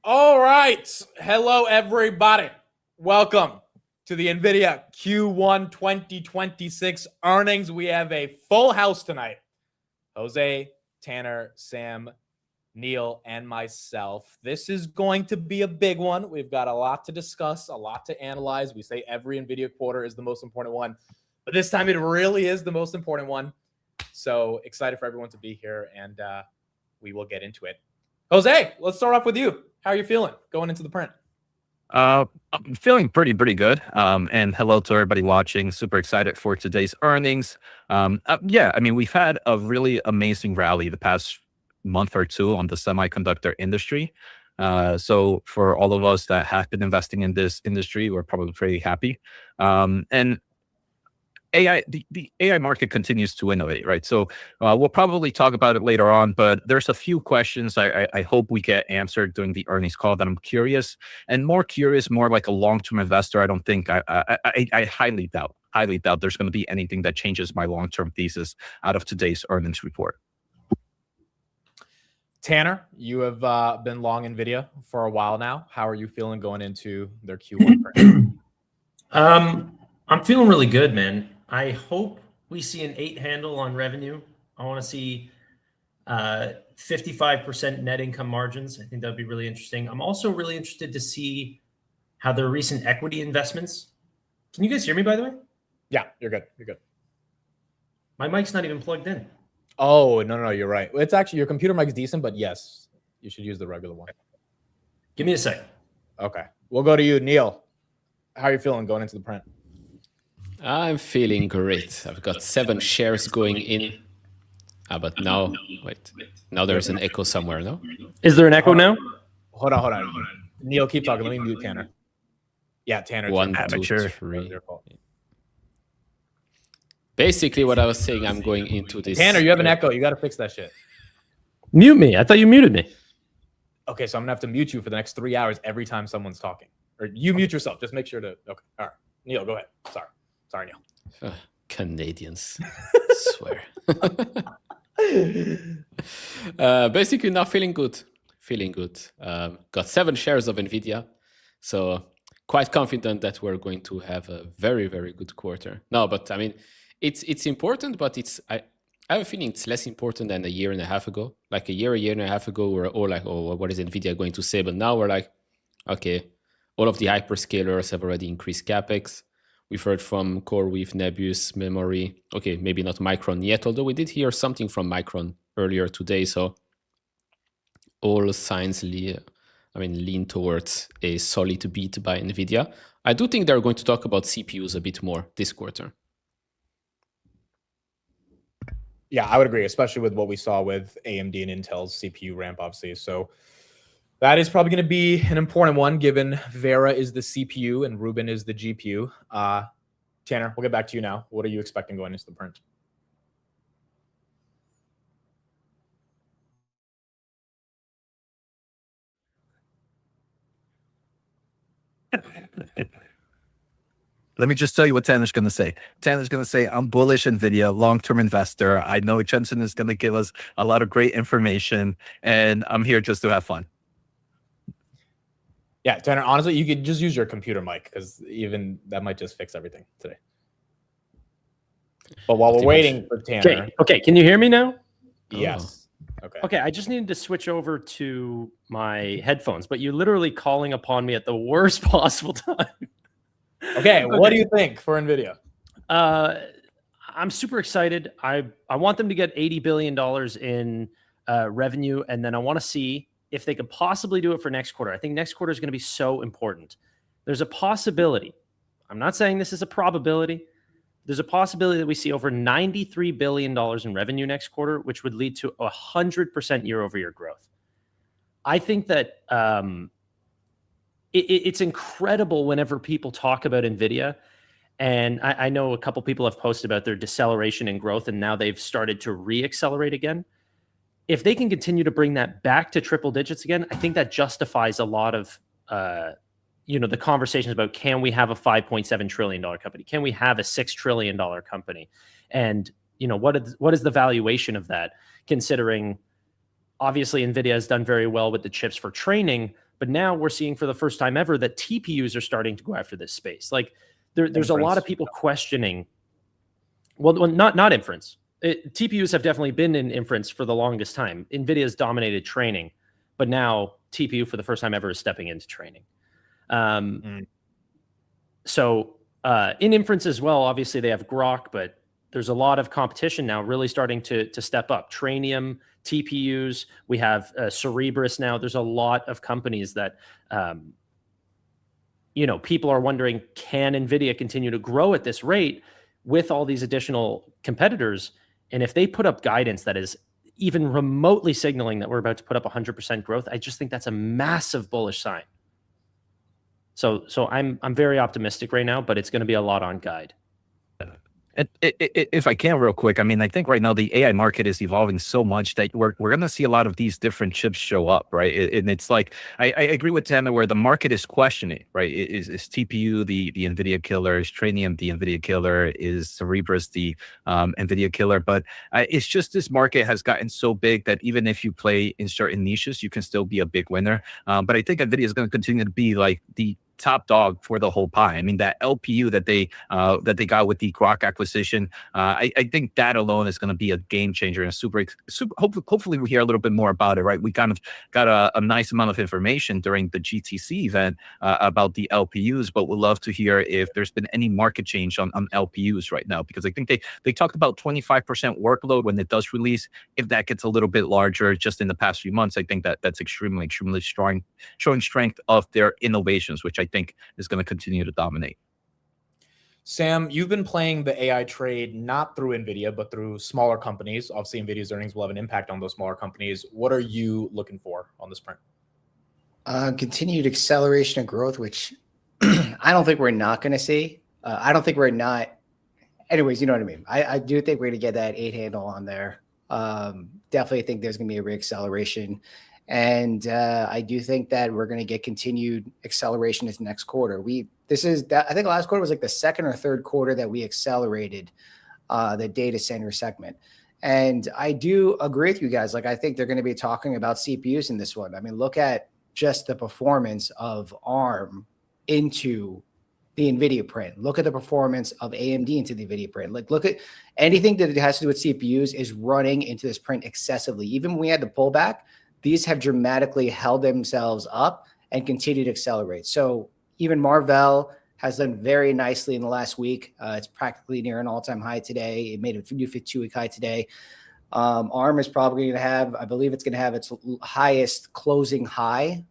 All right. Hello, everybody. Welcome to the Nvidia Q1 2026 earnings. We have a full house tonight. Jose, Tanner, Sam, Neil, and myself. This is going to be a big one. We've got a lot to discuss, a lot to analyze. We say every Nvidia quarter is the most important one, but this time it really is the most important one. So excited for everyone to be here, and we will get into it. Jose, let's start off with you. How are you feeling going into the print? I'm feeling pretty good. And hello to everybody watching. Super excited for today's earnings. Yeah, I mean, we've had a really amazing rally the past month or two on the semiconductor industry. So for all of us that have been investing in this industry, we're probably pretty happy. And AI, the AI market continues to innovate, right? So we'll probably talk about it later on, but there's a few questions I hope we get answered during the earnings call that I'm curious, and more like a long-term investor. I don't think I highly doubt there's going to be anything that changes my long-term thesis out of today's earnings report. Tanner, you have been long Nvidia for a while now. How are you feeling going into their Q1 print? I'm feeling really good, man. I hope we see an 8 handle on revenue. I want to see 55% net income margins. I think that would be really interesting. I'm also really interested to see how their recent equity investments. Can you guys hear me, by the way? Yeah, you're good. You're good. My mic's not even plugged in. Oh, no, you're right. It's actually, your computer mic's decent, but yes, you should use the regular one. Give me a sec. Okay. We'll go to you, Neil. How are you feeling going into the print? I'm feeling great. I've got 7 shares going in. But now, wait. Now there's an echo somewhere, no? Is there an echo now? Hold on. Neil, keep talking. Let me mute Tanner. Yeah, Tanner. 1, 2, 3. Basically, what I was saying, I'm going into this. Tanner, you have an echo. You got to fix that shit. Mute me. I thought you muted me. Okay, so I'm going to have to mute you for the next 3 hours every time someone's talking. Or you mute yourself. Just make sure to. Okay. All right. Neil, go ahead. Sorry, Neil. Canadians. Swear. Basically, now feeling good. Got 7 shares of Nvidia. So quite confident that we're going to have a very, very good quarter. No, but I mean, it's important, but I have a feeling it's less important than a year and a half ago. Like a year and a half ago, we were all like, oh, what is Nvidia going to say? But now we're like, okay, all of the hyperscalers have already increased CapEx. We've heard from CoreWeave, Nebius, Memory. Okay, maybe not Micron yet, although we did hear something from Micron earlier today. So all signs lean towards a solid beat by Nvidia. I do think they're going to talk about CPUs a bit more this quarter. Yeah, I would agree, especially with what we saw with AMD and Intel's CPU ramp, obviously. So that is probably going to be an important one, given Vera is the CPU and Ruben is the GPU. Tanner, we'll get back to you now. What are you expecting going into the print? Let me just tell you what Tanner's going to say. Tanner's going to say, I'm bullish Nvidia, long-term investor. I know Jensen is going to give us a lot of great information, and I'm here just to have fun. Yeah, Tanner, honestly, you could just use your computer mic because even that might just fix everything today. But while we're waiting for Tanner. Okay, can you hear me now? Yes. Oh. Okay, I just needed to switch over to my headphones, but you're literally calling upon me at the worst possible time. Okay, what do you think for Nvidia? I'm super excited. I want them to get $80 billion in revenue, and then I want to see if they could possibly do it for next quarter. I think next quarter is going to be so important. There's a possibility. I'm not saying this is a probability. There's a possibility that we see over $93 billion in revenue next quarter, which would lead to 100% year-over-year growth. I think that it's incredible whenever people talk about NVIDIA. And I know a couple people have posted about their deceleration in growth, and now they've started to re-accelerate again. If they can continue to bring that back to triple digits again, I think that justifies a lot of the conversations about, can we have a $5.7 trillion company? Can we have a $6 trillion company? And what is the valuation of that? Considering obviously NVIDIA has done very well with the chips for training, But now we're seeing for the first time ever that TPUs are starting to go after this space. Like there's a lot of people questioning. Well, not inference. TPUs have definitely been in inference for the longest time. NVIDIA's dominated training, but now TPU for the first time ever is stepping into training. So in inference as well, obviously they have Grok, but there's a lot of competition now really starting to step up. Trainium, TPUs, we have Cerebras now. There's a lot of companies that, people are wondering, can NVIDIA continue to grow at this rate with all these additional competitors? And if they put up guidance that is even remotely signaling that we're about to put up 100% growth, I just think that's a massive bullish sign. So I'm very optimistic right now, but it's going to be a lot on guide. If I can real quick, I mean, I think right now the AI market is evolving so much that we're going to see a lot of these different chips show up, right? And it's like, I agree with Tanner where the market is questioning, right? Is TPU the NVIDIA killer? Is Trainium the NVIDIA killer? Is Cerebras the NVIDIA killer? But it's just this market has gotten so big that even if you play in certain niches, you can still be a big winner. But I think NVIDIA is going to continue to be like the top dog for the whole pie. I mean, that LPU that they got with the Grok acquisition, I think that alone is going to be a game changer and super. Hopefully, we hear a little bit more about it. Right, we kind of got a nice amount of information during the GTC event about the LPUs, but we'd love to hear if there's been any market change on LPUs right now, because I think they talked about 25% workload when it does release. If that gets a little bit larger just in the past few months, I think that's extremely strong, showing strength of their innovations, which I think is going to continue to dominate. Sam, you've been playing the AI trade not through NVIDIA, but through smaller companies. Obviously, NVIDIA's earnings will have an impact on those smaller companies. What are you looking for on this print? Continued acceleration of growth, which I don't think we're not going to see. I don't think we're not. Anyways, you know what I mean? I do think we're going to get that 8 handle on there. Definitely think there's going to be a reacceleration. And I do think that we're going to get continued acceleration this next quarter. I think last quarter was like the second or third quarter that we accelerated the data center segment. And I do agree with you guys. Like, I think they're going to be talking about CPUs in this one. I mean, look at just the performance of ARM into the NVIDIA print. Look at the performance of AMD into the NVIDIA print. Like, look at anything that has to do with CPUs is running into this print excessively. Even when we had the pullback, these have dramatically held themselves up and continue to accelerate. So even Marvell has done very nicely in the last week. It's practically near an all-time high today. It made a new 52-week high today. ARM is probably going to have, I believe it's going to have its highest closing high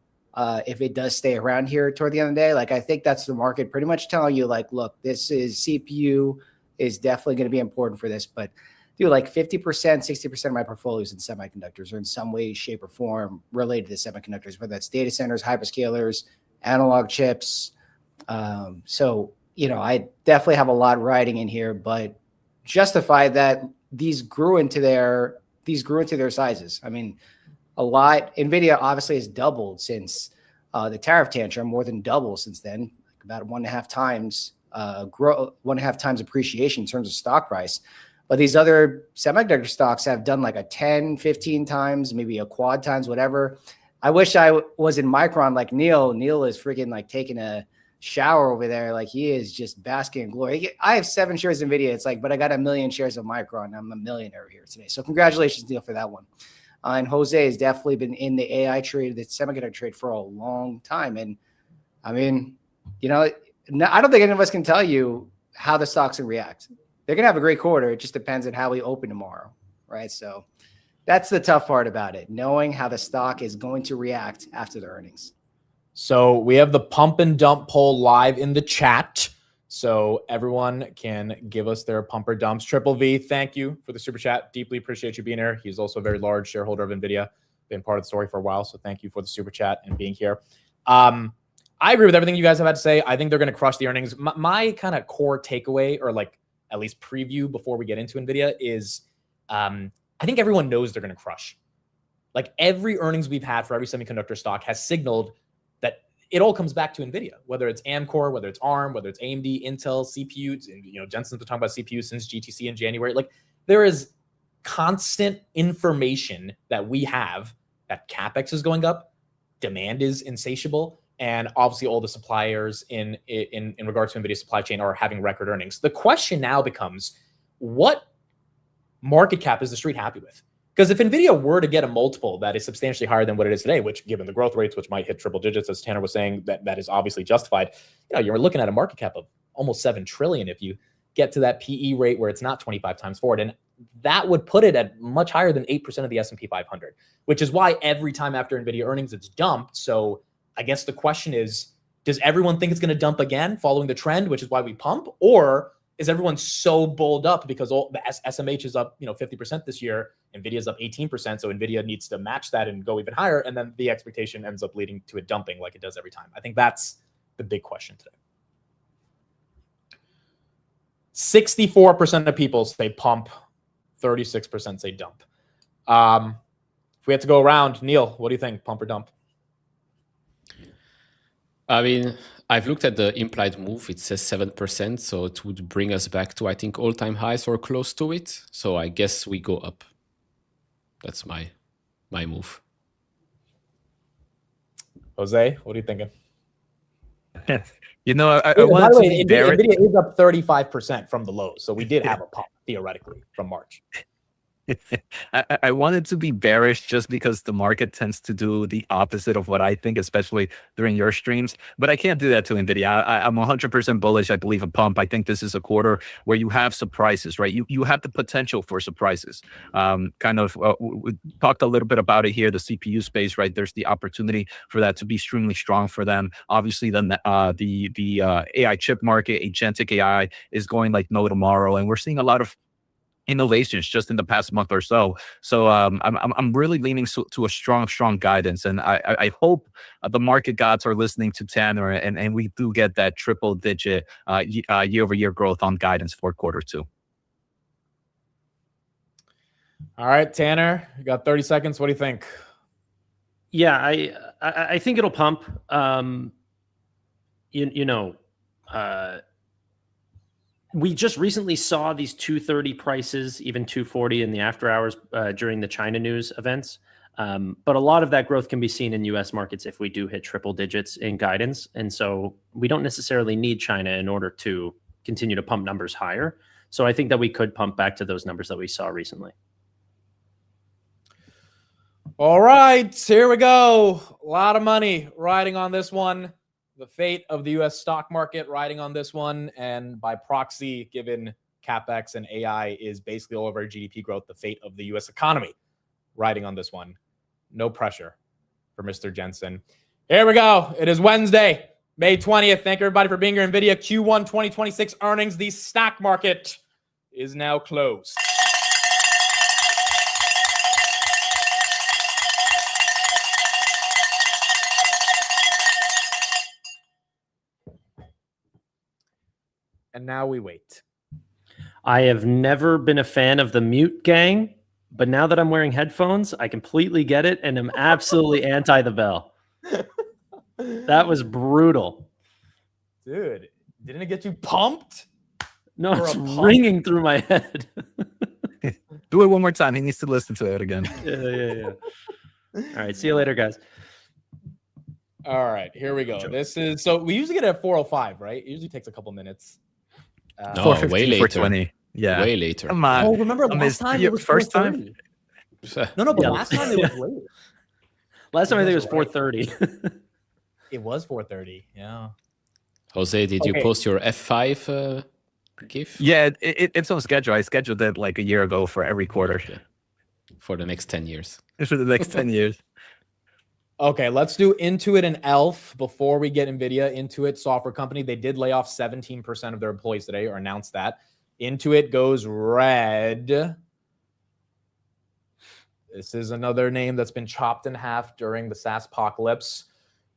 if it does stay around here toward the end of the day. Like, I think that's the market pretty much telling you, like, look, this is CPU is definitely going to be important for this, but dude, like 50%, 60% of my portfolios in semiconductors are in some way, shape, or form related to semiconductors, whether that's data centers, hyperscalers, analog chips. So, I definitely have a lot riding in here, but justify that these grew into their sizes. I mean, a lot. NVIDIA obviously has doubled since the tariff tantrum, more than double since then, like about 1.5 times 1.5 times appreciation in terms of stock price. But these other semiconductor stocks have done like a 10, 15 times, maybe a quad times, whatever. I wish I was in Micron like Neil. Neil is freaking like taking a shower over there. Like, he is just basking in glory. I have 7 shares of NVIDIA. It's like, but I got 1 million shares of Micron. I'm a millionaire here today. So congratulations, Neil, for that one. And Jose has definitely been in the AI trade, the semiconductor trade for a long time. And I mean, I don't think any of us can tell you how the stocks will react. They're going to have a great quarter. It just depends on how we open tomorrow, right? So that's the tough part about it, knowing how the stock is going to react after the earnings. So we have the pump and dump poll live in the chat, so everyone can give us their pump or dumps. Triple V, thank you for the super chat. Deeply appreciate you being here. He's also a very large shareholder of NVIDIA, been part of the story for a while, so thank you for the super chat and being here. I agree with everything you guys have had to say. I think they're going to crush the earnings. My kind of core takeaway, or like at least preview before we get into NVIDIA, is I think everyone knows they're going to crush. Like, every earnings we've had for every semiconductor stock has signaled that it all comes back to NVIDIA, whether it's Amkor, whether it's ARM, whether it's AMD, Intel, CPUs. Jensen's been talking about CPUs since GTC in January. Like, there is constant information that we have that CapEx is going up, demand is insatiable. And obviously all the suppliers in regards to NVIDIA supply chain are having record earnings. The question now becomes, what market cap is the street happy with? Because if NVIDIA were to get a multiple that is substantially higher than what it is today, which given the growth rates, which might hit triple digits, as Tanner was saying, that is obviously justified, you're looking at a market cap of almost 7 trillion if you get to that PE rate where it's not 25 times forward. And that would put it at much higher than 8% of the S&P 500, which is why every time after NVIDIA earnings, it's dumped. So I guess the question is, does everyone think it's going to dump again following the trend, which is why we pump? Or is everyone so bulled up because all the SMH is up 50% this year, NVIDIA is up 18%, so NVIDIA needs to match that and go even higher, and then the expectation ends up leading to it dumping like it does every time? I think that's the big question today. 64% of people say pump, 36% say dump. If we had to go around, Neil, what do you think, pump or dump? I mean, I've looked at the implied move. It says 7%, so it would bring us back to, I think, all-time highs or close to it. So I guess we go up. That's my move. Jose, what are you thinking? I want to be bearish. NVIDIA is up 35% from the lows, so we did have a pump theoretically from March. I wanted to be bearish just because the market tends to do the opposite of what I think, especially during your streams. But I can't do that to NVIDIA. I'm 100% bullish. I believe a pump. I think this is a quarter where you have surprises, right? You have the potential for surprises. We talked a little bit about it here, the CPU space, right? There's the opportunity for that to be extremely strong for them. Obviously, the AI chip market, Agentic AI, is going like no tomorrow. And we're seeing a lot of innovations just in the past month or so. So I'm really leaning to a strong guidance, and I hope the market gods are listening to Tanner, and we do get that triple digit year-over-year growth on guidance for quarter 2. All right, Tanner, you got 30 seconds. What do you think? Yeah, I think it'll pump. We just recently saw these 230 prices, even 240 in the after hours during the China news events. But a lot of that growth can be seen in US markets if we do hit triple digits in guidance. And so we don't necessarily need China in order to continue to pump numbers higher. So I think that we could pump back to those numbers that we saw recently. All right, here we go. A lot of money riding on this one. The fate of the U.S. stock market riding on this one, and by proxy, given CapEx and AI is basically all of our GDP growth, the fate of the U.S. economy riding on this one. No pressure for Mr. Jensen. Here we go. It is Wednesday, May 20th. Thank everybody for being here. NVIDIA Q1 2026 earnings. The stock market is now closed. And now we wait. I have never been a fan of the mute gang, but now that I'm wearing headphones, I completely get it, and I'm absolutely anti the bell. That was brutal. Dude, didn't it get you pumped? No, it's ringing through my head. Do it one more time. He needs to listen to it again. Yeah. All right, see you later, guys. All right, here we go. This is, so we usually get it at 4:05, right? It usually takes a couple minutes. No, way later. 4:20. Yeah, way later. Come on. Oh, remember last time it was first 4:30. time? No, but last time it was late. Last time I think it was 4:30. It was 4:30. Yeah. Jose, did you post your F5 GIF? Yeah, it's on schedule. I scheduled it like a year ago for every quarter. Okay. For the next 10 years. For the next 10 years. Okay, let's do Intuit and Elf before we get NVIDIA. Intuit software company. They did lay off 17% of their employees today, or announced that. Intuit goes red. This is another name that's been chopped in half during the SaaS apocalypse.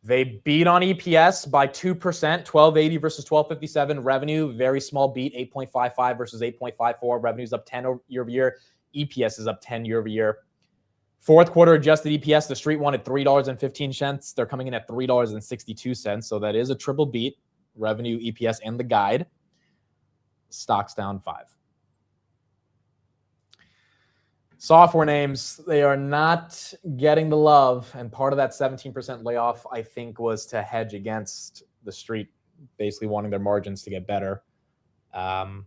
They beat on EPS by 2%, 1280 versus 1257. Revenue, very small beat, 8.55 versus 8.54. Revenue's up 10 year over year. EPS is up 10 year over year. Fourth quarter adjusted EPS, the street wanted $3.15. They're coming in at $3.62. So that is a triple beat. Revenue, EPS, and the guide. Stock's down 5. Software names, they are not getting the love. And part of that 17% layoff, I think, was to hedge against the street basically wanting their margins to get better. And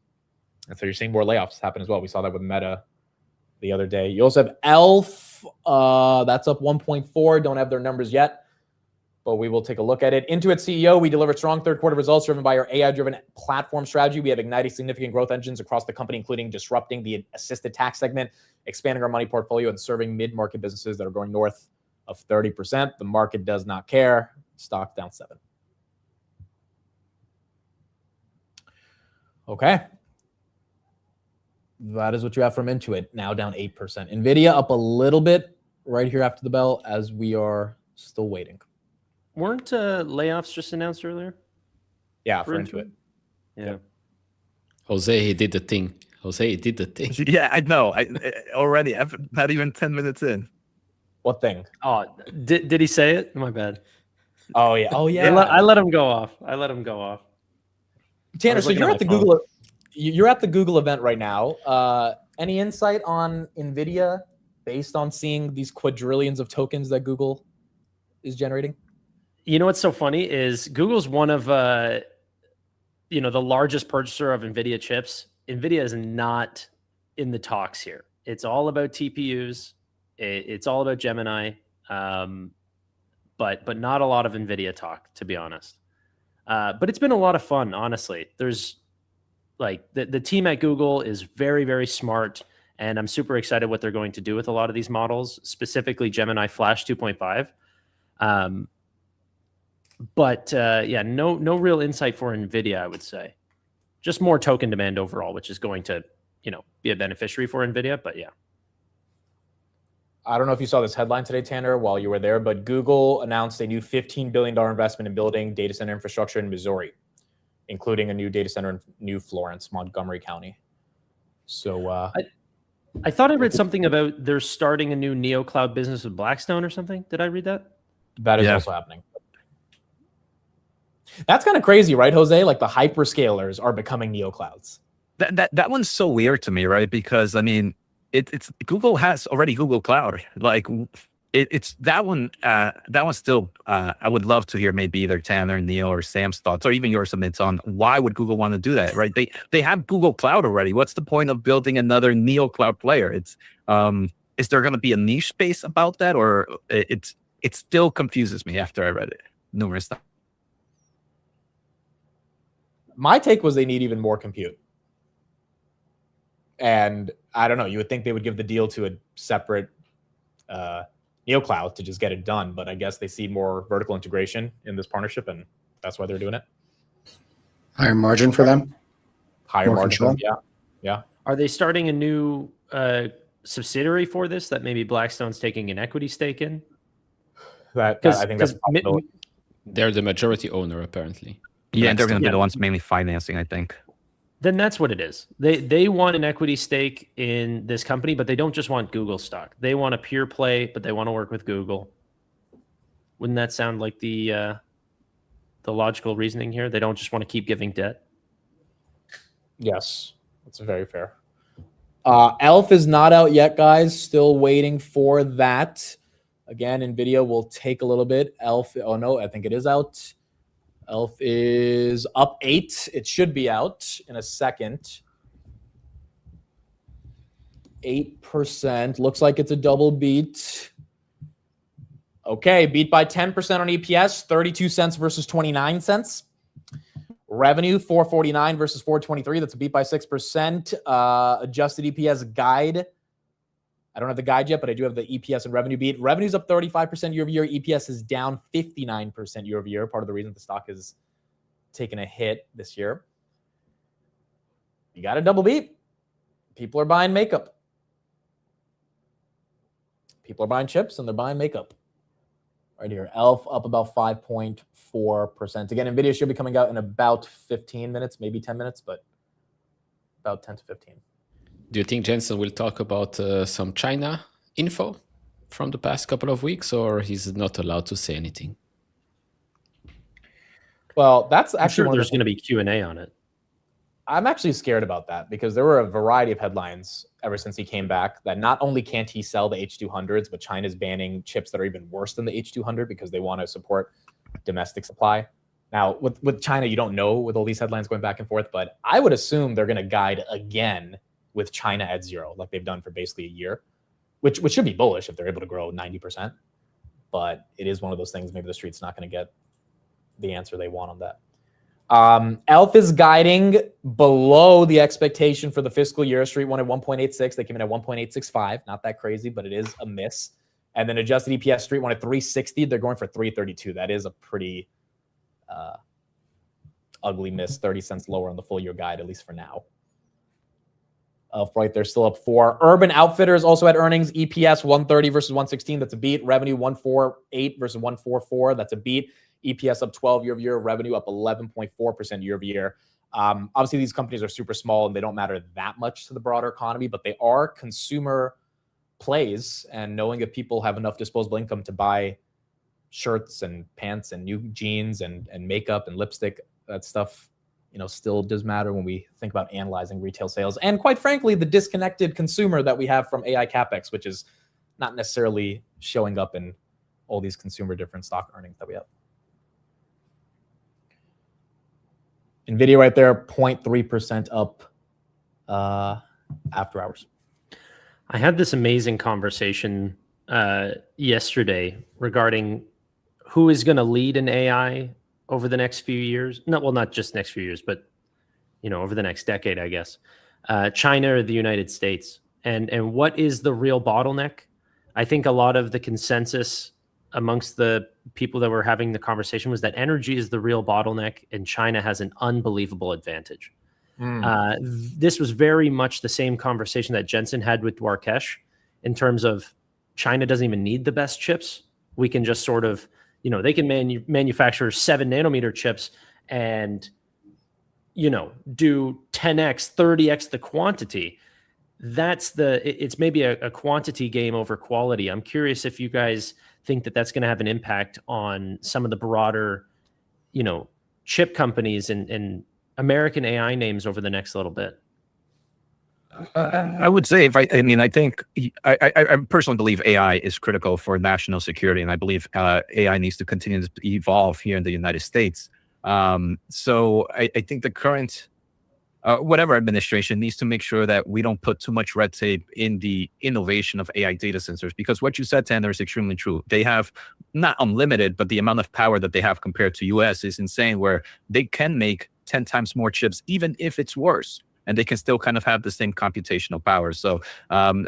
so you're seeing more layoffs happen as well. We saw that with Meta the other day. You also have Elf. That's up 1.4. Don't have their numbers yet, but we will take a look at it. Intuit CEO, we delivered strong third quarter results driven by our AI-driven platform strategy. We have ignited significant growth engines across the company, including disrupting the assisted tax segment, expanding our money portfolio, and serving mid-market businesses that are going north of 30%. The market does not care. Stock down 7. Okay. That is what you have from Intuit, now down 8%. Nvidia up a little bit right here after the bell as we are still waiting. Weren't layoffs just announced earlier? Yeah, for Intuit. Yeah. Jose, he did the thing. Jose, he did the thing. Yeah, I know. I already, not even 10 minutes in. What thing? Oh, did he say it? My bad. Oh, yeah. Oh, yeah. I let him go off. Tanner, so you're at the Google. You're at the Google event right now. Any insight on Nvidia based on seeing these quadrillions of tokens that Google is generating? You know what's so funny is Google's one of the largest purchaser of Nvidia chips. Nvidia is not in the talks here. It's all about TPUs. It's all about Gemini, but not a lot of Nvidia talk, to be honest. But it's been a lot of fun, honestly. There's like the team at Google is very, very smart, and I'm super excited what they're going to do with a lot of these models, specifically Gemini Flash 2.5. Yeah, no real insight for Nvidia, I would say. Just more token demand overall, which is going to, be a beneficiary for Nvidia. But yeah. I don't know if you saw this headline today, Tanner, while you were there, but Google announced a new $15 billion investment in building data center infrastructure in Missouri, including a new data center in New Florence, Montgomery County. So I thought I read something about they're starting a new NeoCloud business with Blackstone or something. Did I read that? That is also happening. That's kind of crazy, right, Jose? Like the hyperscalers are becoming NeoClouds. That one's so weird to me, right? Because I mean, it's Google has already Google Cloud. Like it's that one. That one still. I would love to hear maybe either Tanner, Neil, or Sam's thoughts, or even your submits on why would Google want to do that, right? They have Google Cloud already. What's the point of building another NeoCloud player? It's is there going to be a niche space about that, or it still confuses me after I read it numerous times. My take was they need even more compute. And I don't know, you would think they would give the deal to a separate NeoCloud to just get it done. But I guess they see more vertical integration in this partnership, and that's why they're doing it. Higher margin for them. Higher More margin. control? Yeah. Are they starting a new subsidiary for this that maybe Blackstone's taking an equity stake in? That I think that's a possibility. They're the majority owner, apparently. Yeah, and they're going to be the ones mainly financing, I think. Then that's what it is. They want an equity stake in this company, but they don't just want Google stock. They want a pure play, but they want to work with Google. Wouldn't that sound like the logical reasoning here? They don't just want to keep giving debt. Yes, that's very fair. Elf is not out yet, guys. Still waiting for that. Again, Nvidia will take a little bit. Elf, oh no, I think it is out. Elf is up 8. It should be out in a second. 8%. Looks like it's a double beat. Okay, beat by 10% on EPS, 32 cents versus 29 cents. Revenue, 449 versus 423. That's a beat by 6%. Adjusted EPS guide. I don't have the guide yet, but I do have the EPS and revenue beat. Revenue's up 35% year over year. EPS is down 59% year over year. Part of the reason the stock is taking a hit this year. You got a double beat. People are buying makeup. People are buying chips and they're buying makeup. Right here. Elf up about 5.4%. Again, Nvidia should be coming out in about 15 minutes, maybe 10 minutes, but about 10 to 15. Do you think Jensen will talk about some China info from the past couple of weeks, or he's not allowed to say anything? Well, that's I'm actually sure there's going to be Q&A on it. I'm actually scared about that because there were a variety of headlines ever since he came back that not only can't he sell the H200s, but China's banning chips that are even worse than the H200 because they want to support domestic supply. Now, with China, you don't know with all these headlines going back and forth, but I would assume they're going to guide again with China at 0, like they've done for basically a year, which should be bullish if they're able to grow 90%. But it is one of those things, maybe the street's not going to get the answer they want on that. Elf is guiding below the expectation for the fiscal year. Street wanted 1.86. They came in at 1.865. Not that crazy, but it is a miss. And then adjusted EPS, Street wanted 360. They're going for 332. That is a pretty ugly miss. 30 cents lower on the full year guide, at least for now. Elf right there, still up 4. Urban Outfitters also had earnings. EPS 130 versus 116. That's a beat. Revenue 148 versus 144. That's a beat. EPS up 12 year over year. Revenue up 11.4% year over year. Obviously, these companies are super small and they don't matter that much to the broader economy, but they are consumer plays. And knowing if people have enough disposable income to buy shirts and pants and new jeans and makeup and lipstick, that stuff, still does matter when we think about analyzing retail sales. And quite frankly, the disconnected consumer that we have from AI CapEx, which is not necessarily showing up in all these consumer different stock earnings that we have. Nvidia right there, 0.3% up after hours. I had this amazing conversation yesterday regarding who is going to lead in AI over the next few years. Not just next few years, but over the next decade, I guess. China or the United States, and what is the real bottleneck? I think a lot of the consensus amongst the people that were having the conversation was that energy is the real bottleneck, and China has an unbelievable advantage. This was very much the same conversation that Jensen had with Dwarkesh in terms of China doesn't even need the best chips. We can just sort of, they can manufacture 7 nanometer chips and, do 10x, 30x the quantity. It's maybe a quantity game over quality. I'm curious if you guys think that that's going to have an impact on some of the broader, chip companies and American AI names over the next little bit. I would say I think I personally believe AI is critical for national security, and I believe AI needs to continue to evolve here in the United States. So I think the current whatever administration needs to make sure that we don't put too much red tape in the innovation of AI data centers, because what you said, Tanner, is extremely true. They have not unlimited, but the amount of power that they have compared to US is insane, where they can make 10 times more chips, even if it's worse, and they can still kind of have the same computational power. So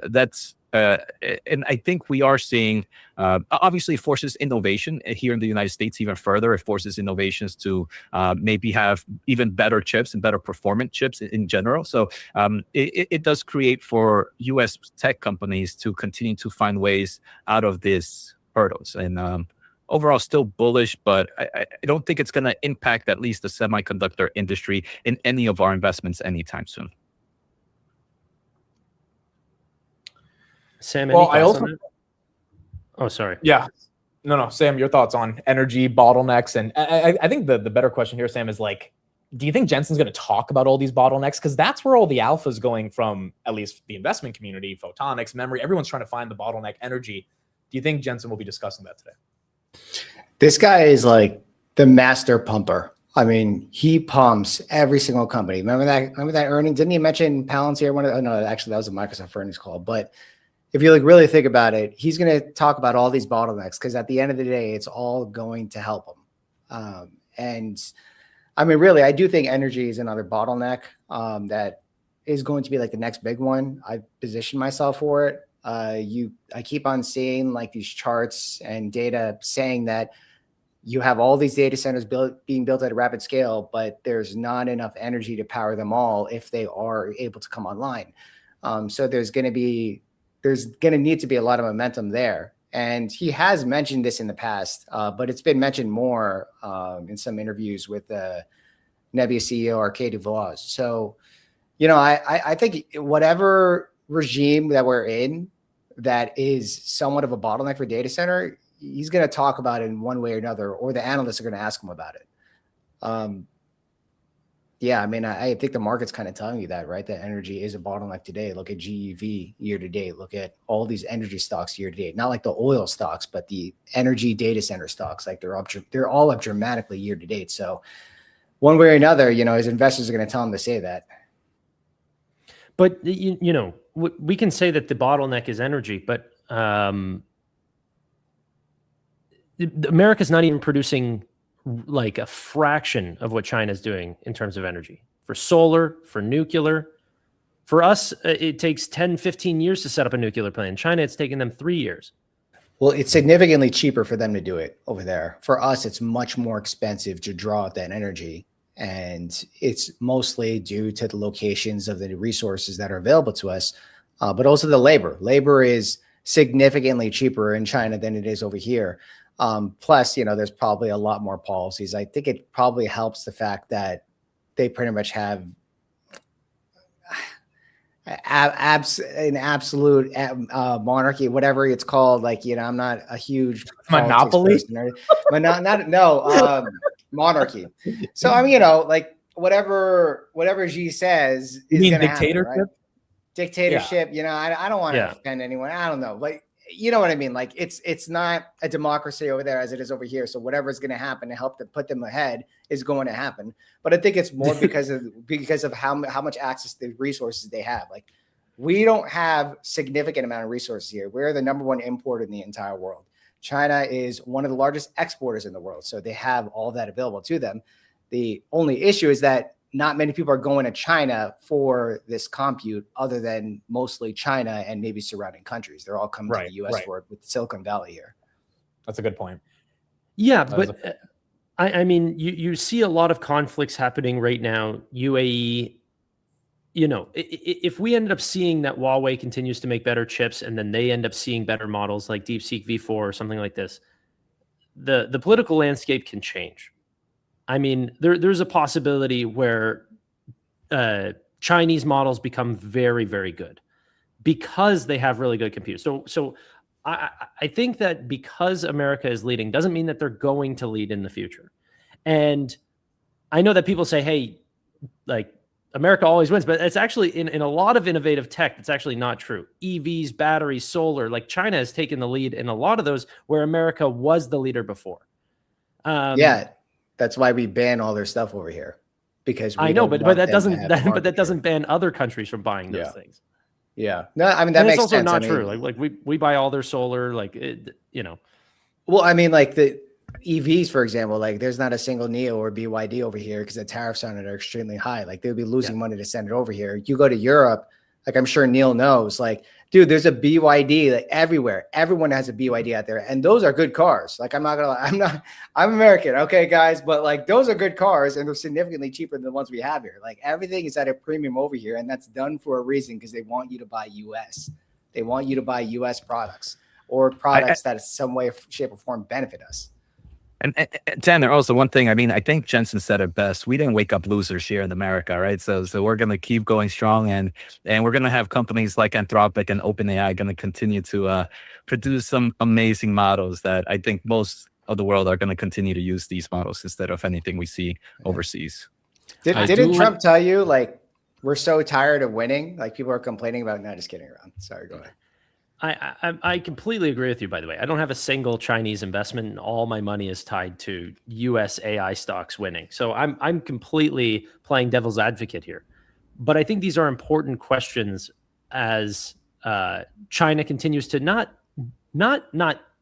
that's, and I think we are seeing, obviously it forces innovation here in the United States even further. It forces innovations to maybe have even better chips and better performant chips in general. So it does create for US tech companies to continue to find ways out of these hurdles. And overall, still bullish, but I don't think it's going to impact at least the semiconductor industry in any of our investments anytime soon. Sam, any thoughts on that? Oh, sorry. Yeah. No. Sam, your thoughts on energy bottlenecks. And I think the better question here, Sam, is like, do you think Jensen's going to talk about all these bottlenecks? Because that's where all the alpha is going from, at least the investment community, photonics, memory. Everyone's trying to find the bottleneck energy. Do you think Jensen will be discussing that today? This guy is like the master pumper. I mean, he pumps every single company. Remember that earnings? Didn't he mention Palantir? No, actually, that was a Microsoft earnings call. But if you really think about it, he's going to talk about all these bottlenecks because at the end of the day, it's all going to help him. And I mean, really, I do think energy is another bottleneck that is going to be like the next big one. I position myself for it. I keep on seeing like these charts and data saying that you have all these data centers being built at a rapid scale, but there's not enough energy to power them all if they are able to come online. So there's going to need to be a lot of momentum there. And he has mentioned this in the past, but it's been mentioned more in some interviews with Nvidia CEO Arcady Velaz. So, I think whatever regime that we're in that is somewhat of a bottleneck for data center, he's going to talk about it in one way or another, or the analysts are going to ask him about it. Yeah, I mean, I think the market's kind of telling you that, right? That energy is a bottleneck today. Look at GEV year to date. Look at all these energy stocks year to date. Not like the oil stocks, but the energy data center stocks. Like they're all up dramatically year to date. So one way or another, his investors are going to tell him to say that. But we can say that the bottleneck is energy, but America's not even producing like a fraction of what China's doing in terms of energy for solar, for nuclear. For us, it takes 10, 15 years to set up a nuclear plant. In China, it's taken them 3 years. Well, it's significantly cheaper for them to do it over there. For us, it's much more expensive to draw out that energy. And it's mostly due to the locations of the resources that are available to us, but also the labor. Labor is significantly cheaper in China than it is over here. Plus, there's probably a lot more policies. I think it probably helps the fact that they pretty much have an absolute monarchy, whatever it's called. Like, I'm not a huge monopoly. Monarchy. So I mean, like whatever Xi says is going to happen, right? Dictatorship. Yeah. I don't want to offend anyone. I don't know. Like, you know what I mean? Like it's not a democracy over there as it is over here. So whatever is going to happen to help to put them ahead is going to happen. But I think it's more because of how much access to resources they have. Like we don't have significant amount of resources here. We're the number one importer in the entire world. China is one of the largest exporters in the world. So they have all that available to them. The only issue is that not many people are going to China for this compute other than mostly China and maybe surrounding countries. They're all coming to the US for it with Silicon Valley here. That's a good point. Yeah, but I mean, you see a lot of conflicts happening right now. UAE, if we ended up seeing that Huawei continues to make better chips and then they end up seeing better models like DeepSeek V4 or something like this, the political landscape can change. I mean, there's a possibility where Chinese models become very, very good because they have really good compute. So I think that because America is leading doesn't mean that they're going to lead in the future. And I know that people say, hey, like America always wins, but it's actually in a lot of innovative tech, it's actually not true. EVs, batteries, solar, like China has taken the lead in a lot of those where America was the leader before. Yeah. That's why we ban all their stuff over here, because I know, but that doesn't ban other countries from buying those things. Yeah, no, I mean that makes sense. It's also not true. Like we buy all their solar, Well, I mean, like the EVs, for example, like there's not a single NIO or BYD over here because the tariffs on it are extremely high. Like they'll be losing money to send it over here. You go to Europe, like I'm sure Neil knows, like, dude, there's a BYD like everywhere. Everyone has a BYD out there, and those are good cars. Like I'm not gonna lie, I'm American, okay, guys, but like those are good cars, and they're significantly cheaper than the ones we have here. Like everything is at a premium over here, and that's done for a reason because they want you to buy US. They want you to buy US products or products that in some way, shape, or form benefit us. And Tanner, also one thing, I mean, I think Jensen said it best. We didn't wake up losers here in America, right? So we're going to keep going strong, and we're going to have companies like Anthropic and OpenAI going to continue to produce some amazing models that I think most of the world are going to continue to use these models instead of anything we see overseas. Didn't Trump tell you, like, we're so tired of winning? Like people are complaining about, no, just kidding around. Sorry, go ahead. I completely agree with you, by the way. I don't have a single Chinese investment, and all my money is tied to US AI stocks winning. So I'm completely playing devil's advocate here. But I think these are important questions as China continues to not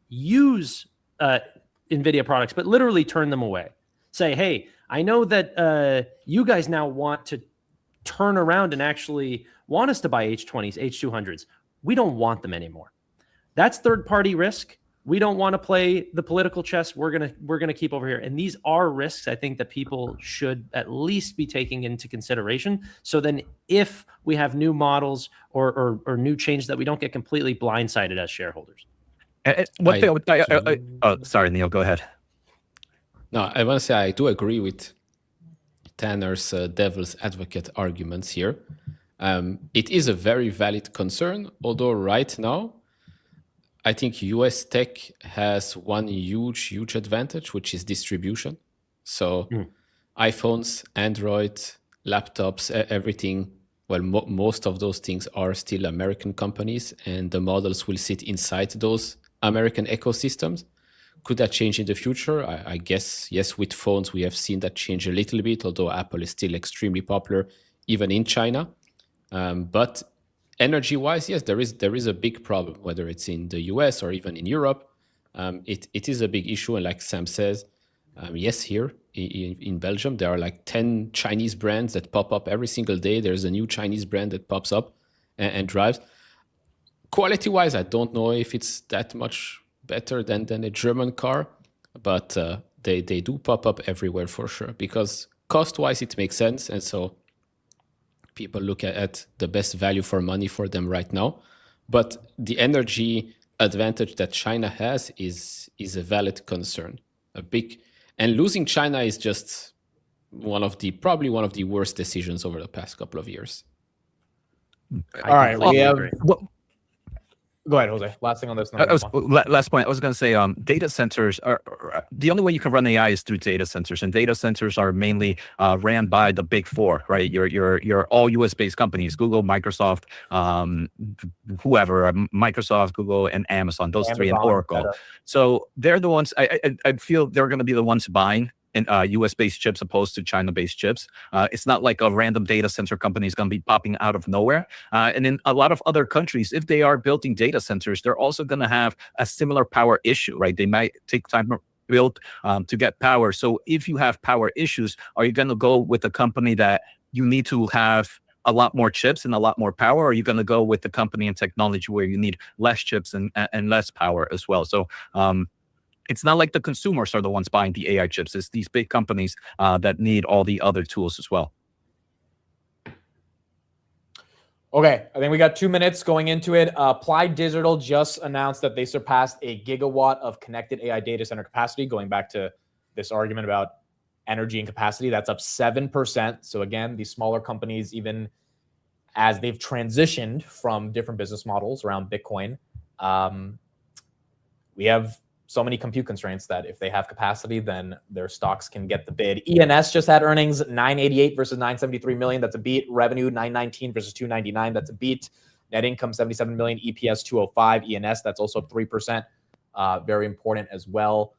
use NVIDIA products, but literally turn them away. Say, hey, I know that you guys now want to turn around and actually want us to buy H20s, H200s. We don't want them anymore. That's third-party risk. We don't want to play the political chess. We're gonna keep over here. And these are risks I think that people should at least be taking into consideration. So then if we have new models or new changes, that we don't get completely blindsided as shareholders. Sorry, Neil, go ahead. No, I want to say I do agree with Tanner's devil's advocate arguments here. It is a very valid concern, although right now, I think US tech has one huge advantage, which is distribution. So iPhones, Android, laptops, everything. Well, most of those things are still American companies, and the models will sit inside those American ecosystems. Could that change in the future? I guess yes. With phones, we have seen that change a little bit, although Apple is still extremely popular, even in China. But energy-wise, yes, there is a big problem, whether it's in the US or even in Europe. It is a big issue, and like Sam says, yes, here in Belgium, there are like 10 Chinese brands that pop up every single day. There's a new Chinese brand that pops up and drives. Quality-wise, I don't know if it's that much better than a German car, but they do pop up everywhere for sure, because cost-wise, it makes sense. And so people look at the best value for money for them right now. But the energy advantage that China has is a valid concern. And losing China is just probably one of the worst decisions over the past couple of years. All right, we have. agree. Go ahead, Jose. Last thing on this. Last point. I was going to say, data centers are the only way you can run AI is through data centers, and data centers are mainly ran by the big four, right? Your all US based companies: Google, Microsoft, whoever, Microsoft, Google, and Amazon. Those three, and Oracle. So they're the ones. I feel they're going to be the ones buying in US-based chips opposed to China-based chips. It's not like a random data center company is going to be popping out of nowhere. And in a lot of other countries, if they are building data centers, they're also going to have a similar power issue, right? They might take time to build to get power. So if you have power issues, are you going to go with a company that you need to have a lot more chips and a lot more power? Or are you going to go with the company and technology where you need less chips and less power as well? So it's not like the consumers are the ones buying the AI chips. It's these big companies that need all the other tools as well. Okay, I think we got 2 minutes going into it. Applied Digital just announced that they surpassed 1 gigawatt of connected AI data center capacity, going back to this argument about energy and capacity. That's up 7%. So again, these smaller companies, even as they've transitioned from different business models around Bitcoin, we have so many compute constraints that if they have capacity, then their stocks can get the bid. ENS just had earnings, 988 versus 973 million. That's a beat. Revenue, 919 versus 299. That's a beat. Net income, 77 million. EPS, 205. ENS, that's also up 3%. Very important as well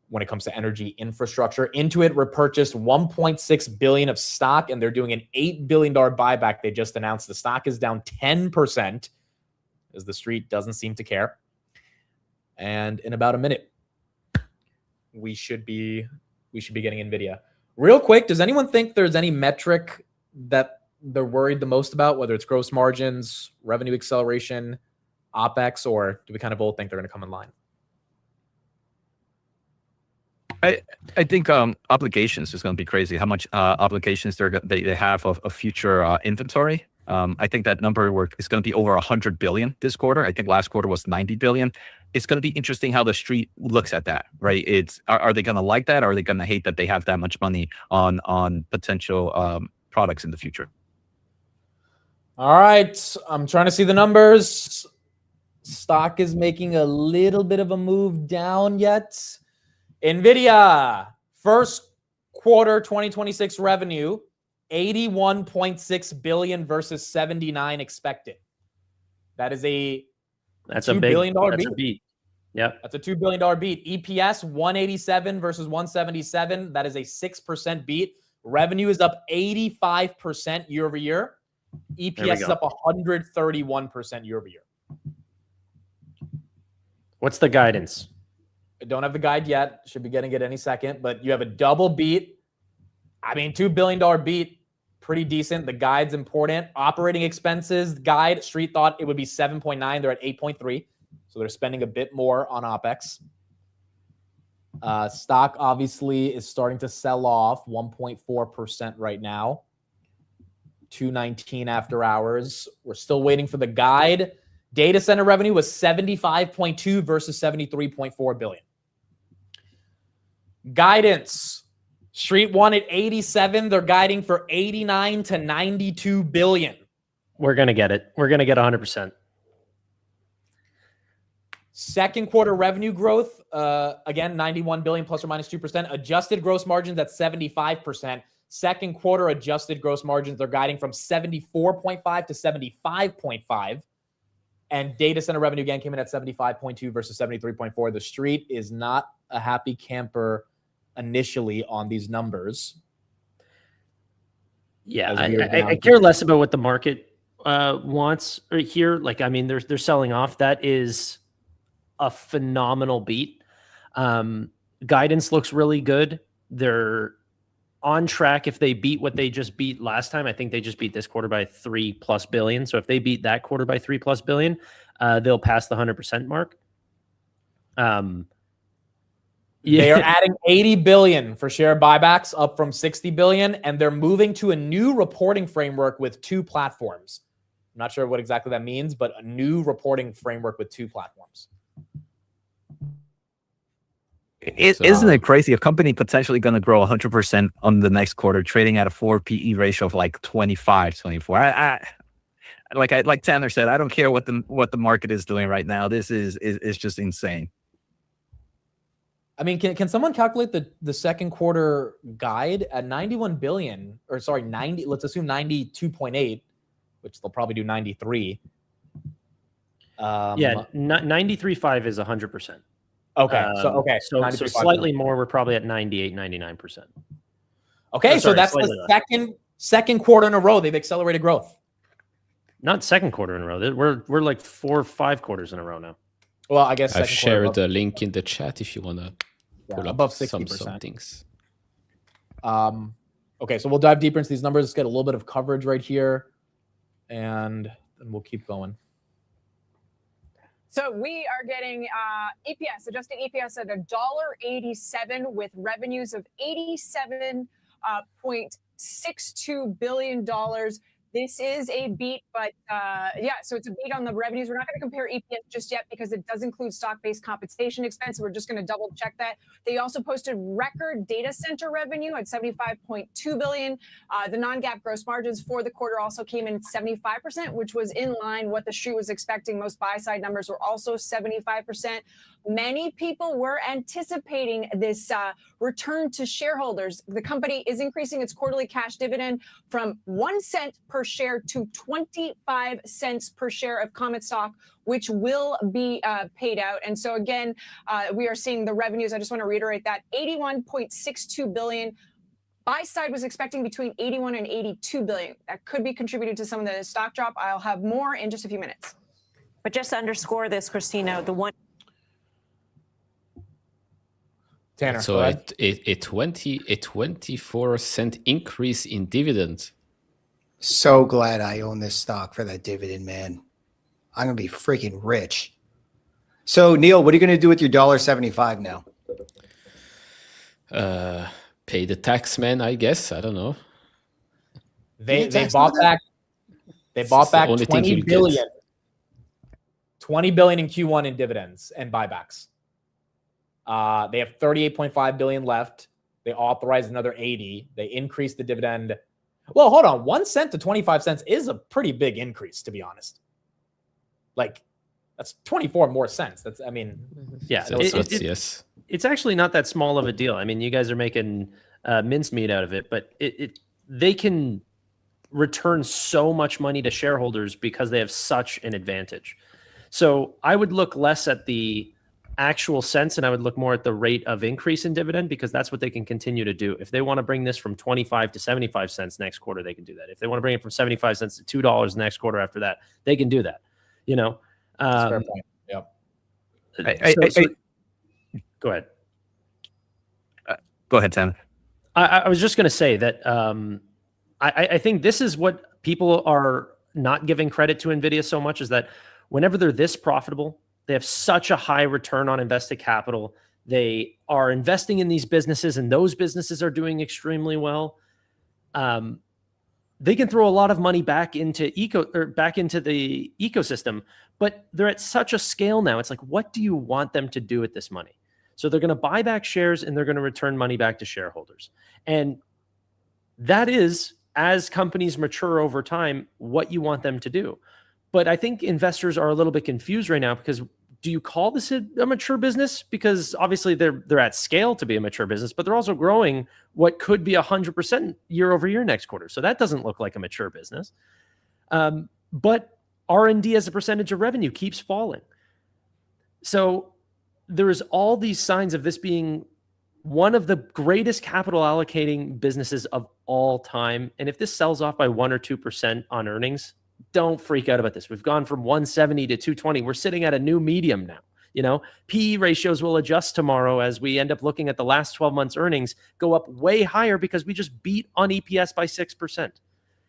when it comes to energy infrastructure. Intuit repurchased 1.6 billion of stock, and they're doing an $8 billion buyback. They just announced the stock is down 10% as the street doesn't seem to care. And in about a minute, we should be getting Nvidia. Real quick, does anyone think there's any metric that they're worried the most about, whether it's gross margins, revenue acceleration, OpEx, or do we kind of all think they're going to come in line? I think obligations is going to be crazy. How much obligations they have of future inventory. I think that number is going to be over 100 billion this quarter. I think last quarter was 90 billion. It's going to be interesting how the street looks at that, right? Are they going to like that? Or are they going to hate that they have that much money on potential products in the future? All right, I'm trying to see the numbers. Stock is making a little bit of a move down yet. Nvidia, first quarter 2026 revenue, 81.6 billion versus 79 expected. That's a $2 billion beat. Yeah, that's a $2 billion beat. EPS 187 versus 177. That is a 6% beat. Revenue is up 85% year over year. EPS is up 131% year over year. What's the guidance? I don't have the guide yet. Should be getting it any second. But you have a double beat. I mean, $2 billion beat. Pretty decent. The guide's important. Operating expenses guide, Street thought it would be 7.9. They're at 8.3. So they're spending a bit more on OpEx. Stock obviously is starting to sell off 1.4% right now. 219 after hours. We're still waiting for the guide. Data center revenue was 75.2 versus 73.4 billion. Guidance. Street wanted 87. They're guiding for 89 to 92 billion. We're going to get it. We're going to get 100%. Second quarter revenue growth, again, 91 billion plus or minus 2%. Adjusted gross margins at 75%. second quarter adjusted gross margins, they're guiding from 74.5 to 75.5. And data center revenue again came in at 75.2 versus 73.4. The street is not a happy camper initially on these numbers. Yeah, I care less about what the market wants here. Like, I mean, they're selling off. That is a phenomenal beat. Guidance looks really good. They're on track. If they beat what they just beat last time, I think they just beat this quarter by $3+ billion. So if they beat that quarter by $3+ billion, they'll pass the 100% mark. They are adding 80 billion for share buybacks, up from 60 billion, and they're moving to a new reporting framework with 2 platforms. I'm not sure what exactly that means, but a new reporting framework with 2 platforms. Isn't it crazy? A company potentially going to grow 100% on the next quarter, trading at a 4 PE ratio of like 25, 24. Like Tanner said, I don't care what the market is doing right now. This is just insane. I mean, can someone calculate the second quarter guide at 91 billion, or sorry, 90, let's assume 92.8, which they'll probably do 93. Yeah, 93.5 is 100%. Okay. So slightly more. We're probably at 98, 99%. Okay. So that's the second quarter in a row they've accelerated growth. Not second quarter in a row. We're like 4 or 5 quarters in a row now. Well, I guess I've shared the link in the chat if you want to pull up above 60%. some things. Okay, so we'll dive deeper into these numbers. Let's get a little bit of coverage right here, and then we'll keep going. So we are getting EPS, adjusted EPS at $1.87 with revenues of $87.62 billion. This is a beat, but yeah, so it's a beat on the revenues. We're not going to compare EPS just yet because it does include stock-based compensation expense. We're just going to double check that. They also posted record data center revenue at $75.2 billion. The non-GAAP gross margins for the quarter also came in at 75%, which was in line what the street was expecting. Most buy-side numbers were also 75%. Many people were anticipating this return to shareholders. The company is increasing its quarterly cash dividend from 1 cent per share to 25 cents per share of common stock, which will be paid out. And so again, we are seeing the revenues. I just want to reiterate that 81.62 billion. Buy side was expecting between 81 and 82 billion. That could be contributed to some of the stock drop. I'll have more in just a few minutes. But just to underscore this, Christina, the one. Tanner, so a 24-cent increase in dividend. So glad I own this stock for that dividend, man. I'm gonna be freaking rich. So Neil, what are you gonna do with your $1.75 now? Pay the tax man, I guess. I don't know. They bought back 20 billion. 20 billion in Q1 in dividends and buybacks. They have 38.5 billion left. They authorized another 80. They increased the dividend. Well, hold on. 1 cent to 25 cents is a pretty big increase, to be honest. Like, that's 24 more cents. That's, I mean, yeah, yes. It's actually not that small of a deal. I mean, you guys are making mincemeat out of it, but they can return so much money to shareholders because they have such an advantage. So I would look less at the actual cents and I would look more at the rate of increase in dividend, because that's what they can continue to do. If they want to bring this from 25 to 75 cents next quarter, they can do that. If they want to bring it from 75 cents to $2 next quarter after that, they can do that. You know, that's a fair point. Yep. Go ahead. Go ahead, Sam. I was just going to say that I think this is what people are not giving credit to NVIDIA so much, is that whenever they're this profitable, they have such a high return on invested capital. They are investing in these businesses, and those businesses are doing extremely well. They can throw a lot of money back into the ecosystem, but they're at such a scale now. It's like, what do you want them to do with this money? So they're going to buy back shares and they're going to return money back to shareholders. And that is, as companies mature over time, what you want them to do. But I think investors are a little bit confused right now, because do you call this a mature business? Because obviously they're at scale to be a mature business, but they're also growing what could be 100% year over year next quarter. So that doesn't look like a mature business. But R&D as a percentage of revenue keeps falling. So there's all these signs of this being one of the greatest capital allocating businesses of all time. And if this sells off by 1 or 2% on earnings, don't freak out about this. We've gone from 170 to 220. We're sitting at a new medium now. You know, PE ratios will adjust tomorrow as we end up looking at the last 12 months earnings go up way higher because we just beat on EPS by 6%.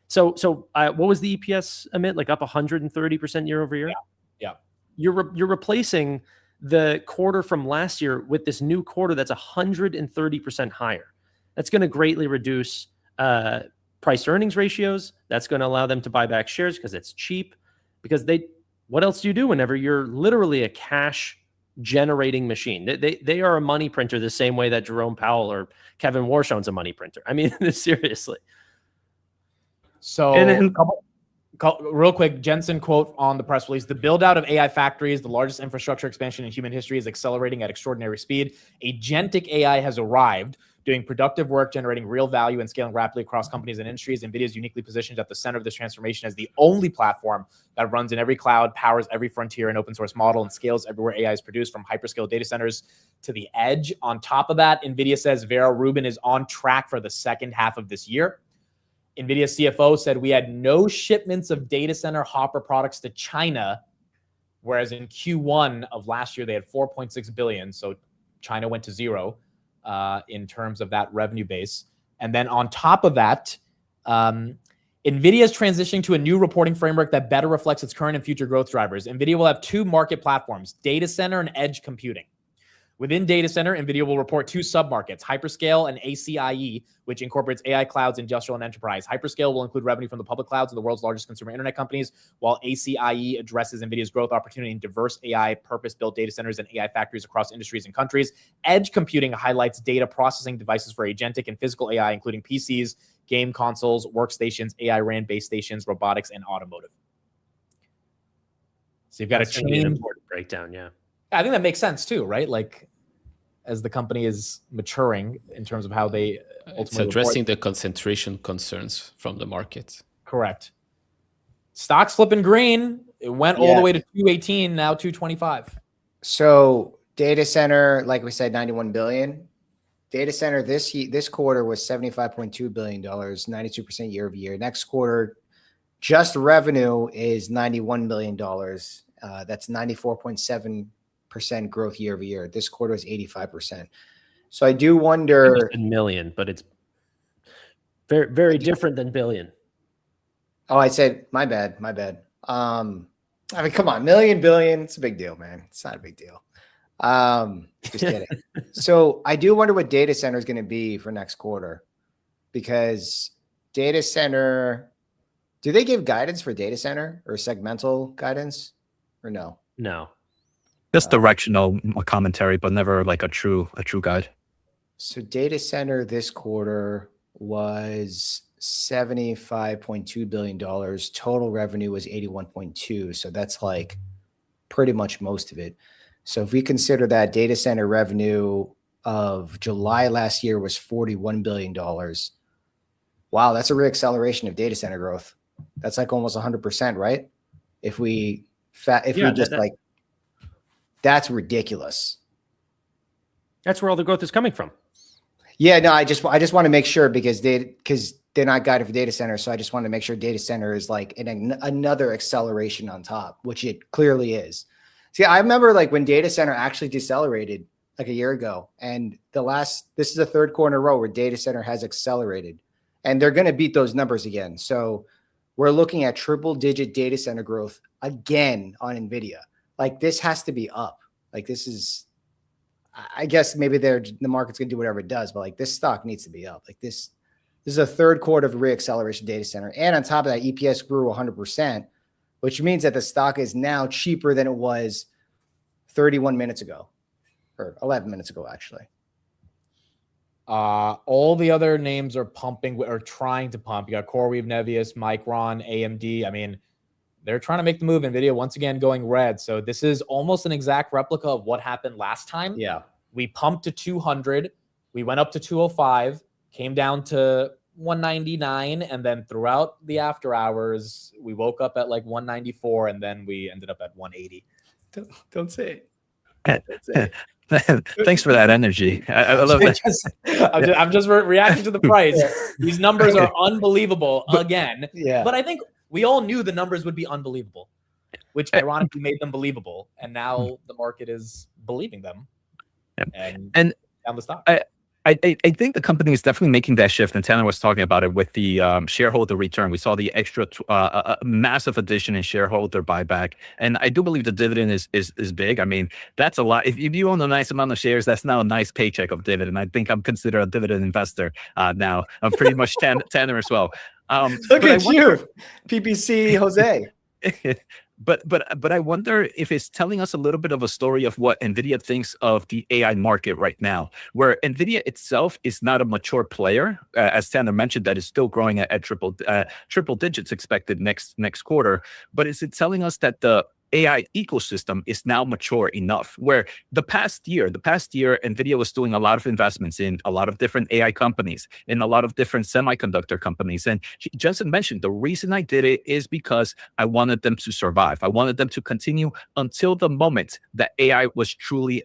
So what was the EPS, Amit? Like up 130% year over year? Yeah. You're replacing the quarter from last year with this new quarter that's 130% higher. That's going to greatly reduce price earnings ratios. That's going to allow them to buy back shares because it's cheap. Because what else do you do whenever you're literally a cash generating machine? They are a money printer the same way that Jerome Powell or Kevin Warshone's a money printer. I mean, seriously. So real quick, Jensen quote on the press release: the build out of AI factories, the largest infrastructure expansion in human history, is accelerating at extraordinary speed. Agentic AI has arrived, doing productive work, generating real value, and scaling rapidly across companies and industries. NVIDIA is uniquely positioned at the center of this transformation as the only platform that runs in every cloud, powers every frontier and open source model, and scales everywhere AI is produced, from hyperscale data centers to the edge. On top of that, NVIDIA says Vera Rubin is on track for the second half of this year. NVIDIA CFO said we had no shipments of data center Hopper products to China, whereas in Q1 of last year, they had 4.6 billion. So China went to zero in terms of that revenue base. And then on top of that, NVIDIA is transitioning to a new reporting framework that better reflects its current and future growth drivers. NVIDIA will have two market platforms, data center and edge computing. Within data center, NVIDIA will report two submarkets, hyperscale and ACIE, which incorporates AI clouds, industrial, and enterprise. Hyperscale will include revenue from the public clouds of the world's largest consumer internet companies, while ACIE addresses NVIDIA's growth opportunity in diverse AI purpose-built data centers and AI factories across industries and countries. Edge computing highlights data processing devices for agentic and physical AI, including PCs, game consoles, workstations, AI RAN base stations, robotics, and automotive. So you've got to change. An important breakdown, yeah. I think that makes sense too, right? Like, as the company is maturing in terms of how they ultimately it's addressing the concentration concerns from the market. Correct. Stocks flipping green. It went all the way to 218, now 225. So data center, like we said, 91 billion. Data center this quarter was $75.2 billion, 92% year over year. Next quarter, just revenue is $91 billion. That's 94.7% growth year over year. This quarter is 85%. So I do wonder. In million, but it's very, very different than billion. Oh, I said my bad. I mean, come on, million, billion. It's a big deal, man. It's not a big deal. Just kidding. So I do wonder what data center is going to be for next quarter, because data center. Do they give guidance for data center or segmental guidance, or no? No. Just directional commentary, but never like a true guide. So data center this quarter was $75.2 billion. Total revenue was 81.2. So that's like pretty much most of it. So if we consider that data center revenue of July last year was $41 billion. Wow, that's a reacceleration of data center growth. That's like almost 100%, right? If we that's ridiculous. That's where all the growth is coming from. Yeah, no, I just want to make sure, because they're not guided for data center. So I just want to make sure data center is like another acceleration on top, which it clearly is. See, I remember like when data center actually decelerated like a year ago, and this is the third quarter in a row where data center has accelerated, and they're going to beat those numbers again. So we're looking at triple digit data center growth again on NVIDIA. Like, this has to be up. Like, this is, I guess maybe the market's going to do whatever it does, but like, this stock needs to be up. Like, this is a third quarter of reacceleration data center. And on top of that, EPS grew 100%, which means that the stock is now cheaper than it was 31 minutes ago, or 11 minutes ago, actually. All the other names are pumping or trying to pump. You got CoreWeave, Nebius, Micron, AMD. I mean, they're trying to make the move. Nvidia once again going red. So this is almost an exact replica of what happened last time. Yeah. We pumped to 200. We went up to 205, came down to 199. And then throughout the after hours, we woke up at like 194. And then we ended up at 180. Don't say it. Don't say it. Thanks for that energy. I love that. I'm just reacting to the price. These numbers are unbelievable again. Yeah. But I think we all knew the numbers would be unbelievable, which ironically made them believable. And now the market is believing them. And down the stock. I think the company is definitely making that shift, and Tanner was talking about it with the shareholder return. We saw the extra massive addition in shareholder buyback, and I do believe the dividend is big. I mean, that's a lot. If you own a nice amount of shares, that's now a nice paycheck of dividend. I think I'm considered a dividend investor now. I'm pretty much Tanner as well. Look at you, PPC Jose. But I wonder if it's telling us a little bit of a story of what NVIDIA thinks of the AI market right now, where NVIDIA itself is not a mature player, as Tanner mentioned, that is still growing at triple digits expected next quarter. But is it telling us that the AI ecosystem is now mature enough, where the past year, NVIDIA was doing a lot of investments in a lot of different AI companies, in a lot of different semiconductor companies. And Jensen mentioned the reason I did it is because I wanted them to survive. I wanted them to continue until the moment that AI was truly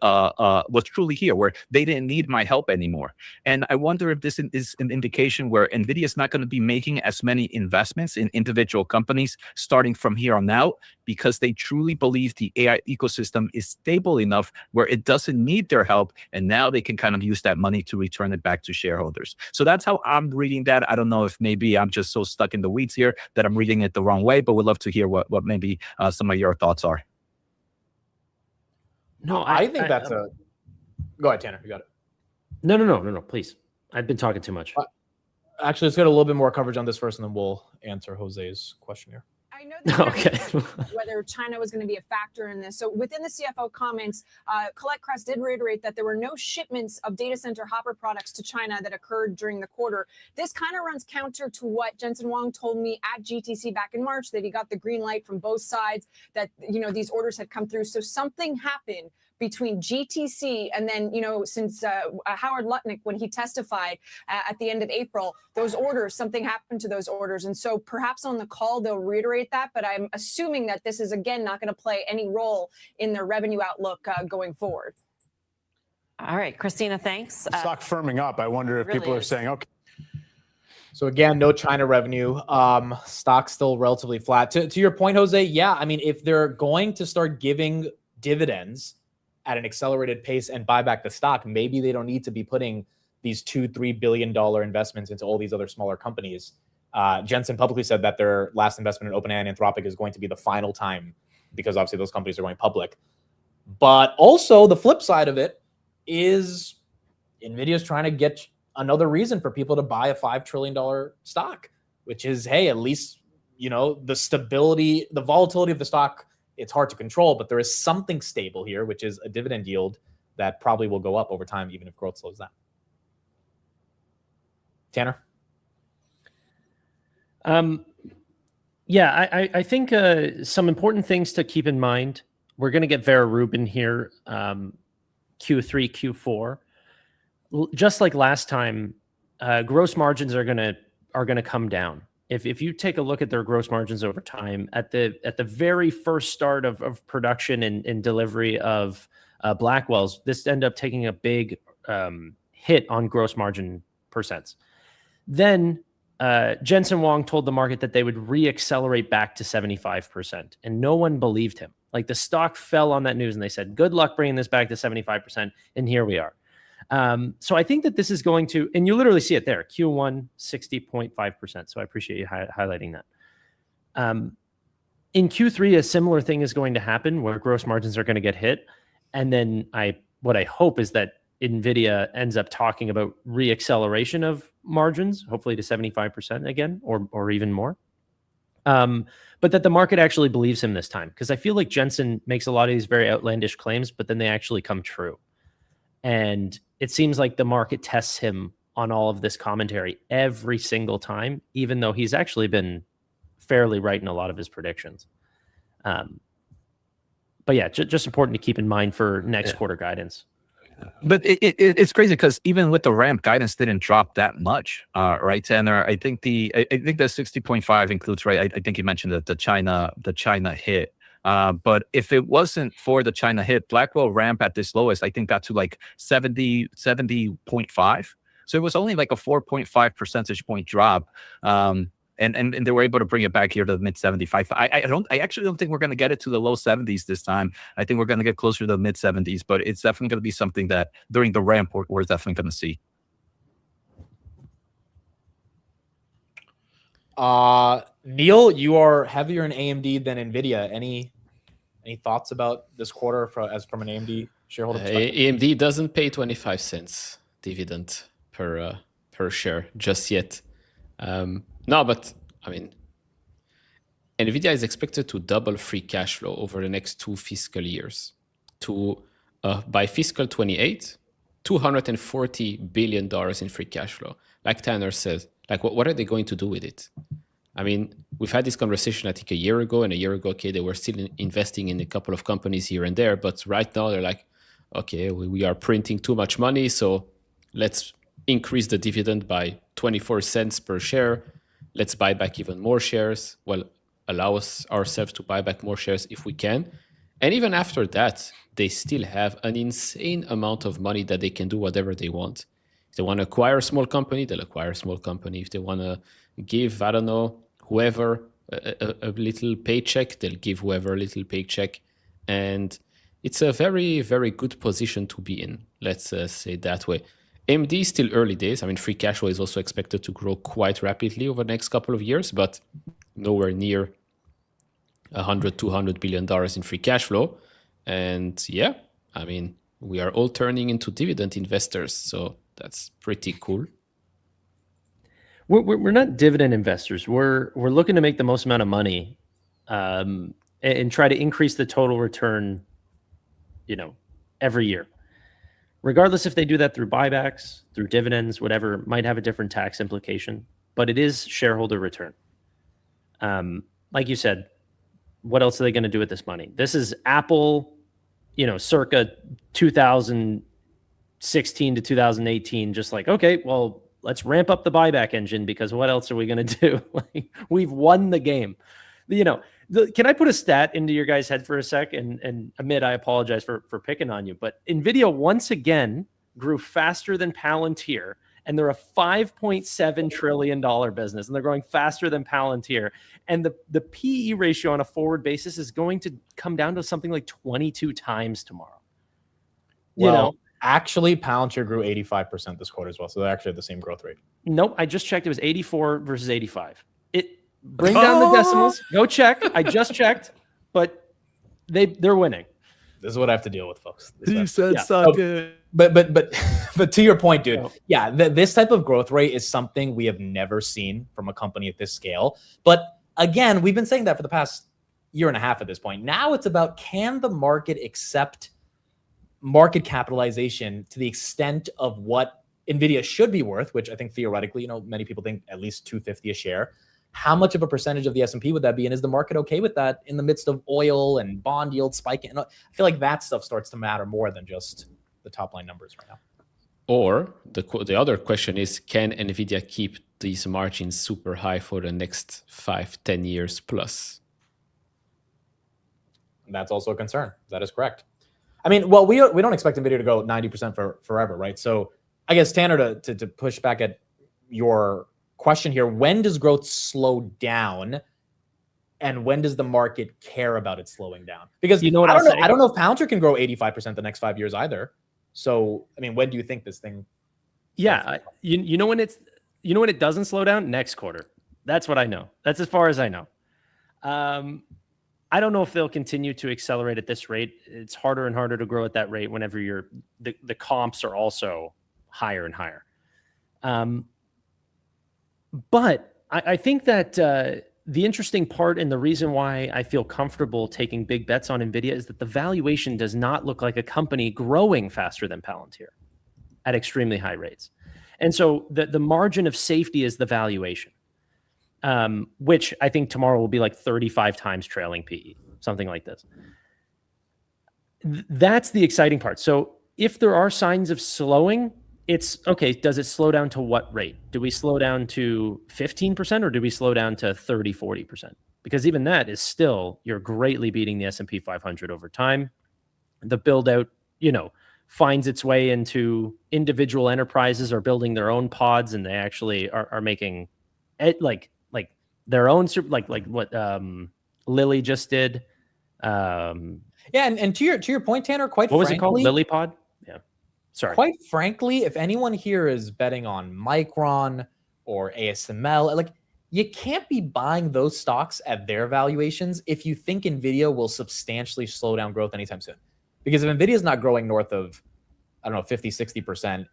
here, where they didn't need my help anymore. And I wonder if this is an indication where NVIDIA is not going to be making as many investments in individual companies starting from here on out, because they truly believe the AI ecosystem is stable enough where it doesn't need their help, and now they can kind of use that money to return it back to shareholders. So that's how I'm reading that. I don't know if maybe I'm just so stuck in the weeds here that I'm reading it the wrong way, but we'd love to hear what maybe some of your thoughts are. No, I think that's a... Go ahead, Tanner. You got it. No, please. I've been talking too much. Actually, let's get a little bit more coverage on this first, and then we'll answer Jose's question here. I know that whether China was going to be a factor in this. So within the CFO comments, Colette Kress did reiterate that there were no shipments of data center Hopper products to China that occurred during the quarter. This kind of runs counter to what Jensen Huang told me at GTC back in March, that he got the green light from both sides, that, you know, these orders had come through. So something happened between GTC and then, you know, since Howard Lutnick, when he testified at the end of April, those orders, something happened to those orders. And so perhaps on the call, they'll reiterate that. But I'm assuming that this is, again, not going to play any role in their revenue outlook going forward. All right, Christina, thanks. Stock firming up. I wonder if really people are is. saying, okay. So again, no China revenue. Stock's still relatively flat. To your point, Jose, yeah, I mean, if they're going to start giving dividends at an accelerated pace and buy back the stock, maybe they don't need to be putting these $2-3 billion investments into all these other smaller companies. Jensen publicly said that their last investment in OpenAI and Anthropic is going to be the final time, because obviously those companies are going public. But also the flip side of it is NVIDIA is trying to get another reason for people to buy a $5 trillion stock, which is, hey, at least, you know, the stability, the volatility of the stock, it's hard to control, but there is something stable here, which is a dividend yield that probably will go up over time, even if growth slows down. Tanner? Yeah, I think some important things to keep in mind. We're going to get Vera Rubin here, Q3, Q4. Just like last time, gross margins are going to come down. If you take a look at their gross margins over time, at the very first start of production and delivery of Blackwells, this ended up taking a big hit on gross margin percents. Then Jensen Huang told the market that they would re-accelerate back to 75%, and no one believed him. Like, the stock fell on that news, and they said, "Good luck bringing this back to 75%," and here we are. So I think that this is going to, and you literally see it there, Q1, 60.5%. So I appreciate you highlighting that. In Q3, a similar thing is going to happen where gross margins are going to get hit. And then what I hope is that NVIDIA ends up talking about re-acceleration of margins, hopefully to 75% again, or even more. But that the market actually believes him this time. Because I feel like Jensen makes a lot of these very outlandish claims, but then they actually come true. And it seems like the market tests him on all of this commentary every single time, even though he's actually been fairly right in a lot of his predictions. But yeah, just important to keep in mind for next quarter guidance. But it's crazy because even with the ramp, guidance didn't drop that much, right, Tanner? I think the 60.5 includes, right? I think you mentioned the China hit. But if it wasn't for the China hit, Blackwell ramp at this lowest, I think got to like 70.5. So it was only like a 4.5 percentage point drop. And they were able to bring it back here to the mid 75. I actually don't think we're going to get it to the low 70s this time. I think we're going to get closer to the mid 70s, but it's definitely going to be something that during the ramp we're definitely going to see. Neil, you are heavier in AMD than Nvidia. Any thoughts about this quarter from an AMD shareholder perspective? AMD doesn't pay 25 cents dividend per share just yet. No, but I mean, Nvidia is expected to double free cash flow over the next 2 fiscal years to, by fiscal 28, $240 billion in free cash flow. Like Tanner says, like what are they going to do with it? I mean, we've had this conversation, I think, a year ago, okay, they were still investing in a couple of companies here and there, but right now they're like, okay, we are printing too much money, so let's increase the dividend by 24 cents per share. Let's buy back even more shares. Well, allow ourselves to buy back more shares if we can. And even after that, they still have an insane amount of money that they can do whatever they want. If they want to acquire a small company, they'll acquire a small company. If they want to give, I don't know, whoever a little paycheck, they'll give whoever a little paycheck. And it's a very, very good position to be in. Let's say it that way. AMD is still early days. I mean, free cash flow is also expected to grow quite rapidly over the next couple of years, but nowhere near $200 billion in free cash flow. And yeah, I mean, we are all turning into dividend investors, so that's pretty cool. We're not dividend investors. We're looking to make the most amount of money, and try to increase the total return, every year. Regardless if they do that through buybacks, through dividends, whatever, might have a different tax implication, but it is shareholder return. Like you said, what else are they going to do with this money? This is Apple, circa 2016 to 2018, just like, okay, well, let's ramp up the buyback engine because what else are we going to do? Like, we've won the game. Can I put a stat into your guys' head for a sec? And Amit, I apologize for picking on you, but Nvidia once again grew faster than Palantir, and they're a $5.7 trillion business, and they're growing faster than Palantir. And the PE ratio on a forward basis is going to come down to something like 22 times tomorrow. Actually, Palantir grew 85% this quarter as well, so they're actually at the same growth rate. Nope, I just checked. It was 84 versus 85. Bring down the decimals. Go check. I just checked, but they're winning. This is what I have to deal with, folks. You said suck it. But to your point, dude, yeah, this type of growth rate is something we have never seen from a company at this scale. But again, we've been saying that for the past year and a half at this point. Now it's about, can the market accept market capitalization to the extent of what Nvidia should be worth, which I think theoretically, many people think at least $250 a share. How much of a percentage of the S&P would that be? And is the market okay with that in the midst of oil and bond yield spiking? I feel like that stuff starts to matter more than just the top line numbers right now. Or the other question is, can Nvidia keep these margins super high for the next 5-10 years plus? And that's also a concern. That is correct. I mean, well, we don't expect Nvidia to go 90% for forever, right? So I guess, Tanner, to push back at your question here, when does growth slow down, and when does the market care about it slowing down? Because I don't know if Palantir can grow 85% the next 5 years either. So I mean, when do you think this thing? Yeah, when it doesn't slow down? Next quarter. That's what I know. That's as far as I know. I don't know if they'll continue to accelerate at this rate. It's harder and harder to grow at that rate whenever the comps are also higher and higher. But I think that the interesting part and the reason why I feel comfortable taking big bets on Nvidia is that the valuation does not look like a company growing faster than Palantir at extremely high rates. And so the margin of safety is the valuation, which I think tomorrow will be like 35 times trailing PE. something like this. That's the exciting part. So if there are signs of slowing, it's okay. Does it slow down to what rate? Do we slow down to 15% or do we slow down to 30, 40%? Because even that is still, you're greatly beating the S&P 500 over time. The build out, finds its way into individual enterprises are building their own pods, and they actually are making it like their own like what Lily just did. Yeah, and to your point, Tanner, What was it called? Lily Pod? Yeah. Sorry. Quite frankly, if anyone here is betting on Micron or ASML, like, you can't be buying those stocks at their valuations if you think Nvidia will substantially slow down growth anytime soon. Because if Nvidia is not growing north of, I don't know, 50, 60%,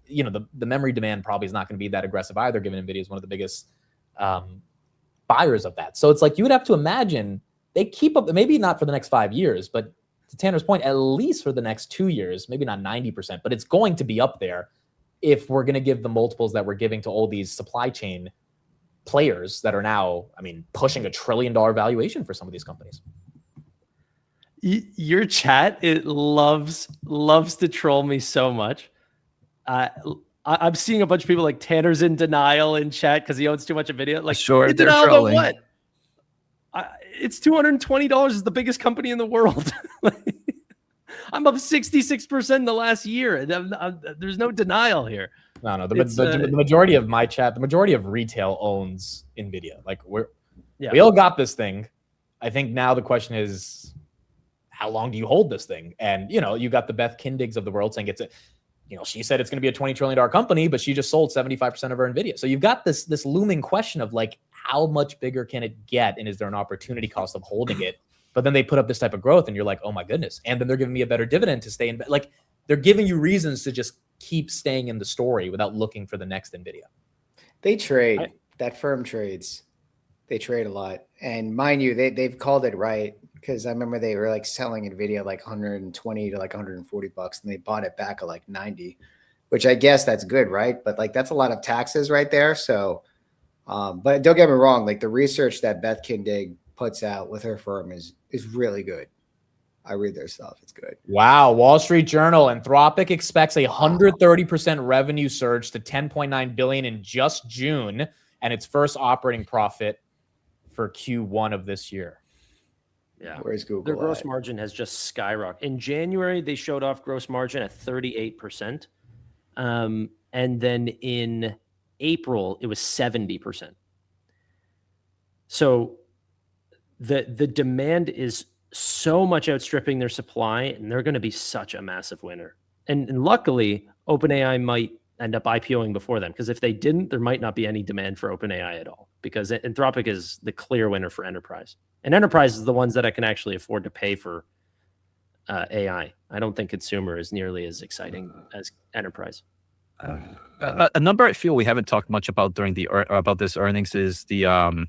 the memory demand probably is not going to be that aggressive either, given Nvidia is one of the biggest buyers of that. So it's like, you would have to imagine they keep up, maybe not for the next 5 years, but to Tanner's point, at least for the next 2 years, maybe not 90%, but it's going to be up there if we're going to give the multiples that we're giving to all these supply chain players that are now, pushing $1 trillion valuation for some of these companies. Your chat, it loves to troll me so much. I'm seeing a bunch of people like Tanner's in denial in chat because he owns too much Nvidia. Like, sure, they're denial trolling. about what? It's $220. It's the biggest company in the world. I'm up 66% in the last year. There's no denial here. No. The majority of my chat, the majority of retail owns Nvidia. Like, we all got this thing. I think now the question is, how long do you hold this thing? And, you got the Beth Kindigs of the world saying she said it's going to be a $20 trillion company, but she just sold 75% of her Nvidia. So you've got this looming question of, like, how much bigger can it get? And is there an opportunity cost of holding it? But then they put up this type of growth and you're like, oh my goodness. And then they're giving me a better dividend to stay in. Like, they're giving you reasons to just keep staying in the story without looking for the next Nvidia. They trade. That firm trades. They trade a lot. And mind you, they've called it right. Because I remember they were like selling Nvidia like 120 to like 140 bucks, and they bought it back at like 90, which I guess that's good, right? But like, that's a lot of taxes right there. So, but don't get me wrong, like, the research that Beth Kindig puts out with her firm is really good. I read their stuff. It's good. Wow. Wall Street Journal, Anthropic expects a 130% revenue surge to 10.9 billion in just June, and its first operating profit for Q1 of this year. Yeah. Where's Google? Their gross margin has just skyrocketed. In January, they showed off gross margin at 38%. And then in April, it was 70%. So the demand is so much outstripping their supply, and they're going to be such a massive winner. And luckily, OpenAI might end up IPOing before them, because if they didn't, there might not be any demand for OpenAI at all, because Anthropic is the clear winner for enterprise. And enterprise is the ones that I can actually afford to pay for AI. I don't think consumer is nearly as exciting as enterprise. A number I feel we haven't talked much about during about this earnings is the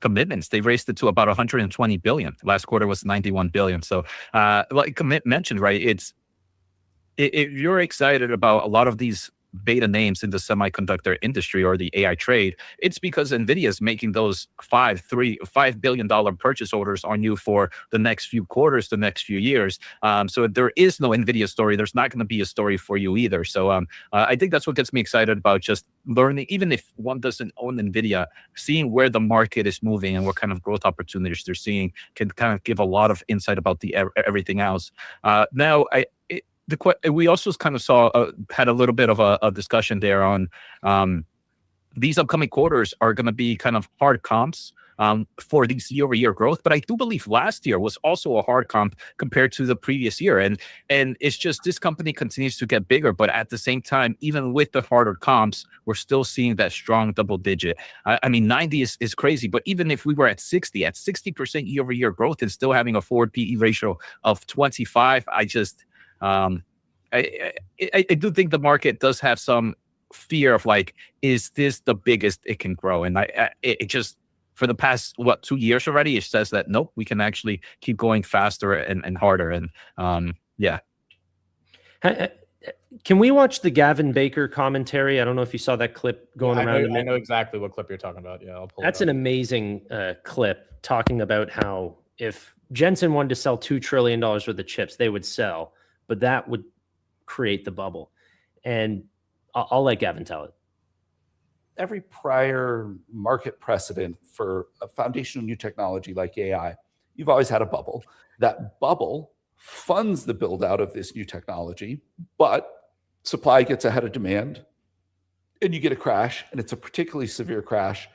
commitments. They raised it to about 120 billion. Last quarter was 91 billion. So, like Commit mentioned, right? If you're excited about a lot of these beta names in the semiconductor industry or the AI trade, it's because Nvidia is making those $5 billion purchase orders on you for the next few quarters, the next few years. So if there is no Nvidia story, there's not going to be a story for you either. So I think that's what gets me excited about just learning, even if one doesn't own Nvidia, seeing where the market is moving and what kind of growth opportunities they're seeing can kind of give a lot of insight about everything else. Now, we also kind of had a little bit of a discussion there on these upcoming quarters are going to be kind of hard comps for these year-over-year growth. But I do believe last year was also a hard comp compared to the previous year. And it's just this company continues to get bigger. But at the same time, even with the harder comps, we're still seeing that strong double digit. I mean, 90 is crazy. But even if we were at 60% year-over-year growth and still having a forward PE ratio of 25, I do think the market does have some fear of, like, is this the biggest it can grow? And it just, for the past 2 years already, it says that nope, we can actually keep going faster and harder. And yeah. Can we watch the Gavin Baker commentary? I don't know if you saw that clip going around. I know exactly what clip you're talking about. Yeah, I'll pull That's it up. An amazing clip talking about how if Jensen wanted to sell $2 trillion worth of chips, they would sell, but that would create the bubble. And I'll let Gavin tell it. Every prior market precedent for a foundational new technology like AI, you've always had a bubble. That bubble funds the build out of this new technology, but supply gets ahead of demand and you get a crash, and it's a particularly severe crash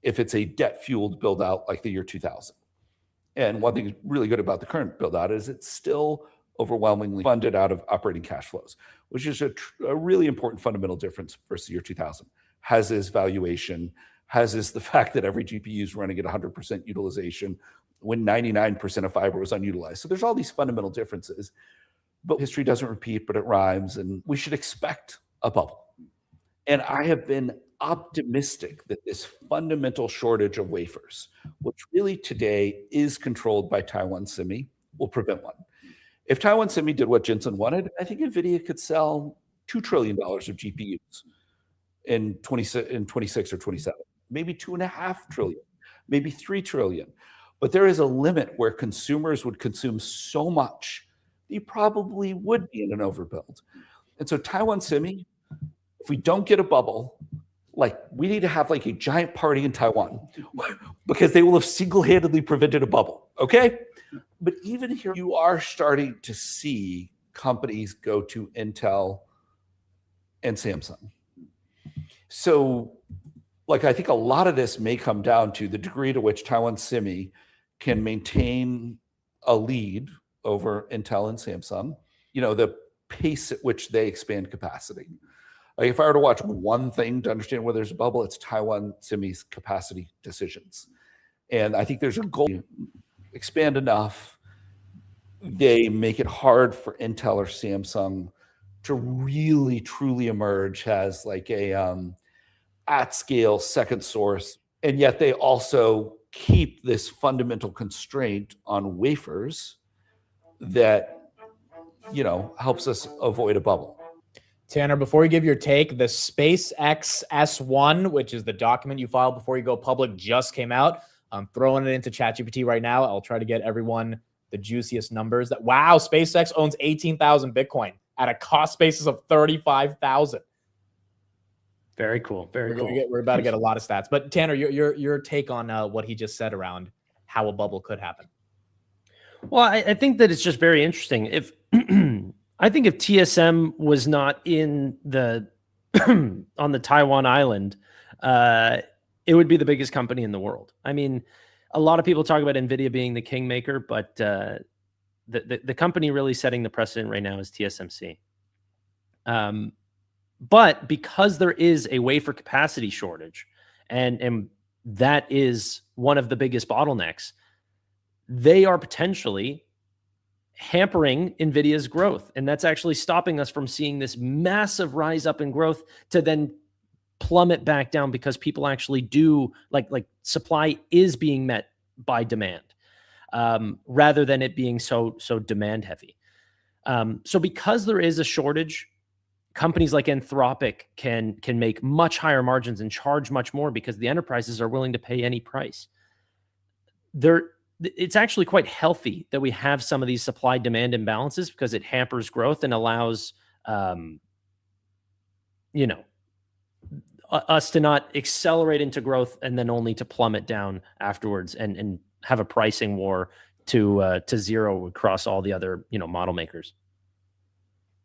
if it's a debt fueled build out like the year 2000. And one thing really good about the current build out is it's still overwhelmingly funded out of operating cash flows, which is a really important fundamental difference versus the year 2000. Has is valuation, has is the fact that every GPU is running at 100% utilization when 99% of fiber was unutilized. So there's all these fundamental differences, but history doesn't repeat, but it rhymes, and we should expect a bubble. And I have been optimistic that this fundamental shortage of wafers, which really today is controlled by Taiwan Semi, will prevent one. If Taiwan Semi did what Jensen wanted, I think Nvidia could sell $2 trillion of GPUs in 26 or 27, maybe 2.5 trillion, maybe 3 trillion. But there is a limit where consumers would consume so much that you probably would be in an overbuild. And so Taiwan Semi, if we don't get a bubble, like we need to have like a giant party in Taiwan because they will have single-handedly prevented a bubble, okay? But even here, you are starting to see companies go to Intel and Samsung. So, like, I think a lot of this may come down to the degree to which Taiwan Semi can maintain a lead over Intel and Samsung, the pace at which they expand capacity. Like if I were to watch one thing to understand whether there's a bubble, it's Taiwan Semi's capacity decisions. And I think there's a goal to expand enough, they make it hard for Intel or Samsung to really truly emerge as like a at scale second source. And yet they also keep this fundamental constraint on wafers that, helps us avoid a bubble. Tanner, before you give your take, the SpaceX S1, which is the document you filed before you go public, just came out. I'm throwing it into ChatGPT right now. I'll try to get everyone the juiciest numbers. Wow, SpaceX owns 18,000 Bitcoin at a cost basis of 35,000. Very cool. Very cool. We're about to get a lot of stats. But Tanner, your take on what he just said around how a bubble could happen. Well, I think that it's just very interesting. If I think if TSM was not in the on the Taiwan island, it would be the biggest company in the world. I mean, a lot of people talk about Nvidia being the kingmaker, but the company really setting the precedent right now is TSMC. But because there is a wafer capacity shortage, and that is one of the biggest bottlenecks, they are potentially hampering NVIDIA's growth. And that's actually stopping us from seeing this massive rise up in growth to then plummet back down because people actually do like supply is being met by demand rather than it being so demand heavy. So because there is a shortage, companies like Anthropic can make much higher margins and charge much more because the enterprises are willing to pay any price. It's actually quite healthy that we have some of these supply demand imbalances because it hampers growth and allows, us to not accelerate into growth and then only to plummet down afterwards and have a pricing war to zero across all the other, model makers.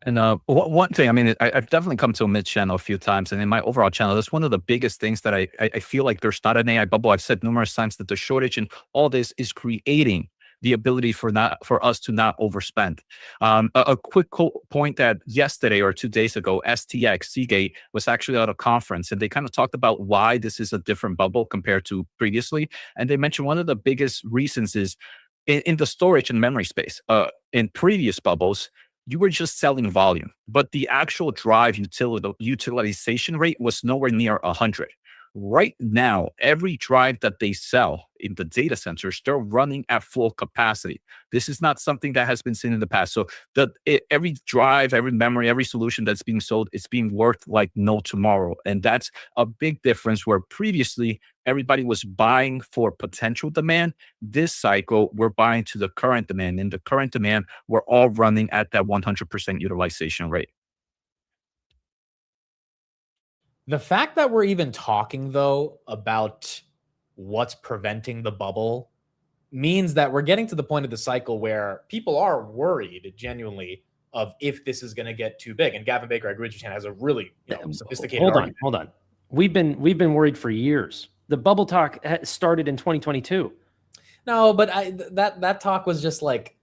And one thing, I mean, I've definitely come to a mid channel a few times, and in my overall channel, that's one of the biggest things that I feel like there's not an AI bubble. I've said numerous times that the shortage and all this is creating the ability for us to not overspend. A quick point that yesterday or 2 days ago, STX Seagate was actually at a conference, and they kind of talked about why this is a different bubble compared to previously. And they mentioned one of the biggest reasons is in the storage and memory space. In previous bubbles, you were just selling volume, but the actual drive utilization rate was nowhere near 100. right now, every drive that they sell in the data centers, they're running at full capacity. This is not something that has been seen in the past. So every drive, every memory, every solution that's being sold, it's being worth like no tomorrow. And that's a big difference where previously everybody was buying for potential demand. This cycle, we're buying to the current demand. And the current demand, we're all running at that 100% utilization rate. The fact that we're even talking, though, about what's preventing the bubble means that we're getting to the point of the cycle where people are worried genuinely of if this is going to get too big. And Gavin Baker, I agree with you, has a really sophisticated argument. Hold on. We've been worried for years. The bubble talk started in 2022. No, but that talk was just like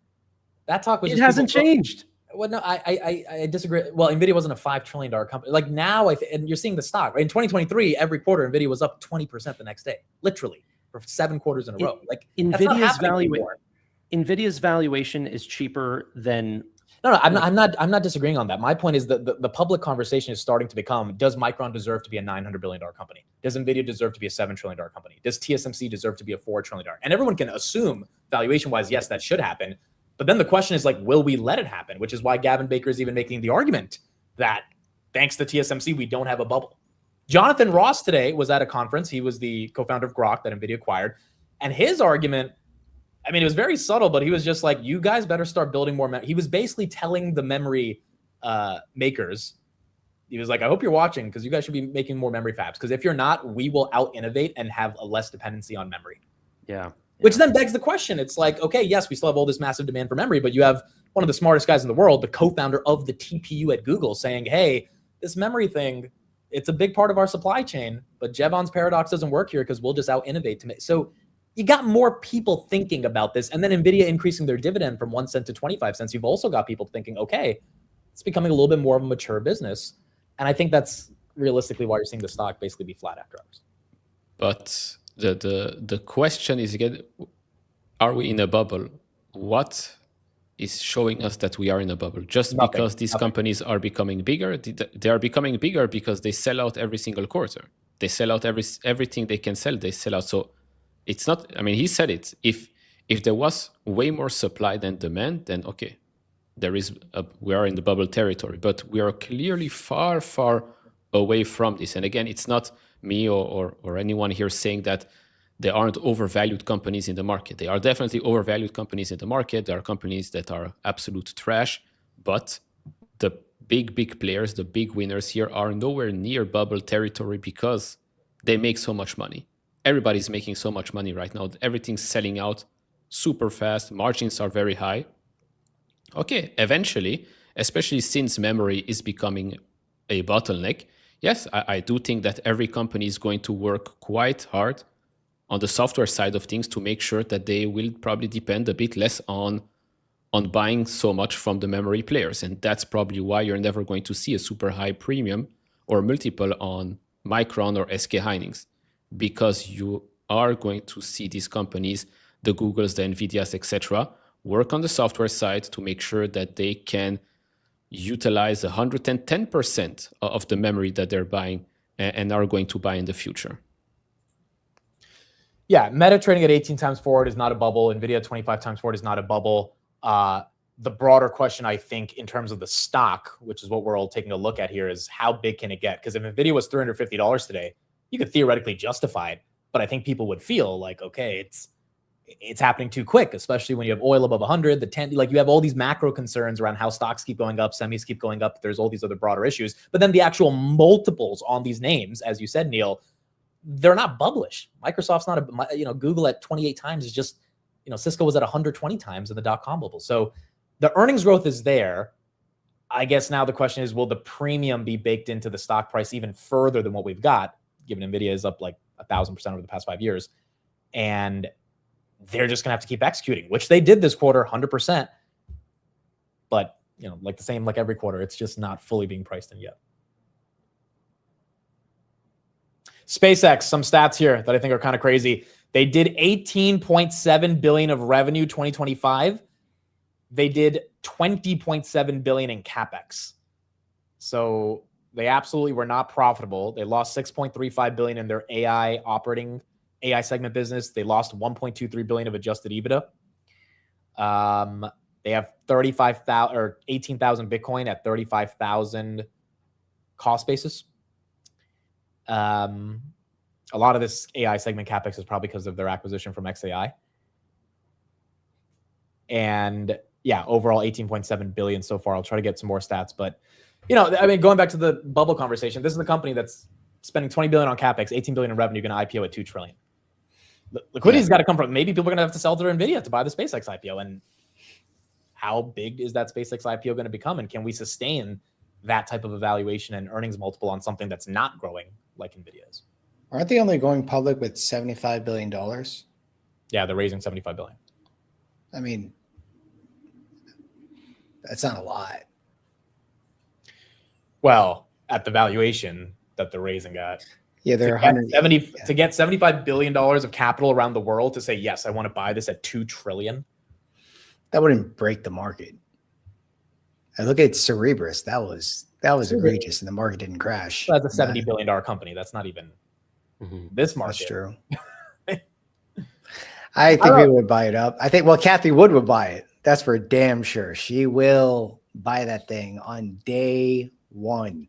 that talk was. It hasn't changed. Well, no, I disagree. Well, Nvidia wasn't a $5 trillion company. Like now, and you're seeing the stock. Right? In 2023, every quarter, Nvidia was up 20% the next day, literally for 7 quarters in a row. Like Nvidia's valuation is cheaper than. No, I'm not disagreeing on that. My point is that the public conversation is starting to become: does Micron deserve to be a $900 billion company? Does Nvidia deserve to be a $7 trillion company? Does TSMC deserve to be a $4 trillion? And everyone can assume valuation-wise, yes, that should happen. But then the question is like, will we let it happen? Which is why Gavin Baker is even making the argument that thanks to TSMC, we don't have a bubble. Jonathan Ross today was at a conference. He was the co-founder of Grok that Nvidia acquired. And his argument, I mean, it was very subtle, but he was just like, you guys better start building more. He was basically telling the memory makers, he was like, I hope you're watching because you guys should be making more memory fabs. Because if you're not, we will out-innovate and have a less dependency on memory. Yeah. Which then begs the question. It's like, okay, yes, we still have all this massive demand for memory, but you have one of the smartest guys in the world, the co-founder of the TPU at Google, saying, hey, this memory thing, it's a big part of our supply chain, but Jevons paradox doesn't work here because we'll just out-innovate to make. So you got more people thinking about this. And then NVIDIA increasing their dividend from 1 cent to 25 cents. You've also got people thinking, okay, it's becoming a little bit more of a mature business. And I think that's realistically why you're seeing the stock basically be flat after hours. But the question is, again, are we in a bubble? What is showing us that we are in a bubble? Just because these companies are becoming bigger, they are becoming bigger because they sell out every single quarter. They sell out everything they can sell, they sell out. So it's not, I mean, he said it. If there was way more supply than demand, then okay, we are in the bubble territory. But we are clearly far, far away from this. And again, it's not me or anyone here saying that there aren't overvalued companies in the market. They are definitely overvalued companies in the market. There are companies that are absolute trash, but the big players, the big winners here are nowhere near bubble territory because they make so much money. Everybody's making so much money right now. Everything's selling out super fast. Margins are very high. Okay, eventually, especially since memory is becoming a bottleneck, yes, I do think that every company is going to work quite hard on the software side of things to make sure that they will probably depend a bit less on buying so much from the memory players. And that's probably why you're never going to see a super high premium or multiple on Micron or SK Hynix, because you are going to see these companies, the Googles, the Nvidias, etc., work on the software side to make sure that they can utilize 110% of the memory that they're buying and are going to buy in the future. Yeah, Meta trading at 18 times forward is not a bubble. Nvidia 25 times forward is not a bubble. The broader question, I think, in terms of the stock, which is what we're all taking a look at here, is how big can it get? Because if Nvidia was $350 today, you could theoretically justify it, but I think people would feel like, okay, it's happening too quick, especially when you have oil above 100, the 10, like you have all these macro concerns around how stocks keep going up, semis keep going up. There's all these other broader issues, but then the actual multiples on these names, as you said, Neil, they're not bubblish. Microsoft's not Google at 28 times is just, Cisco was at 120 times in the dot-com bubble. So the earnings growth is there. I guess now the question is, will the premium be baked into the stock price even further than what we've got, given NVIDIA is up like 1,000% over the past 5 years? And they're just going to have to keep executing, which they did this quarter, 100%. But, like every quarter, it's just not fully being priced in yet. SpaceX, some stats here that I think are kind of crazy. They did $18.7 billion of revenue 2025. They did $20.7 billion in CapEx. So They absolutely were not profitable. They lost 6.35 billion in their AI segment business. They lost 1.23 billion of adjusted EBITDA. They have 35,000 or 18,000 Bitcoin at 35,000 cost basis. A lot of this AI segment capex is probably because of their acquisition from XAI. And yeah, overall 18.7 billion so far. I'll try to get some more stats, but you know, I mean, going back to the bubble conversation, this is a company that's spending 20 billion on capex, 18 billion in revenue, going to IPO at 2 trillion. Liquidity's got to come from, maybe people are going to have to sell to Nvidia to buy the SpaceX IPO. And how big is that SpaceX IPO going to become? And can we sustain that type of evaluation and earnings multiple on something that's not growing like Nvidia is? Aren't they only going public with $75 billion? Yeah, they're raising 75 billion. I mean, that's not a lot. Well, at the valuation that they're raising at. Yeah, they're to get $75 billion of capital around the world to say, yes, I want to buy this at 2 trillion. That wouldn't break the market. I look at Cerebras. That was egregious, and the market didn't crash. That's a $70 billion company. That's not even this market. That's true. I think we would buy it up. I think, well, Kathy Wood would buy it. That's for damn sure. She will buy that thing on day one.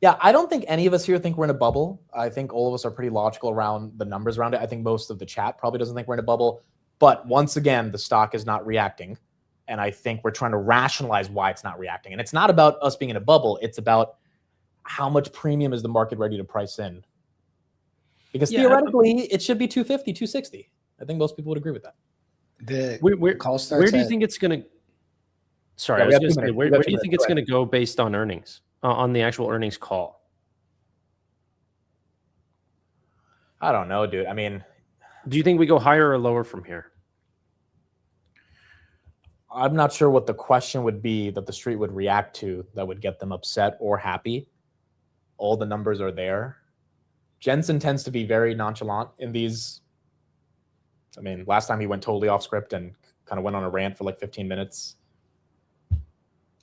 Yeah, I don't think any of us here think we're in a bubble. I think all of us are pretty logical around the numbers around it. I think most of the chat probably doesn't think we're in a bubble. But once again, the stock is not reacting. And I think we're trying to rationalize why it's not reacting. And it's not about us being in a bubble. It's about how much premium is the market ready to price in. Because theoretically, it should be 250, 260. I think most people would agree with that. Where do you think it's going to... Sorry, I was going to say, where do you think it's going to go based on earnings, on the actual earnings call? I don't know, dude. I mean... Do you think we go higher or lower from here? I'm not sure what the question would be that the street would react to that would get them upset or happy. All the numbers are there. Jensen tends to be very nonchalant in these. I mean, last time he went totally off script and kind of went on a rant for like 15 minutes.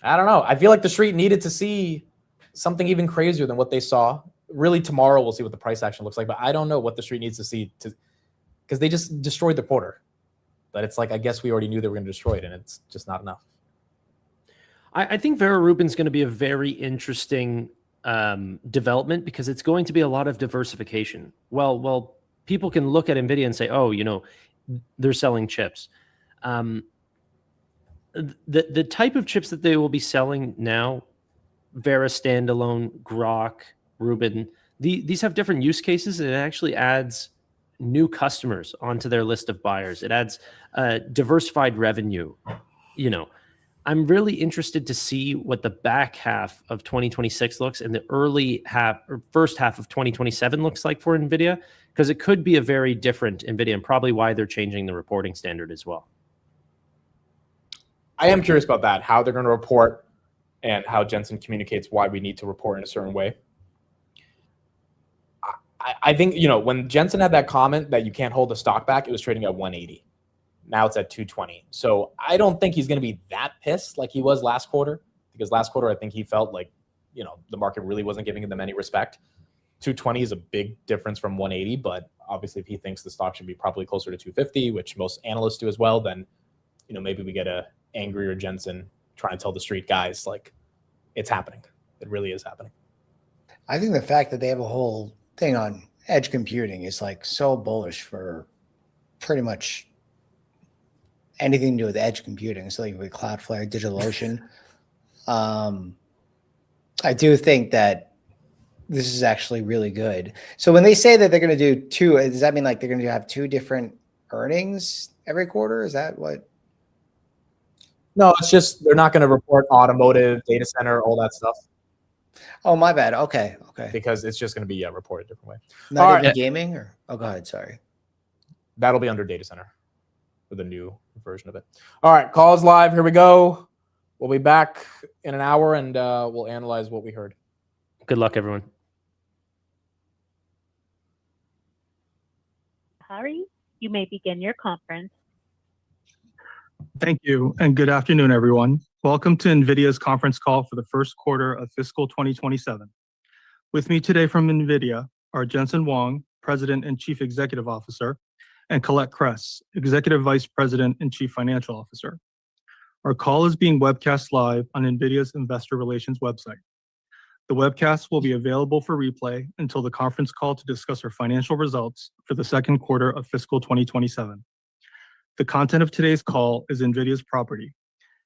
I don't know. I feel like the street needed to see something even crazier than what they saw. Really, tomorrow we'll see what the price action looks like, but I don't know what the street needs to see because they just destroyed the quarter. But it's like, I guess we already knew they were going to destroy it, and it's just not enough. I think Vera Rubin's going to be a very interesting development because it's going to be a lot of diversification. Well, people can look at NVIDIA and say, oh, you know, they're selling chips. The type of chips that they will be selling now, Vera standalone, Grok, Rubin, these have different use cases, and it actually adds new customers onto their list of buyers. It adds diversified revenue. You know, I'm really interested to see what the back half of 2026 looks and the early half or first half of 2027 looks like for NVIDIA, because it could be a very different NVIDIA, and probably why they're changing the reporting standard as well. I am curious about that, how they're going to report and how Jensen communicates why we need to report in a certain way. I think, you know, when Jensen had that comment that you can't hold the stock back, it was trading at 180. Now it's at 220. So I don't think he's going to be that pissed like he was last quarter, because last quarter, I think he felt like, you know, the market really wasn't giving them any respect. 220 is a big difference from 180, but obviously if he thinks the stock should be probably closer to 250, which most analysts do as well, then, you know, maybe we get a angrier Jensen trying to tell the street guys, like, it's happening. It really is happening. I think the fact that they have a whole thing on edge computing is like so bullish for pretty much anything to do with edge computing. So like with Cloudflare, DigitalOcean. I do think that this is actually really good. So when they say that they're going to do two, does that mean like they're going to have two different earnings every quarter? Is that what? No, it's just they're not going to report automotive, data center, all that stuff. Oh, my bad. Okay. Because it's just going to be reported a different way. Not even gaming or? Oh, go ahead. Sorry. That'll be under data center for the new version of it. All right. Calls live. Here we go. We'll be back in an hour and we'll analyze what we heard. Good luck, everyone. Harry, you may begin your conference. Thank you, and good afternoon, everyone. Welcome to NVIDIA's conference call for the first quarter of fiscal 2027. With me today from NVIDIA are Jensen Huang, President and Chief Executive Officer, and Colette Kress, Executive Vice President and Chief Financial Officer. Our call is being webcast live on NVIDIA's Investor Relations website. The webcast will be available for replay until the conference call to discuss our financial results for the second quarter of fiscal 2027. The content of today's call is NVIDIA's property.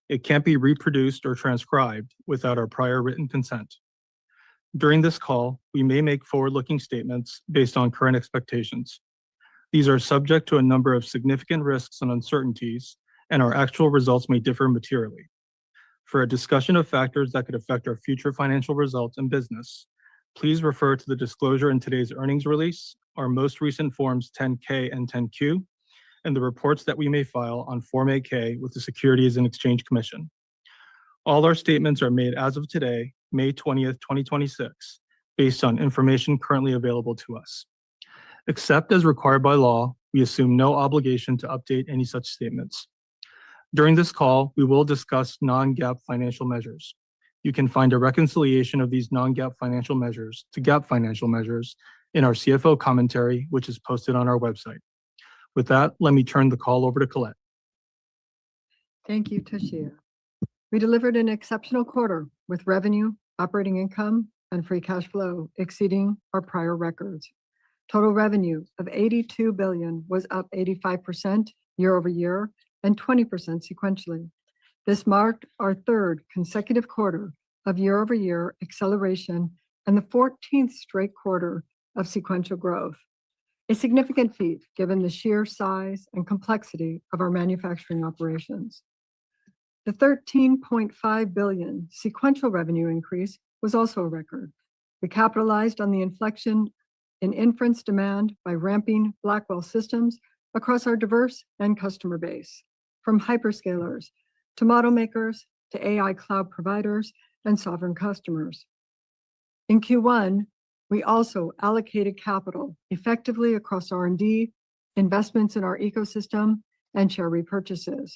It can't be reproduced or transcribed without our prior written consent. During this call, we may make forward-looking statements based on current expectations. These are subject to a number of significant risks and uncertainties, and our actual results may differ materially. For a discussion of factors that could affect our future financial results and business, please refer to the disclosure in today's earnings release, our most recent Forms 10-K and 10-Q, and the reports that we may file on Form 8-K with the Securities and Exchange Commission. All our statements are made as of today, May 20th, 2026, based on information currently available to us. Except as required by law, we assume no obligation to update any such statements. During this call, we will discuss non-GAAP financial measures. You can find a reconciliation of these non-GAAP financial measures to GAAP financial measures in our CFO commentary, which is posted on our website. With that, let me turn the call over to Colette. Thank you, Toshiya. We delivered an exceptional quarter with revenue, operating income, and free cash flow exceeding our prior records. Total revenue of $82 billion was up 85% year-over-year and 20% sequentially. This marked our third consecutive quarter of year-over-year acceleration and the 14th straight quarter of sequential growth. A significant feat given the sheer size and complexity of our manufacturing operations. The $13.5 billion sequential revenue increase was also a record. We capitalized on the inflection in inference demand by ramping Blackwell systems across our diverse end customer base, from hyperscalers to model makers to AI cloud providers and sovereign customers. In Q1, we also allocated capital effectively across R&D, investments in our ecosystem, and share repurchases.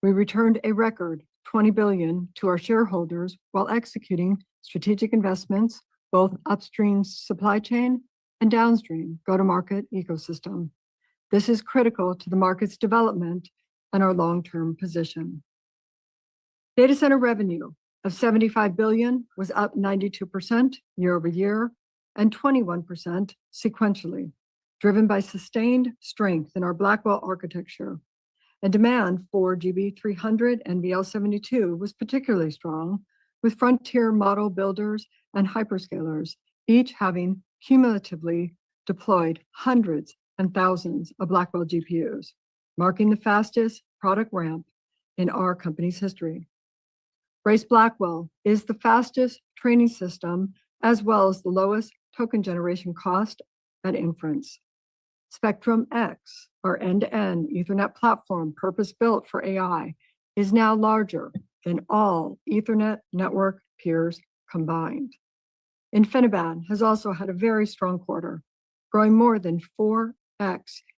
We returned a record $20 billion to our shareholders while executing strategic investments, both upstream supply chain and downstream go-to-market ecosystem. This is critical to the market's development and our long-term position. Data center revenue of $75 billion was up 92% year-over-year and 21% sequentially, driven by sustained strength in our Blackwell architecture. And demand for GB300 and NVL72 was particularly strong, with frontier model builders and hyperscalers each having cumulatively deployed hundreds and thousands of Blackwell GPUs, marking the fastest product ramp in our company's history. Grace Blackwell is the fastest training system as well as the lowest token generation cost at Inference. Spectrum X, our end-to-end Ethernet platform purpose-built for AI, is now larger than all Ethernet network peers combined. InfiniBand has also had a very strong quarter, growing more than 4x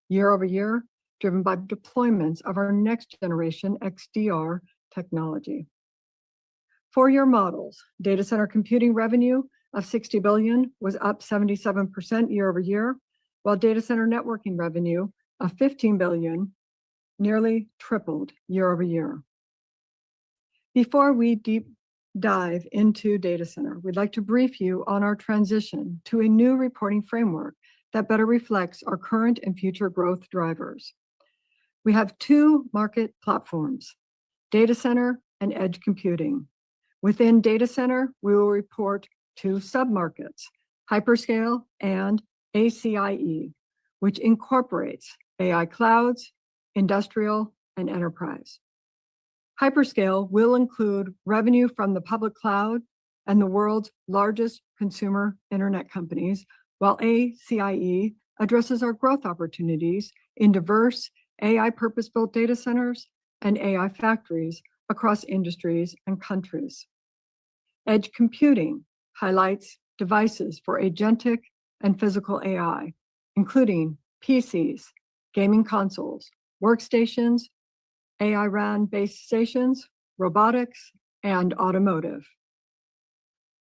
year-over-year, driven by deployments of our next generation XDR technology. For your models, data center computing revenue of $60 billion was up 77% year-over-year, while data center networking revenue of $15 billion nearly tripled year-over-year. Before we deep dive into data center, we'd like to brief you on our transition to a new reporting framework that better reflects our current and future growth drivers. We have two market platforms, data center and edge computing. Within data center, we will report two submarkets, hyperscale and ACIE, which incorporates AI clouds, industrial, and enterprise. Hyperscale will include revenue from the public cloud and the world's largest consumer internet companies, while ACIE addresses our growth opportunities in diverse AI purpose-built data centers and AI factories across industries and countries. Edge computing highlights devices for agentic and physical AI, including PCs, gaming consoles, workstations, AI RAN base stations, robotics, and automotive.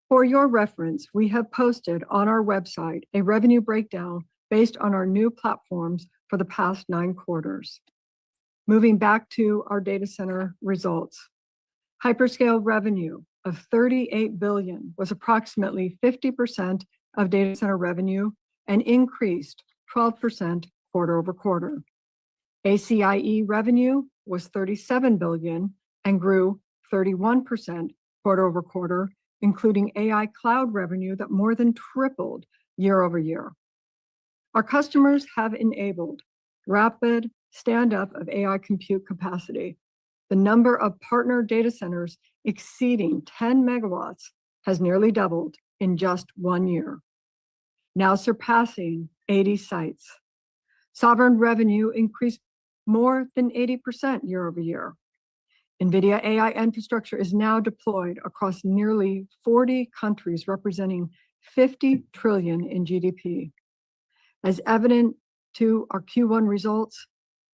For your reference, we have posted on our website a revenue breakdown based on our new platforms for the past 9 quarters. Moving back to our data center results. Hyperscale revenue of $38 billion was approximately 50% of data center revenue and increased 12% quarter over quarter. ACIE revenue was $37 billion and grew 31% quarter over quarter, including AI cloud revenue that more than tripled year over year. Our customers have enabled rapid stand-up of AI compute capacity. The number of partner data centers exceeding 10 megawatts has nearly doubled in just 1 year, now surpassing 80 sites. Sovereign revenue increased more than 80% year over year. Nvidia AI infrastructure is now deployed across nearly 40 countries, representing 50 trillion in GDP. As evident to our Q1 results,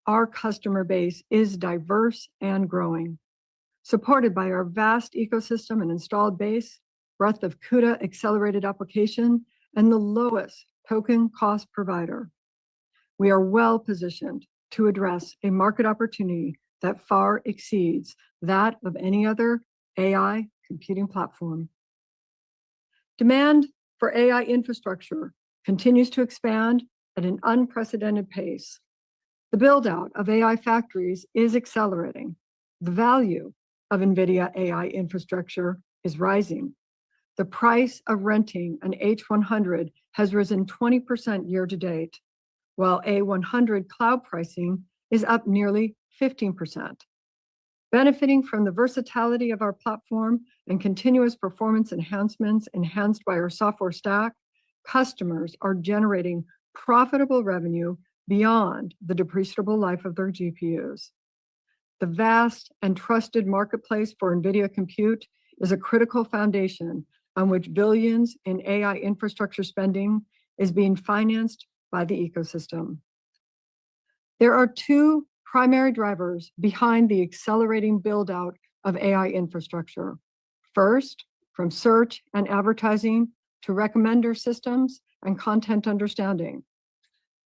our customer base is diverse and growing, supported by our vast ecosystem and installed base, breadth of CUDA accelerated application, and the lowest token cost provider. We are well positioned to address a market opportunity that far exceeds that of any other AI computing platform. Demand for AI infrastructure continues to expand at an unprecedented pace. The build-out of AI factories is accelerating. The value of Nvidia AI infrastructure is rising. The price of renting an H100 has risen 20% year to date, while A100 cloud pricing is up nearly 15%. Benefiting from the versatility of our platform and continuous performance enhancements enhanced by our software stack, customers are generating profitable revenue beyond the depreciable life of their GPUs. The vast and trusted marketplace for NVIDIA compute is a critical foundation on which billions in AI infrastructure spending is being financed by the ecosystem. There are 2 primary drivers behind the accelerating build-out of AI infrastructure. First, from search and advertising to recommender systems and content understanding.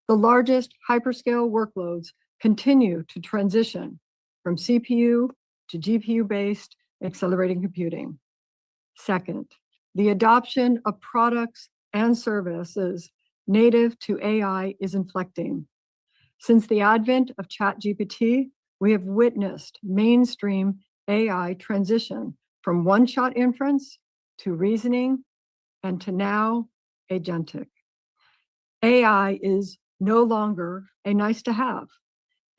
The largest hyperscale workloads continue to transition from CPU to GPU-based accelerating computing. Second, the adoption of products and services native to AI is inflecting. Since the advent of ChatGPT, we have witnessed mainstream AI transition from one-shot inference to reasoning and to now agentic. AI is no longer a nice to have.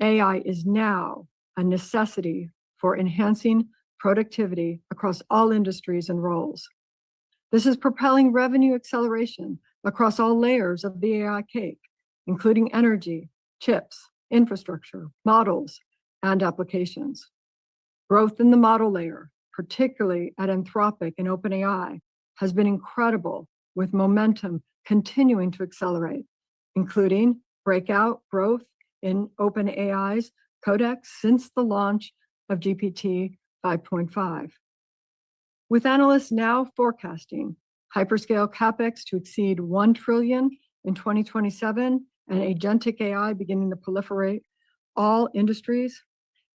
AI is now a necessity for enhancing productivity across all industries and roles. This is propelling revenue acceleration across all layers of the AI cake, including energy, chips, infrastructure, models, and applications. Growth in the model layer, particularly at Anthropic and OpenAI, has been incredible, with momentum continuing to accelerate, including breakout growth in OpenAI's Codex since the launch of GPT 5.5. With analysts now forecasting hyperscale capex to exceed $1 trillion in 2027 and agentic AI beginning to proliferate all industries,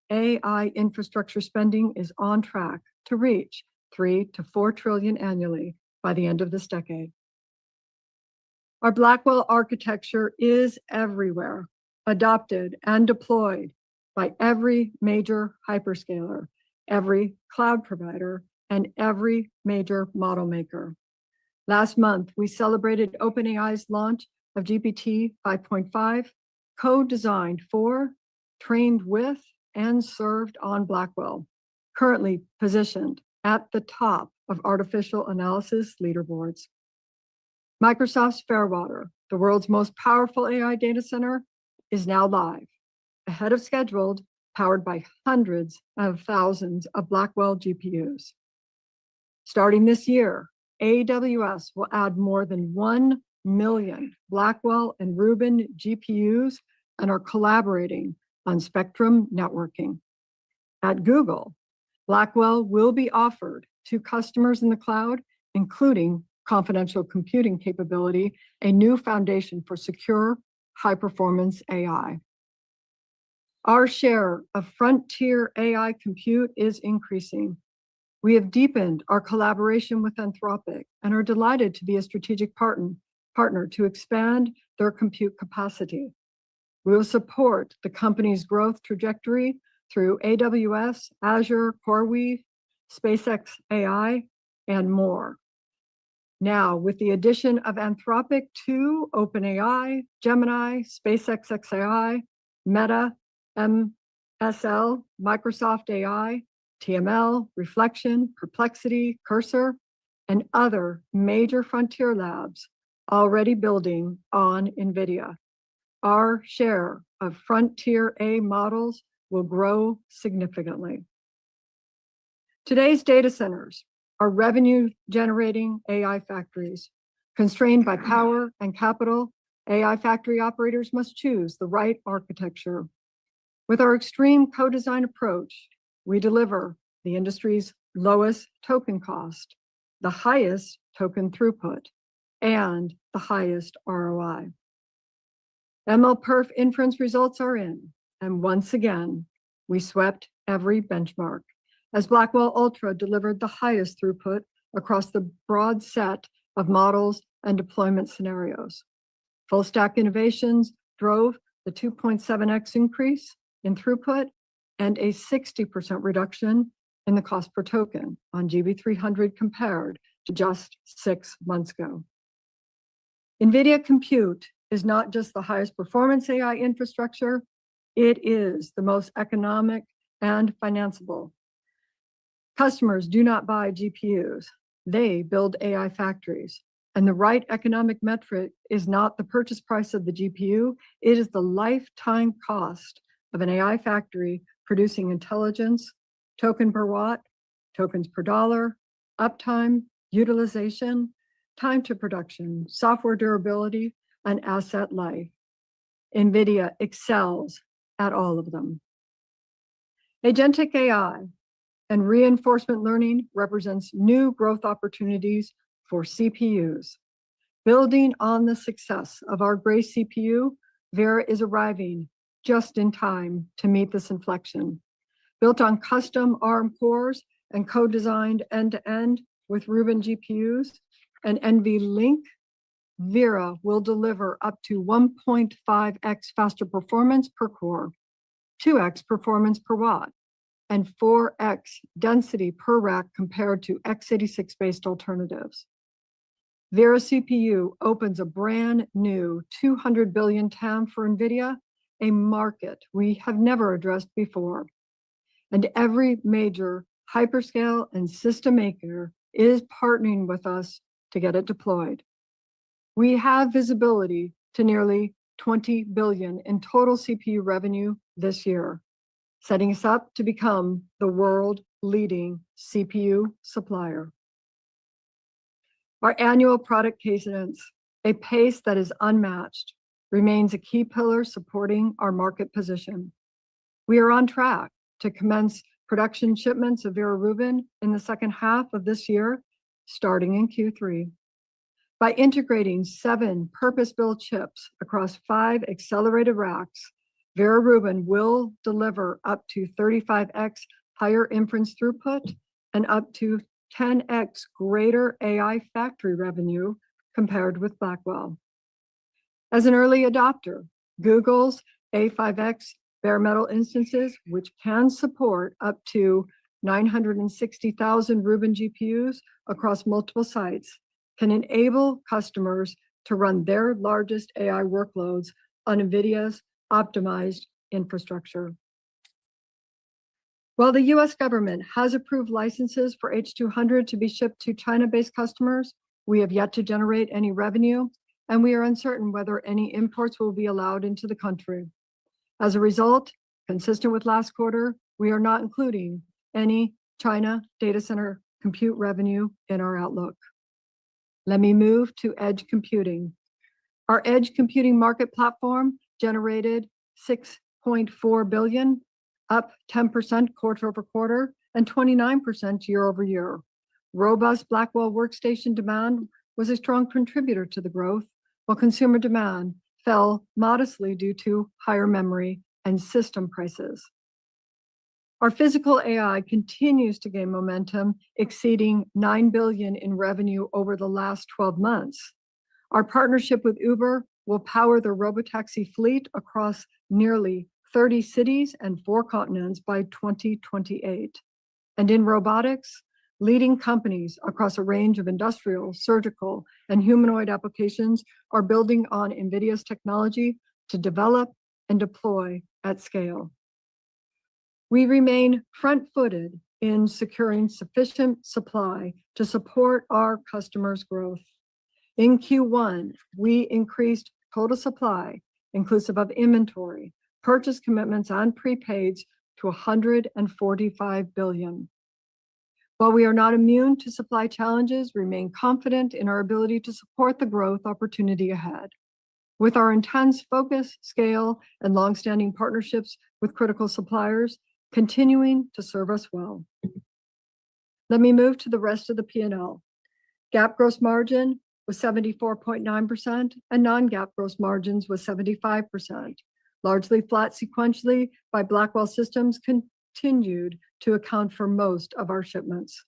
AI infrastructure spending is on track to reach $3 to $4 trillion annually by the end of this decade. Our Blackwell architecture is everywhere, adopted and deployed by every major hyperscaler, every cloud provider, and every major model maker. Last month, we celebrated OpenAI's launch of GPT 5.5, co-designed for, trained with, and served on Blackwell, currently positioned at the top of artificial analysis leaderboards. Microsoft's Fairwater, the world's most powerful AI data center, is now live, ahead of schedule, powered by hundreds of thousands of Blackwell GPUs. Starting this year, AWS will add more than 1 million Blackwell and Rubin GPUs and are collaborating on Spectrum networking. At Google, Blackwell will be offered to customers in the cloud, including confidential computing capability, a new foundation for secure, high-performance AI. Our share of frontier AI compute is increasing. We have deepened our collaboration with Anthropic and are delighted to be a strategic partner to expand their compute capacity. We will support the company's growth trajectory through AWS, Azure, CoreWeave, SpaceX AI, and more. Now, with the addition of Anthropic to OpenAI, Gemini, SpaceX XAI, Meta, MSL, Microsoft AI, TML, Reflection, Perplexity, Cursor, and other major frontier labs already building on NVIDIA, our share of frontier A models will grow significantly. Today's data centers are revenue-generating AI factories. Constrained by power and capital, AI factory operators must choose the right architecture. With our extreme co-design approach, we deliver the industry's lowest token cost, the highest token throughput, and the highest ROI. MLPerf inference results are in, and once again, we swept every benchmark as Blackwell Ultra delivered the highest throughput across the broad set of models and deployment scenarios. Full stack innovations drove the 2.7x increase in throughput and a 60% reduction in the cost per token on GB300 compared to just 6 months ago. NVIDIA Compute is not just the highest performance AI infrastructure, it is the most economic and financeable. Customers do not buy GPUs, they build AI factories. And the right economic metric is not the purchase price of the GPU, it is the lifetime cost of an AI factory producing intelligence, token per watt, tokens per dollar, uptime, utilization, time to production, software durability, and asset life. NVIDIA excels at all of them. Agentic AI and reinforcement learning represents new growth opportunities for CPUs. Building on the success of our Grace CPU, Vera is arriving just in time to meet this inflection. Built on custom ARM cores and co-designed end-to-end with Rubin GPUs and NVLink, Vera will deliver up to 1.5x faster performance per core, 2x performance per watt, and 4x density per rack compared to x86-based alternatives. Vera CPU opens a brand new 200 billion TAM for NVIDIA, a market we have never addressed before. And every major hyperscale and system maker is partnering with us to get it deployed. We have visibility to nearly 20 billion in total CPU revenue this year, setting us up to become the world-leading CPU supplier. Our annual product cadence, a pace that is unmatched, remains a key pillar supporting our market position. We are on track to commence production shipments of Vera Rubin in the second half of this year, starting in Q3. By integrating 7 purpose-built chips across 5 accelerated racks, Vera Rubin will deliver up to 35x higher inference throughput and up to 10x greater AI factory revenue compared with Blackwell. As an early adopter, Google's A5X bare metal instances, which can support up to 960,000 Rubin GPUs across multiple sites, can enable customers to run their largest AI workloads on NVIDIA's optimized infrastructure. While the US government has approved licenses for H200 to be shipped to China-based customers, we have yet to generate any revenue, and we are uncertain whether any imports will be allowed into the country. As a result, consistent with last quarter, we are not including any China data center compute revenue in our outlook. Let me move to edge computing. Our edge computing market platform generated $6.4 billion, up 10% quarter over quarter, and 29% year over year. Robust Blackwell workstation demand was a strong contributor to the growth, while consumer demand fell modestly due to higher memory and system prices. Our physical AI continues to gain momentum, exceeding $9 billion in revenue over the last 12 months. Our partnership with Uber will power the robotaxi fleet across nearly 30 cities and 4 continents by 2028. And in robotics, leading companies across a range of industrial, surgical, and humanoid applications are building on Nvidia's technology to develop and deploy at scale. We remain front-footed in securing sufficient supply to support our customers' growth. In Q1, we increased total supply, inclusive of inventory, purchase commitments, and prepaids to $145 billion. While we are not immune to supply challenges, we remain confident in our ability to support the growth opportunity ahead. With our intense focus, scale, and longstanding partnerships with critical suppliers continuing to serve us well. Let me move to the rest of the P&L. GAAP gross margin was 74.9%, and non-GAAP gross margins was 75%, largely flat sequentially by Blackwell systems continued to account for most of our shipments.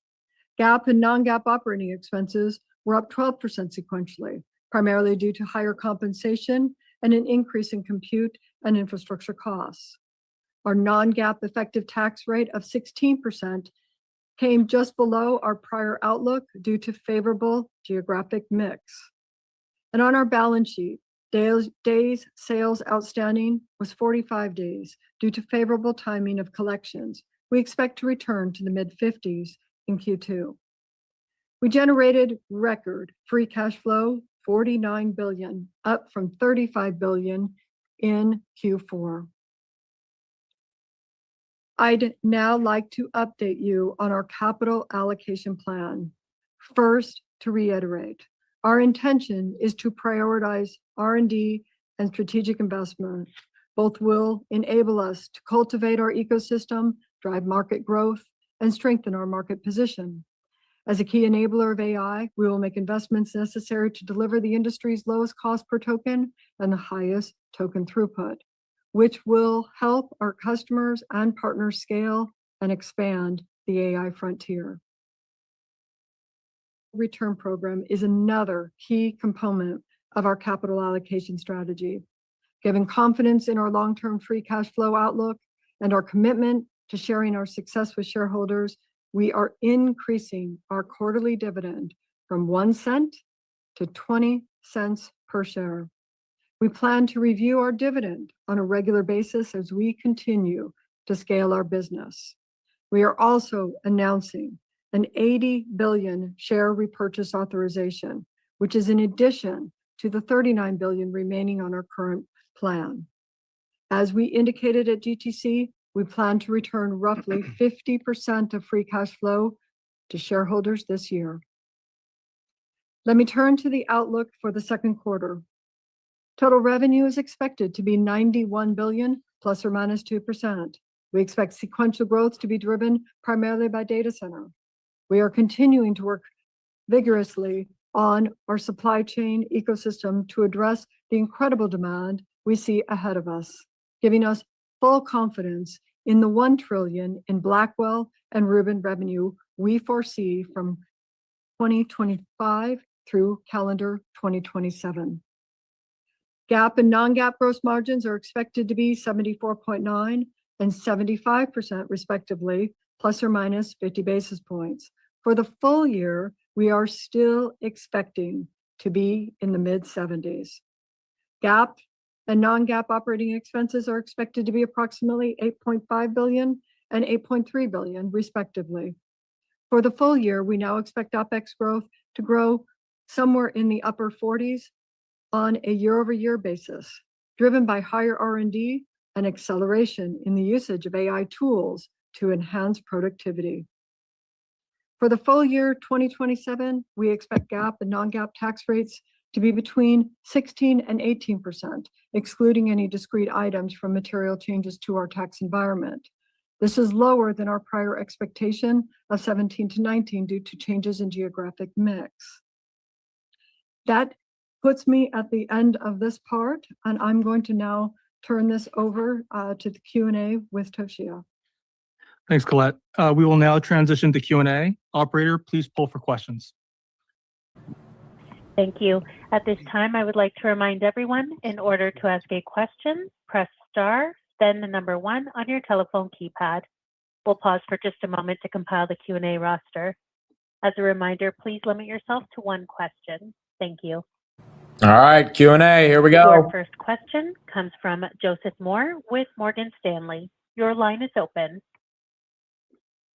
GAAP and non-GAAP operating expenses were up 12% sequentially, primarily due to higher compensation and an increase in compute and infrastructure costs. Our non-GAAP effective tax rate of 16% came just below our prior outlook due to favorable geographic mix. And on our balance sheet, days sales outstanding was 45 days due to favorable timing of collections. We expect to return to the mid-50s in Q2. We generated record free cash flow, $49 billion, up from $35 billion in Q4. I'd now like to update you on our capital allocation plan. First, to reiterate, our intention is to prioritize R&D and strategic investment. Both will enable us to cultivate our ecosystem, drive market growth, and strengthen our market position. As a key enabler of AI, we will make investments necessary to deliver the industry's lowest cost per token and the highest token throughput, which will help our customers and partners scale and expand the AI frontier. Return program is another key component of our capital allocation strategy. Given confidence in our long-term free cash flow outlook and our commitment to sharing our success with shareholders, we are increasing our quarterly dividend from 1 cent to 20 cents per share. We plan to review our dividend on a regular basis as we continue to scale our business. We are also announcing an $80 billion share repurchase authorization, which is in addition to the $39 billion remaining on our current plan. As we indicated at GTC, we plan to return roughly 50% of free cash flow to shareholders this year. Let me turn to the outlook for the second quarter. Total revenue is expected to be $91 billion, plus or minus 2%. We expect sequential growth to be driven primarily by data center. We are continuing to work vigorously on our supply chain ecosystem to address the incredible demand we see ahead of us, giving us full confidence in the $1 trillion in Blackwell and Rubin revenue we foresee from 2025 through calendar 2027. GAAP and non-GAAP gross margins are expected to be 74.9% and 75% respectively, plus or minus 50 basis points. For the full year, we are still expecting to be in the mid-70s. GAAP and non-GAAP operating expenses are expected to be approximately $8.5 billion and $8.3 billion, respectively. For the full year, we now expect OpEx growth to grow somewhere in the upper 40s on a year-over-year basis, driven by higher R&D and acceleration in the usage of AI tools to enhance productivity. For the full year 2027, we expect GAAP and non-GAAP tax rates to be between 16% and 18%, excluding any discrete items from material changes to our tax environment. This is lower than our prior expectation of 17 to 19 due to changes in geographic mix. That puts me at the end of this part, and I'm going to now turn this over to the Q&A with Toshio. Thanks, Colette. We will now transition to Q&A. Operator, please poll for questions. Thank you. At this time, I would like to remind everyone, in order to ask a question, press star, then the number 1 on your telephone keypad. We'll pause for just a moment to compile the Q&A roster. As a reminder, please limit yourself to 1 question. Thank you. All right, Q&A, here we go. Your first question comes from Joseph Moore with Morgan Stanley. Your line is open.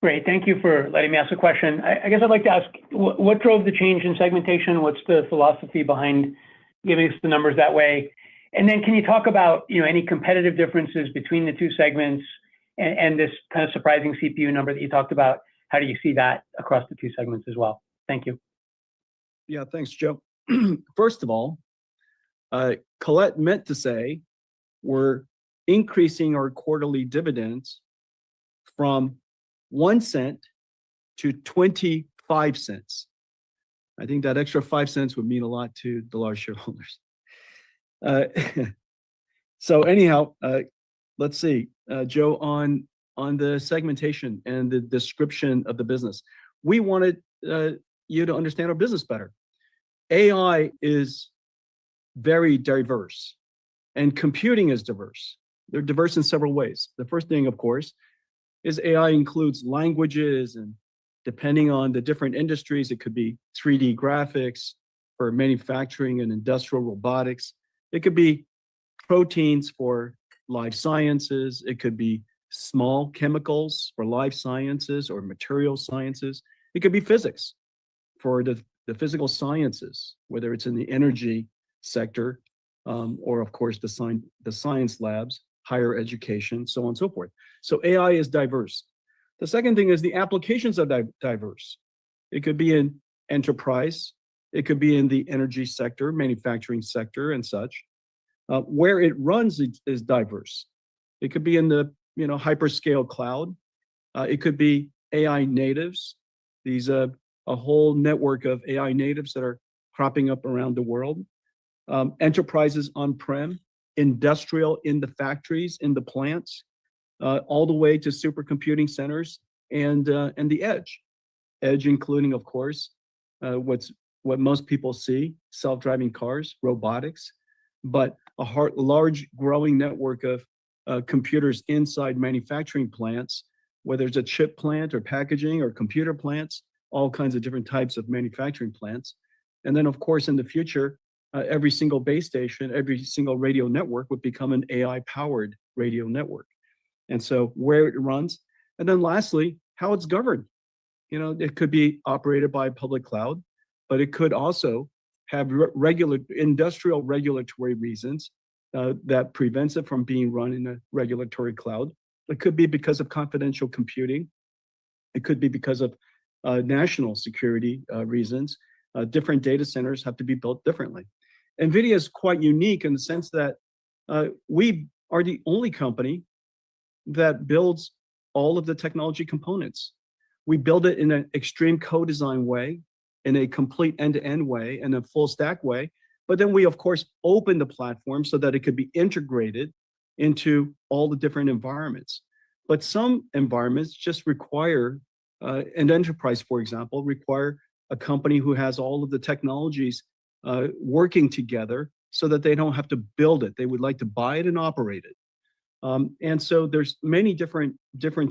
Great. Thank you for letting me ask a question. I guess I'd like to ask, what drove the change in segmentation? What's the philosophy behind giving us the numbers that way? And then can you talk about any competitive differences between the 2 segments and this kind of surprising CPU number that you talked about? How do you see that across the 2 segments as well? Thank you. Yeah, thanks, Joe. First of all, Colette meant to say we're increasing our quarterly dividends from 1 cent to 25 cents. I think that extra 5 cents would mean a lot to the large shareholders. So anyhow, let's see, Joe, on the segmentation and the description of the business, we wanted you to understand our business better. AI is very diverse, and computing is diverse. They're diverse in several ways. The first thing, of course, is AI includes languages, and depending on the different industries, it could be 3D graphics for manufacturing and industrial robotics. It could be proteins for life sciences. It could be small chemicals for life sciences or material sciences. It could be physics for the physical sciences, whether it's in the energy sector or, of course, the science labs, higher education, so on and so forth. So AI is diverse. The second thing is the applications are diverse. It could be in enterprise. It could be in the energy sector, manufacturing sector, and such. Where it runs is diverse. It could be in the hyperscale cloud. It could be AI natives. These a whole network of AI natives that are cropping up around the world. Enterprises on-prem, industrial in the factories, in the plants, all the way to supercomputing centers and the edge. Edge including, of course, what most people see, self-driving cars, robotics, but a large growing network of computers inside manufacturing plants, whether it's a chip plant or packaging or computer plants, all kinds of different types of manufacturing plants. And then, of course, in the future, every single base station, every single radio network would become an AI-powered radio network. And so where it runs. And then lastly, how it's governed. It could be operated by a public cloud, but it could also have industrial regulatory reasons that prevents it from being run in a regulatory cloud. It could be because of confidential computing. It could be because of national security reasons. Different data centers have to be built differently. NVIDIA is quite unique in the sense that we are the only company that builds all of the technology components. We build it in an extreme co-design way, in a complete end-to-end way, and a full stack way. But then we, of course, open the platform so that it could be integrated into all the different environments. But some environments just require, an enterprise, for example, require a company who has all of the technologies working together so that they don't have to build it. They would like to buy it and operate it. And so there's many different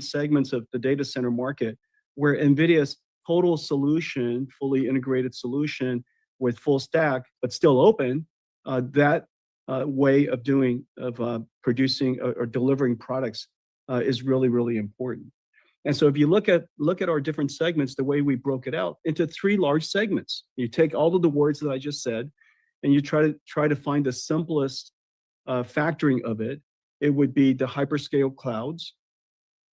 segments of the data center market where NVIDIA's total solution, fully integrated solution with full stack, but still open, that way of producing or delivering products is really, really important. And so if you look at our different segments, the way we broke it out into 3 large segments, you take all of the words that I just said, and you try to find the simplest factoring of it. It would be the hyperscale clouds.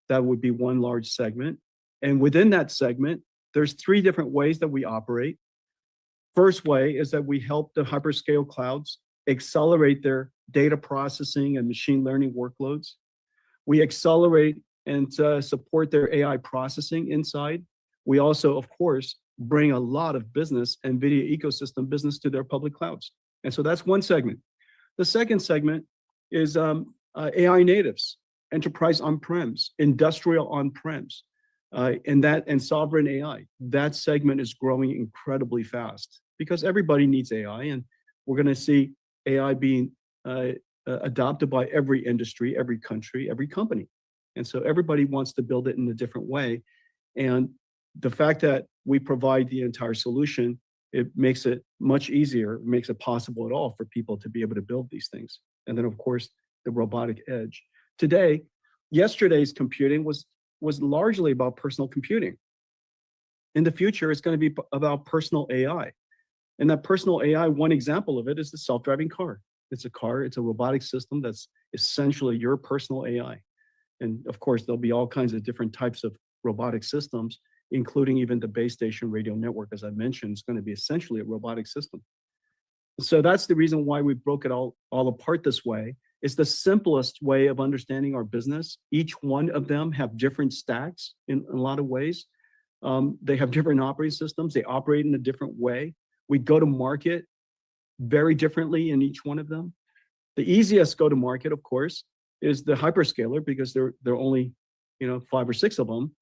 That would be one large segment. And within that segment, there's 3 different ways that we operate. First way is that we help the hyperscale clouds accelerate their data processing and machine learning workloads. We accelerate and support their AI processing inside. We also, of course, bring a lot of business, NVIDIA ecosystem business, to their public clouds. And so that's one segment. The second segment is AI natives, enterprise on-prems, industrial on-prems, and sovereign AI. That segment is growing incredibly fast because everybody needs AI, and we're going to see AI being adopted by every industry, every country, every company. And so everybody wants to build it in a different way. And the fact that we provide the entire solution, it makes it much easier, makes it possible at all for people to be able to build these things. And then, of course, the robotic edge. Yesterday's computing was largely about personal computing. In the future, it's going to be about personal AI. And that personal AI, one example of it is the self-driving car. It's a robotic system that's essentially your personal AI. And of course, there'll be all kinds of different types of robotic systems, including even the base station radio network, as I mentioned, is going to be essentially a robotic system. So that's the reason why we broke it all apart this way. It's the simplest way of understanding our business. Each one of them have different stacks in a lot of ways. They have different operating systems. They operate in a different way. We go to market very differently in each one of them. The easiest go to market, of course, is the hyperscaler, because there are only 5 or 6 of them.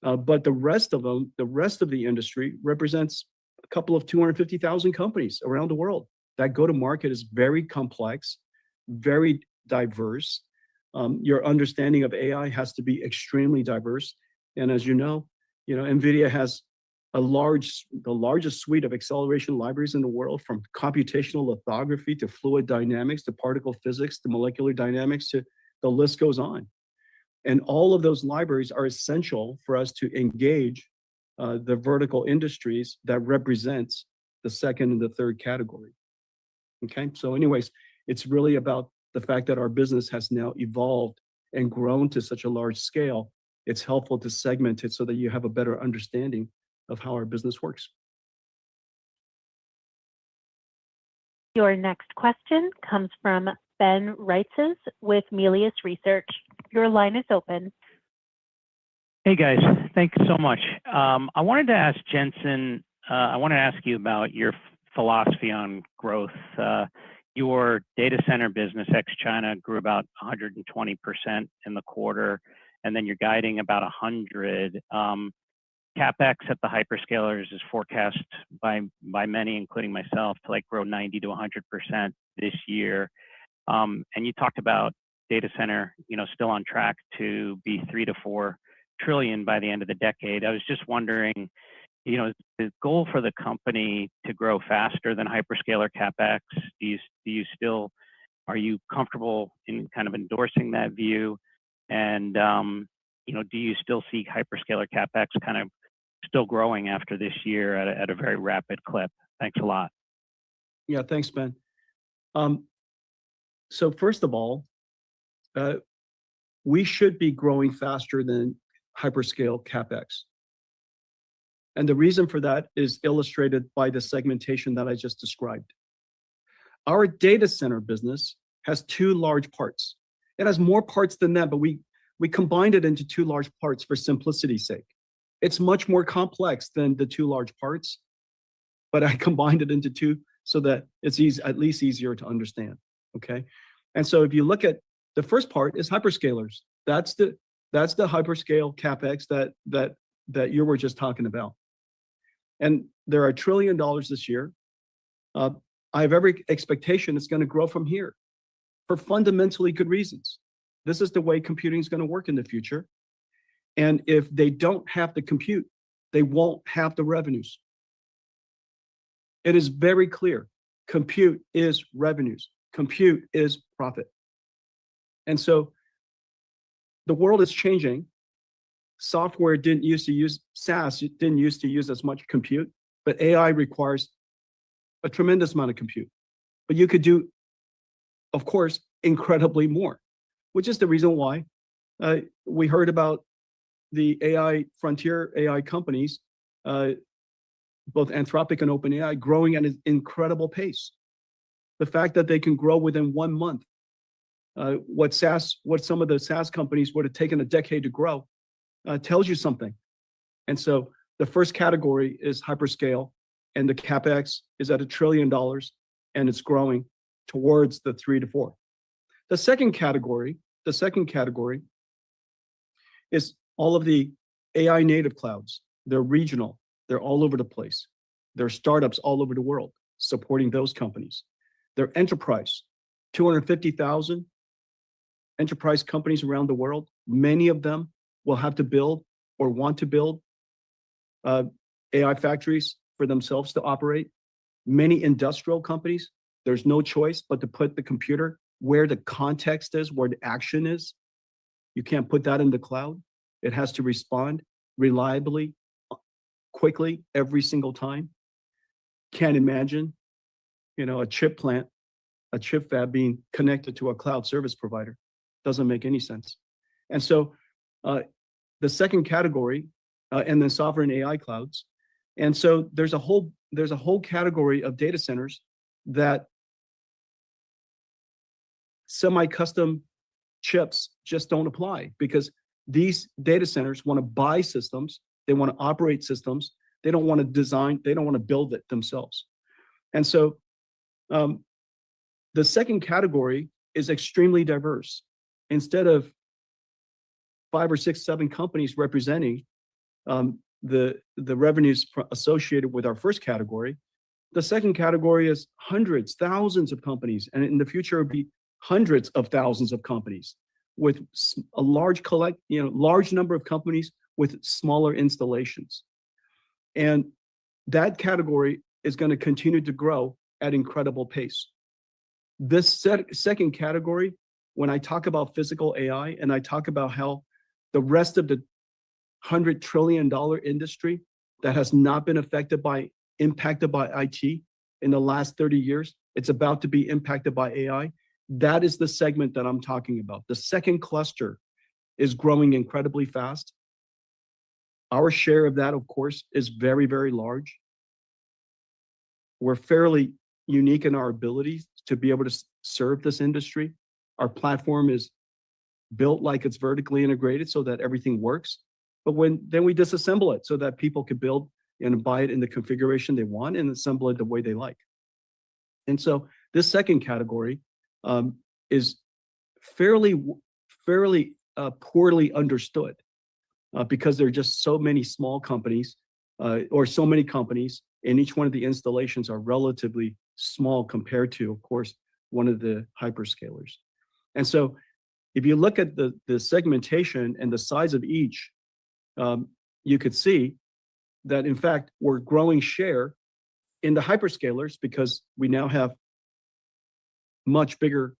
But the rest of them, the rest of the industry, represents a couple of 250,000 companies around the world. That go to market is very complex, very diverse. Your understanding of AI has to be extremely diverse. And as you know, NVIDIA has the largest suite of acceleration libraries in the world, from computational lithography to fluid dynamics to particle physics to molecular dynamics, to the list goes on. And all of those libraries are essential for us to engage the vertical industries that represents the second and the third category. Okay, so anyways, it's really about the fact that our business has now evolved and grown to such a large scale. It's helpful to segment it so that you have a better understanding of how our business works. Your next question comes from Ben Reitzes with Melius Research. Your line is open. Hey guys, thanks so much. I wanted to ask Jensen, I want to ask you about your philosophy on growth. Your data center business, ex-China, grew about 120% in the quarter, and then you're guiding about 100. CapEx at the hyperscalers is forecast by many, including myself, to grow 90 to 100% this year. And you talked about data center, still on track to be 3 to 4 trillion by the end of the decade. I was just wondering, is the goal for the company to grow faster than hyperscaler CapEx? Are you comfortable in kind of endorsing that view? And do you still see hyperscaler CapEx kind of still growing after this year at a very rapid clip? Thanks a lot. Yeah, thanks, Ben. So first of all, we should be growing faster than hyperscale CapEx. And the reason for that is illustrated by the segmentation that I just described. Our data center business has 2 large parts. It has more parts than that, but we combined it into 2 large parts for simplicity's sake. It's much more complex than the 2 large parts, but I combined it into 2 so that it's at least easier to understand. Okay, and so if you look at the first part, is hyperscalers. That's the hyperscale CapEx that you were just talking about. And there are $1 trillion this year. I have every expectation it's going to grow from here for fundamentally good reasons. This is the way computing is going to work in the future. And if they don't have the compute, they won't have the revenues. It is very clear. Compute is revenues. Compute is profit. And so the world is changing. Software didn't used to use, SaaS didn't used to use as much compute, but AI requires a tremendous amount of compute. But you could do, of course, incredibly more, which is the reason why we heard about the AI frontier AI companies, both Anthropic and OpenAI, growing at an incredible pace. The fact that they can grow within 1 month what some of the SaaS companies would have taken a decade to grow, tells you something. And so the first category is hyperscale, and the CapEx is at $1 trillion, and it's growing towards the 3 to 4. The second category is all of the AI native clouds. They're regional. They're all over the place. There are startups all over the world supporting those companies. They're enterprise, 250,000 enterprise companies around the world. Many of them will have to build or want to build AI factories for themselves to operate. Many industrial companies, there's no choice but to put the computer where the context is, where the action is. You can't put that in the cloud. It has to respond reliably, quickly, every single time. Can't imagine, a chip plant, a chip fab being connected to a cloud service provider. Doesn't make any sense. And so the second category, and then sovereign AI clouds. And so there's a whole category of data centers that semi-custom chips just don't apply, because these data centers want to buy systems, they want to operate systems, they don't want to design, they don't want to build it themselves. And so the second category is extremely diverse. Instead of 5 or 6, 7 companies representing the revenues associated with our first category, the second category is hundreds, thousands of companies, and in the future it'll be hundreds of thousands of companies with a large number of companies with smaller installations. And that category is going to continue to grow at incredible pace. This second category, when I talk about physical AI and I talk about how the rest of the $100 trillion industry that has not been impacted by IT in the last 30 years, it's about to be impacted by AI. That is the segment that I'm talking about. The second cluster is growing incredibly fast. Our share of that, of course, is very, very large. We're fairly unique in our ability to be able to serve this industry. Our platform is built like it's vertically integrated so that everything works. But then we disassemble it so that people can build and buy it in the configuration they want and assemble it the way they like. And so this second category is fairly poorly understood because there are just so many small companies or so many companies, and each one of the installations are relatively small compared to, of course, one of the hyperscalers. And so if you look at the segmentation and the size of each, you could see that, in fact, we're growing share in the hyperscalers because we now have much bigger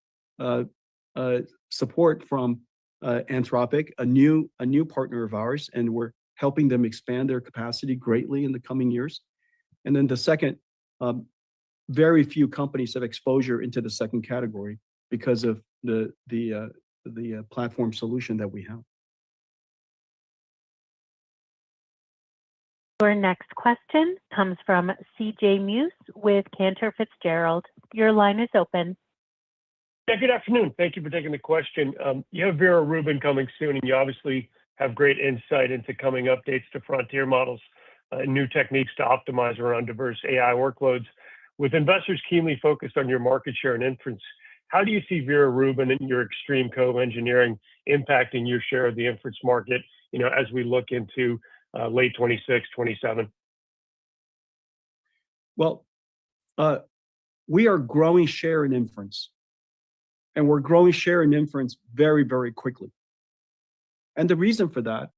support from Anthropic, a new partner of ours, and we're helping them expand their capacity greatly in the coming years. And then the second, very few companies have exposure into the second category because of the platform solution that we have. Your next question comes from CJ Muse with Cantor Fitzgerald. Your line is open. Yeah, good afternoon. Thank you for taking the question. You have Vera Rubin coming soon, and you obviously have great insight into coming updates to frontier models and new techniques to optimize around diverse AI workloads. With investors keenly focused on your market share and inference, how do you see Vera Rubin and your extreme co-engineering impacting your share of the inference market, as we look into late 26, 27? Well, we are growing share in inference, and we're growing share in inference very, very quickly. And the reason for that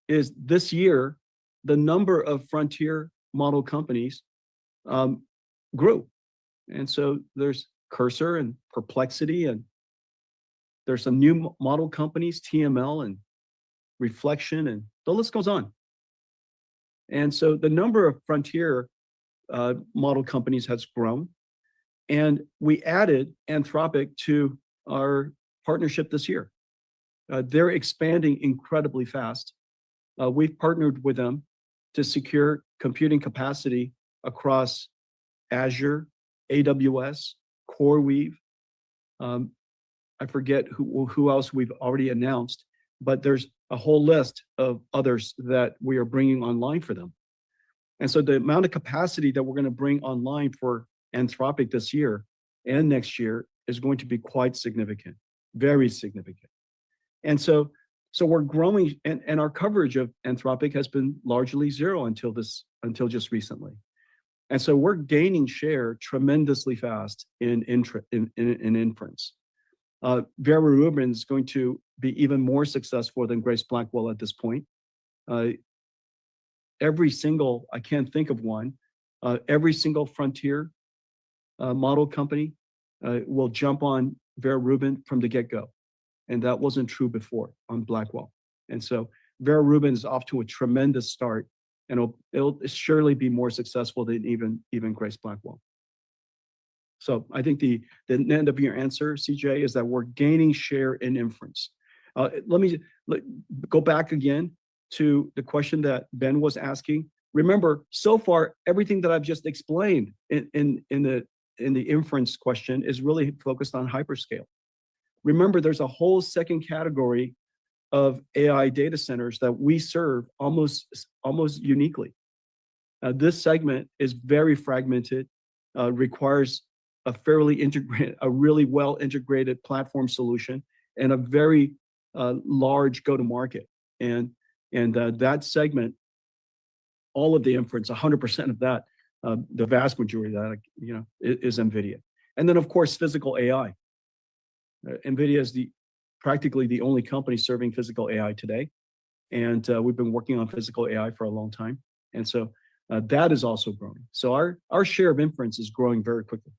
is this year, the number of frontier model companies grew. And so there's Cursor and Perplexity, and there's some new model companies, TML and Reflection, and the list goes on. And so the number of frontier model companies has grown. And we added Anthropic to our partnership this year. They're expanding incredibly fast. We've partnered with them to secure computing capacity across Azure, AWS, CoreWeave, I forget who else we've already announced, but there's a whole list of others that we are bringing online for them. And so the amount of capacity that we're going to bring online for Anthropic this year and next year is going to be quite significant, very significant. And so we're growing, and our coverage of Anthropic has been largely zero until just recently. And so we're gaining share tremendously fast in inference. Vera Rubin is going to be even more successful than Grace Blackwell at this point. Every single, I can't think of one, every single frontier model company will jump on Vera Rubin from the get-go. And that wasn't true before on Blackwell. And so Vera Rubin is off to a tremendous start, and it'll surely be more successful than even Grace Blackwell. So I think the end of your answer, CJ, is that we're gaining share in inference. Let me go back again to the question that Ben was asking. Remember, so far, everything that I've just explained in the inference question is really focused on hyperscale. Remember, there's a whole second category of AI data centers that we serve almost uniquely. This segment is very fragmented, requires a really well integrated platform solution, and a very large go-to-market. And that segment, all of the inference, 100% of that, the vast majority of that, is NVIDIA. And then, of course, physical AI. NVIDIA is practically the only company serving physical AI today. And we've been working on physical AI for a long time. And so that is also growing. So our share of inference is growing very quickly.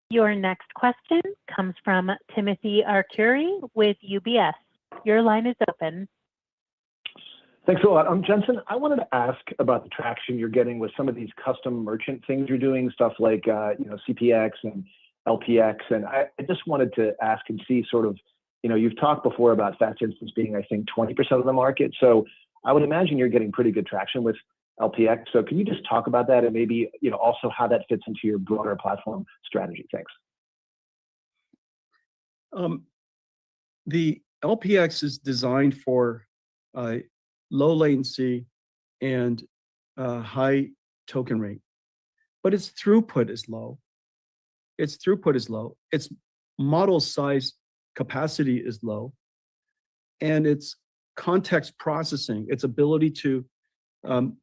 Your next question comes from Timothy Arcuri with UBS. Your line is open. Thanks a lot. Jensen, I wanted to ask about the traction you're getting with some of these custom merchant things you're doing, stuff like CPX and LPX. And I just wanted to ask and see sort of, you've talked before about fast instance being, I think, 20% of the market. So I would imagine you're getting pretty good traction with LPX. So can you just talk about that and maybe, also how that fits into your broader platform strategy? Thanks. The LPX is designed for low latency and high token rate, but its throughput is low. Its model size capacity is low, and its context processing, its ability to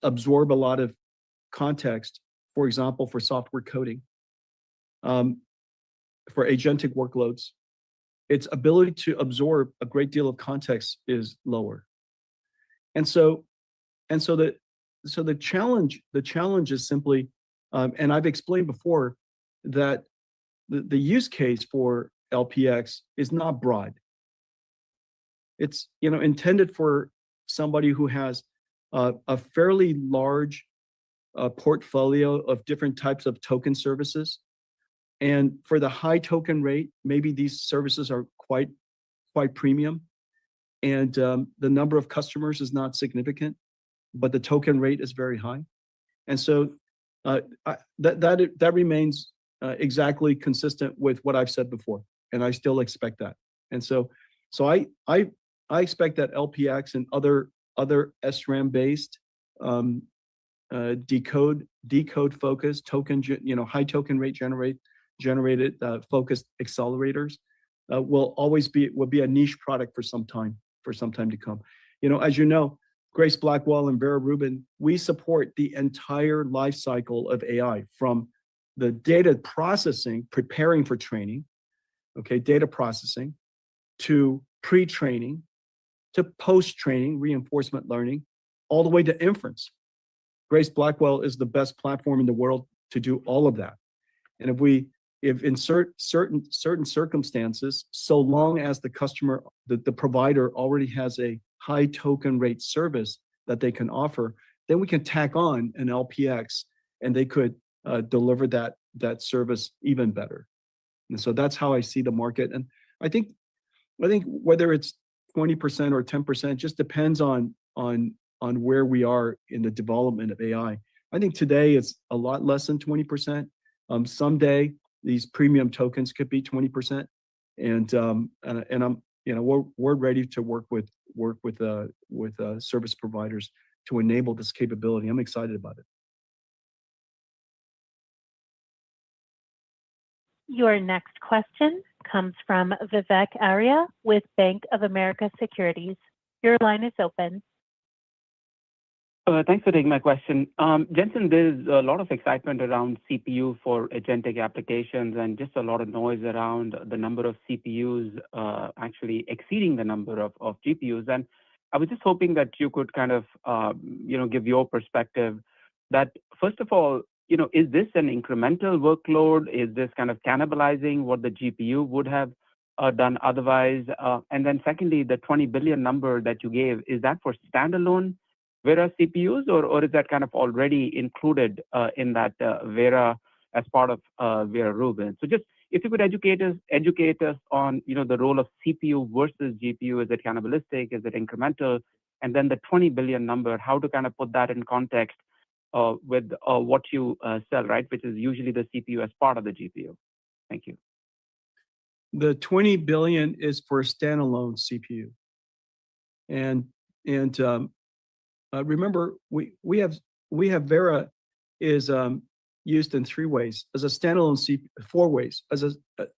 absorb a lot of context, for example, for software coding, for agentic workloads, its ability to absorb a great deal of context is lower. And so the challenge is simply, and I've explained before that the use case for LPX is not broad. It's intended for somebody who has a fairly large portfolio of different types of token services. And for the high token rate, maybe these services are quite premium. And the number of customers is not significant, but the token rate is very high. And so that remains exactly consistent with what I've said before, and I still expect that. And so I expect that LPX and other SRAM-based decode focused token, high token rate generated focused accelerators will be a niche product for some time to come. As you know, Grace Blackwell and Vera Rubin, we support the entire life cycle of AI, from the data processing, preparing for training, data processing, to pre-training, to post-training, reinforcement learning, all the way to inference. Grace Blackwell is the best platform in the world to do all of that. And if in certain circumstances, so long as the customer, the provider already has a high token rate service that they can offer, then we can tack on an LPX, and they could deliver that service even better. And so that's how I see the market. And I think whether it's 20% or 10% just depends on where we are in the development of AI. I think today it's a lot less than 20%. Someday these premium tokens could be 20%. And I'm, we're ready to work with service providers to enable this capability. I'm excited about it. Your next question comes from Vivek Arya with Bank of America Securities. Your line is open. Thanks for taking my question. Jensen, there's a lot of excitement around CPU for agentic applications and just a lot of noise around the number of CPUs actually exceeding the number of GPUs. And I was just hoping that you could kind of, give your perspective that, first of all, is this an incremental workload? Is this kind of cannibalizing what the GPU would have done otherwise? And then secondly, the 20 billion number that you gave, is that for standalone Vera CPUs, or is that kind of already included in that Vera as part of Vera Rubin? So just if you could educate us on the role of CPU versus GPU. Is it cannibalistic? Is it incremental? And then the 20 billion number, how to kind of put that in context with what you sell, right? Which is usually the CPU as part of the GPU. Thank you. The 20 billion is for a standalone CPU, and remember, we have Vera is used in 3 ways as a standalone CPU, 4 ways. Let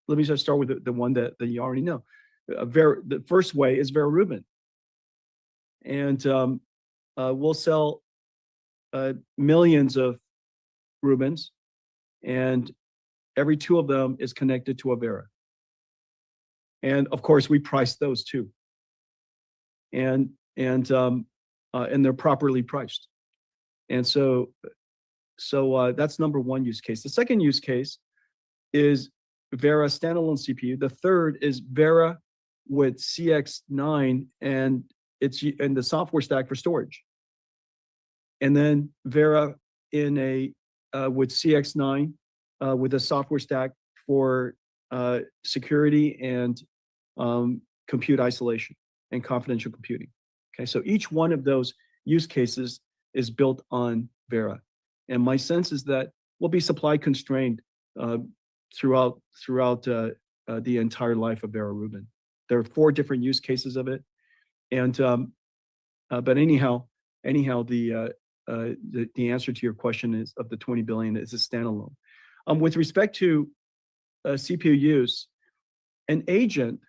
me just start with the one that you already know. The first way is Vera Rubin, and we'll sell millions of Rubins, and every 2 of them is connected to a Vera. And of course, we price those too, and they're properly priced. And so that's number 1 use case. The second use case is Vera standalone CPU. The third is Vera with CX9 and the software stack for storage. And then Vera with CX9 with a software stack for security and compute isolation and confidential computing. Okay, so each one of those use cases is built on Vera, and my sense is that we'll be supply constrained throughout the entire life of Vera Rubin. There are 4 different use cases of it, and but anyhow, the answer to your question is of the 20 billion is a standalone. With respect to CPU use, an agent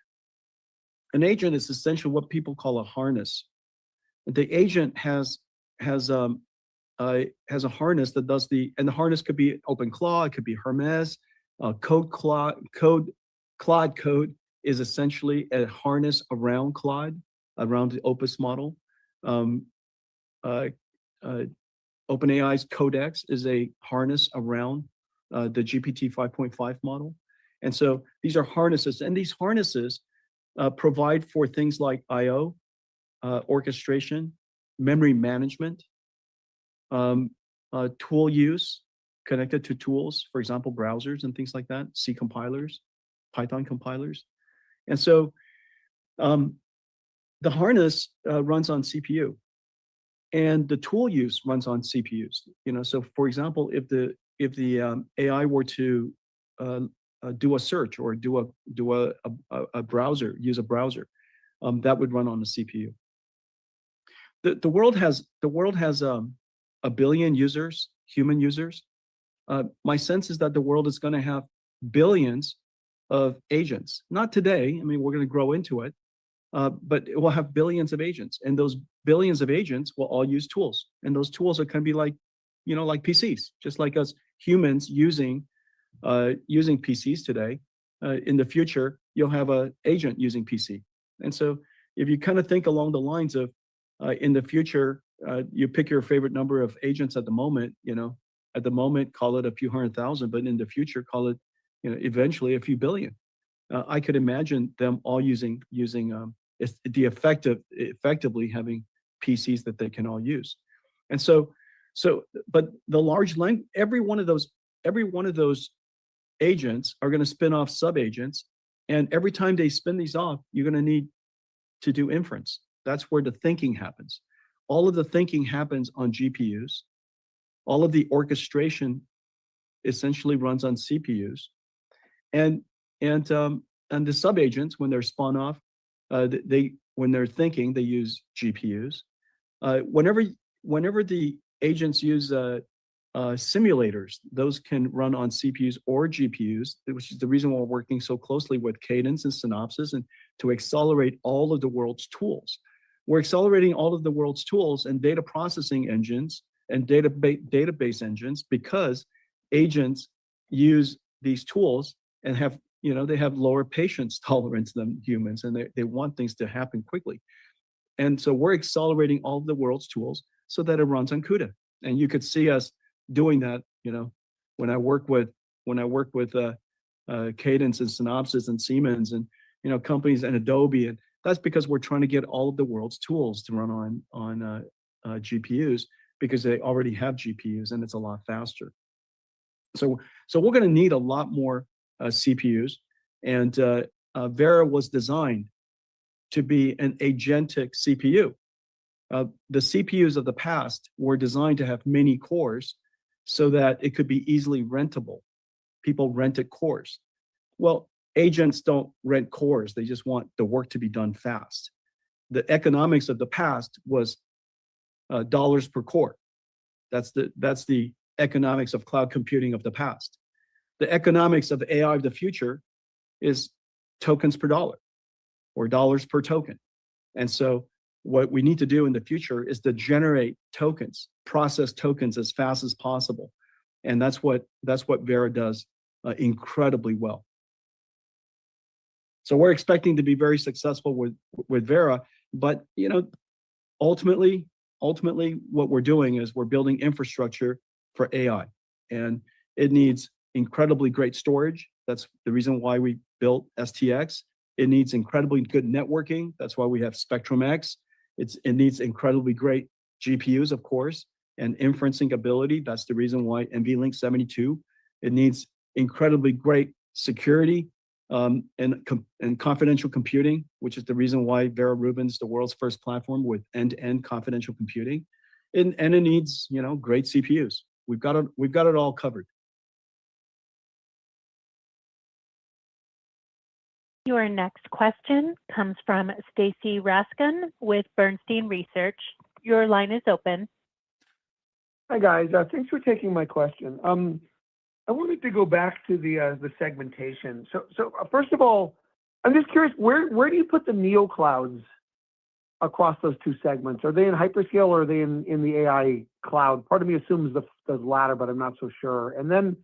is essentially what people call a harness. The agent has a harness that does and the harness could be OpenClaw, it could be Hermes. Claude Code is essentially a harness around Claude, around the Opus model. OpenAI's Codex is a harness around the GPT 5.5 model. And so these are harnesses, and these harnesses provide for things like I/O, orchestration, memory management, tool use connected to tools, for example, browsers and things like that, C compilers, Python compilers. And so the harness runs on CPU, and the tool use runs on CPUs. So for example, if the AI were to do a search or do a browser, use a browser, that would run on the CPU. The world has a billion users, human users. My sense is that the world is going to have billions of agents. Not today. I mean, we're going to grow into it, but it will have billions of agents, and those billions of agents will all use tools, and those tools are going to be like PCs, just like us humans using PCs today. In the future, you'll have an agent using PC, and so if you kind of think along the lines of in the future, you pick your favorite number of agents at the moment. At the moment, call it a few 100,000, but in the future, call it eventually a few billion. I could imagine them all using effectively having PCs that they can all use. And so but the large language, every one of those agents are going to spin off sub-agents, and every time they spin these off, you're going to need to do inference. That's where the thinking happens. All of the thinking happens on GPUs. All of the orchestration essentially runs on CPUs. and the sub-agents, when they're spun off, when they're thinking, they use GPUs. Whenever the agents use simulators, those can run on CPUs or GPUs, which is the reason why we're working so closely with Cadence and Synopsys and to accelerate all of the world's tools. We're accelerating all of the world's tools and data processing engines and database engines because agents use these tools and have, they have lower patience tolerance than humans, and they want things to happen quickly. And so we're accelerating all of the world's tools so that it runs on CUDA. And you could see us doing that, when I work with Cadence and Synopsys and Siemens and companies and Adobe, and that's because we're trying to get all of the world's tools to run on GPUs because they already have GPUs and it's a lot faster. So we're going to need a lot more CPUs, and Vera was designed to be an agentic CPU. The CPUs of the past were designed to have many cores so that it could be easily rentable. People rented cores. Well, agents don't rent cores. They just want the work to be done fast. The economics of the past was dollars per core. That's the economics of cloud computing of the past. The economics of AI of the future is tokens per dollar or dollars per token. And so what we need to do in the future is to generate tokens, process tokens as fast as possible. And that's what Vera does incredibly well. So we're expecting to be very successful with Vera, but ultimately what we're doing is we're building infrastructure for AI, and it needs incredibly great storage. That's the reason why we built STX. It needs incredibly good networking. That's why we have Spectrum-X. It needs incredibly great GPUs, of course, and inferencing ability. That's the reason why NVLink 72. It needs incredibly great security and confidential computing, which is the reason why Vera Rubin is the world's first platform with end-to-end confidential computing. And it needs, great CPUs. We've got it all covered. Your next question comes from Stacy Rasgon with Bernstein Research. Your line is open. Hi, guys. Thanks for taking my question. I wanted to go back to the segmentation. So first of all, I'm just curious, where do you put the neoclouds across those two segments? Are they in hyperscale or are they in the AI cloud? Part of me assumes the latter, but I'm not so sure. And then,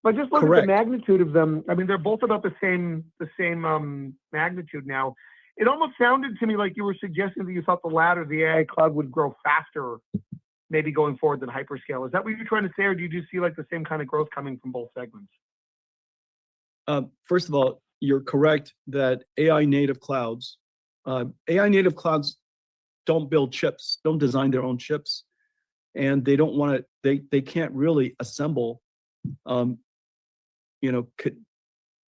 but just look at the magnitude of them. I mean, they're both about the same magnitude now. It almost sounded to me like you were suggesting that you thought the latter, the AI cloud, would grow faster, maybe going forward than hyperscale. Is that what you're trying to say, or do you just see like the same kind of growth coming from both segments? First of all, you're correct that AI native clouds don't build chips, don't design their own chips, and they don't want to. They can't really assemble,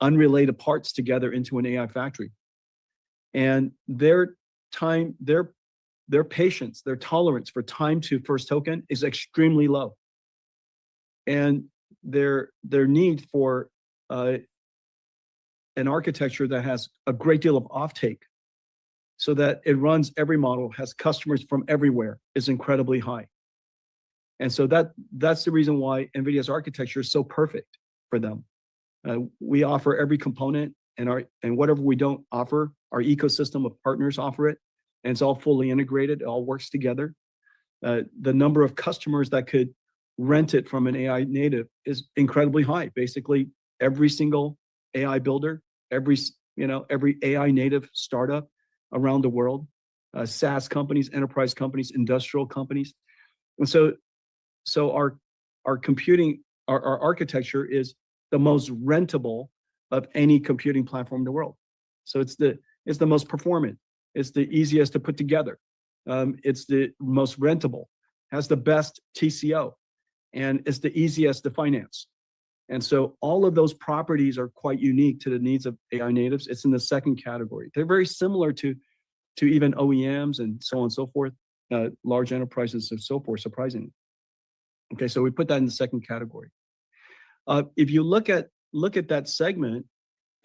unrelated parts together into an AI factory. And their patience, their tolerance for time to first token is extremely low. And their need for an architecture that has a great deal of offtake so that it runs every model, has customers from everywhere, is incredibly high. And so that's the reason why NVIDIA's architecture is so perfect for them. We offer every component, and whatever we don't offer, our ecosystem of partners offer it, and it's all fully integrated. It all works together. The number of customers that could rent it from an AI native is incredibly high. Basically, every single AI builder, every AI native startup around the world, SaaS companies, enterprise companies, industrial companies, and so our computing, our architecture is the most rentable of any computing platform in the world. So it's the most performant. It's the easiest to put together. It's the most rentable, has the best TCO, and it's the easiest to finance. And so all of those properties are quite unique to the needs of AI natives. It's in the second category. They're very similar to even OEMs and so on and so forth, large enterprises and so forth, surprisingly. Okay, so we put that in the second category. If you look at that segment,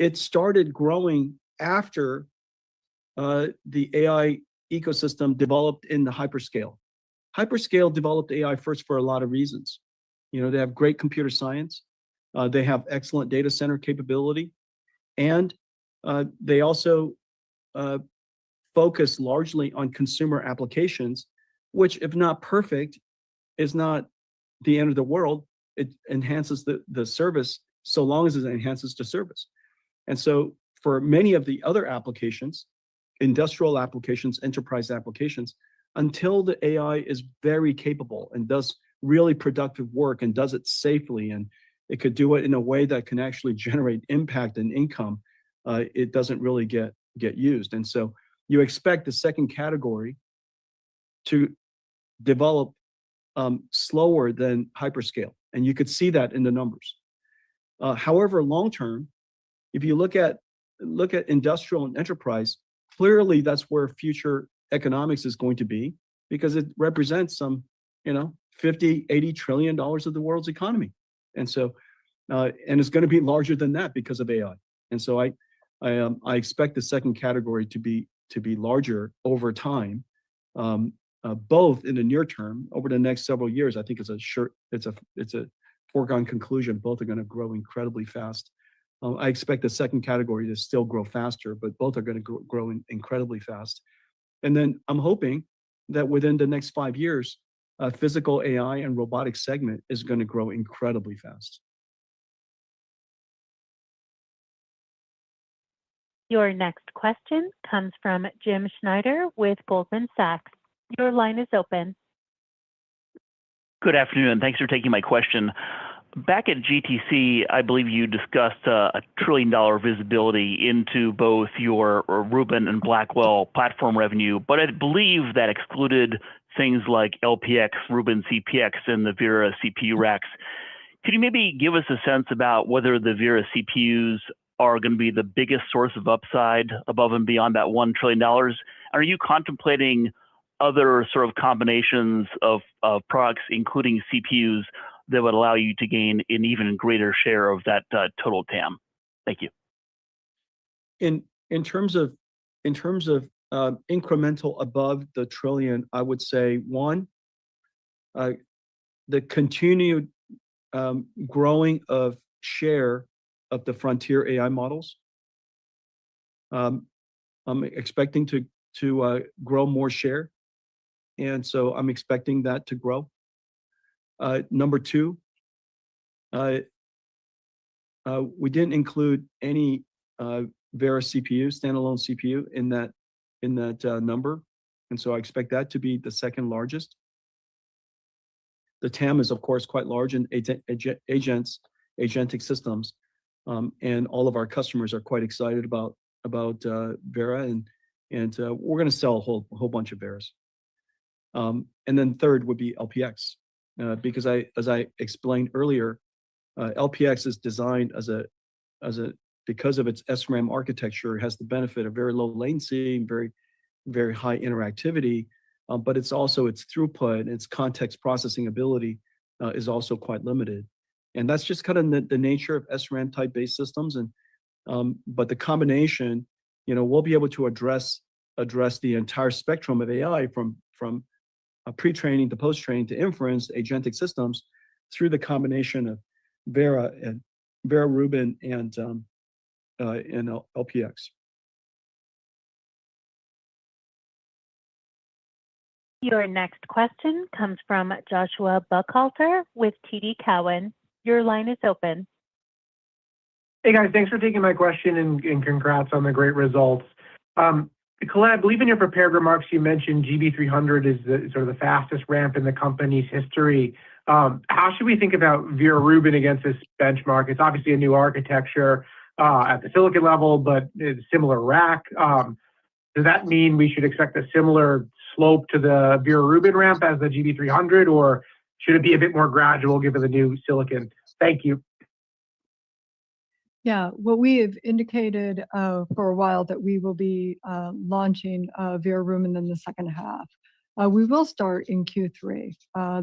it started growing after the AI ecosystem developed in the hyperscale. Hyperscale developed AI first for a lot of reasons. They have great computer science, they have excellent data center capability, and they also focus largely on consumer applications, which, if not perfect, is not the end of the world. It enhances the service so long as it enhances the service. And so for many of the other applications, industrial applications, enterprise applications, until the AI is very capable and does really productive work and does it safely, and it could do it in a way that can actually generate impact and income, it doesn't really get used. And so you expect the second category to develop slower than hyperscale, and you could see that in the numbers. However, long term, if you look at industrial and enterprise, clearly that's where future economics is going to be, because it represents some 50-80 trillion dollars of the world's economy. And so and it's going to be larger than that because of AI. And so I expect the second category to be larger over time, both in the near term. Over the next several years, I think it's a foregone conclusion. Both are going to grow incredibly fast. I expect the second category to still grow faster, but both are going to grow incredibly fast. And then I'm hoping that within the next 5 years, physical AI and robotics segment is going to grow incredibly fast. Your next question comes from Jim Schneider with Goldman Sachs. Your line is open. Good afternoon. Thanks for taking my question. Back at GTC, I believe you discussed a $1 trillion visibility into both your Rubin and Blackwell platform revenue, but I believe that excluded things like LPX, Rubin CPX, and the Vera CPU racks. Could you maybe give us a sense about whether the Vera CPUs are going to be the biggest source of upside above and beyond that $1 trillion? Are you contemplating other sort of combinations of products, including CPUs, that would allow you to gain an even greater share of that total TAM? Thank you. In terms of incremental above the trillion, I would say one, the continued growing of share of the frontier AI models. I'm expecting to grow more share, and so I'm expecting that to grow. Number two, we didn't include any Vera CPU, standalone CPU, in that number, and so I expect that to be the second largest. The TAM is, of course, quite large in agentic systems, and all of our customers are quite excited about Vera, and we're going to sell a whole bunch of Veras. And then third would be LPX. Because as I explained earlier, LPX is designed because of its SRAM architecture, it has the benefit of very low latency and very, very high interactivity, but it's also its throughput, its context processing ability is also quite limited. And that's just kind of the nature of SRAM type based systems. And but the combination, we'll be able to address the entire spectrum of AI from pre-training to post-training to inference, agentic systems, through the combination of Vera Rubin and LPX. Your next question comes from Joshua Buchalter with TD Cowen. Your line is open. Hey guys, thanks for taking my question and congrats on the great results. Colette, I believe in your prepared remarks you mentioned GB300 is sort of the fastest ramp in the company's history. How should we think about Vera Rubin against this benchmark? It's obviously a new architecture at the silicon level, but it's a similar rack. Does that mean we should expect a similar slope to the Vera Rubin ramp as the GB300, or should it be a bit more gradual given the new silicon? Thank you. Yeah, well, we have indicated for a while that we will be launching Vera Rubin in the second half. We will start in Q3.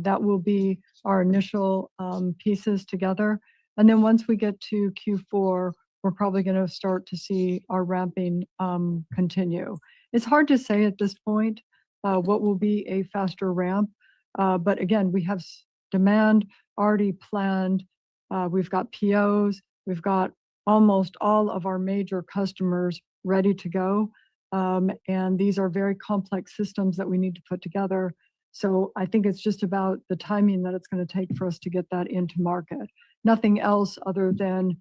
That will be our initial pieces together. And then once we get to Q4, we're probably going to start to see our ramping continue. It's hard to say at this point what will be a faster ramp, but again, we have demand already planned. We've got POs, we've got almost all of our major customers ready to go. And these are very complex systems that we need to put together. So I think it's just about the timing that it's going to take for us to get that into market. Nothing else other than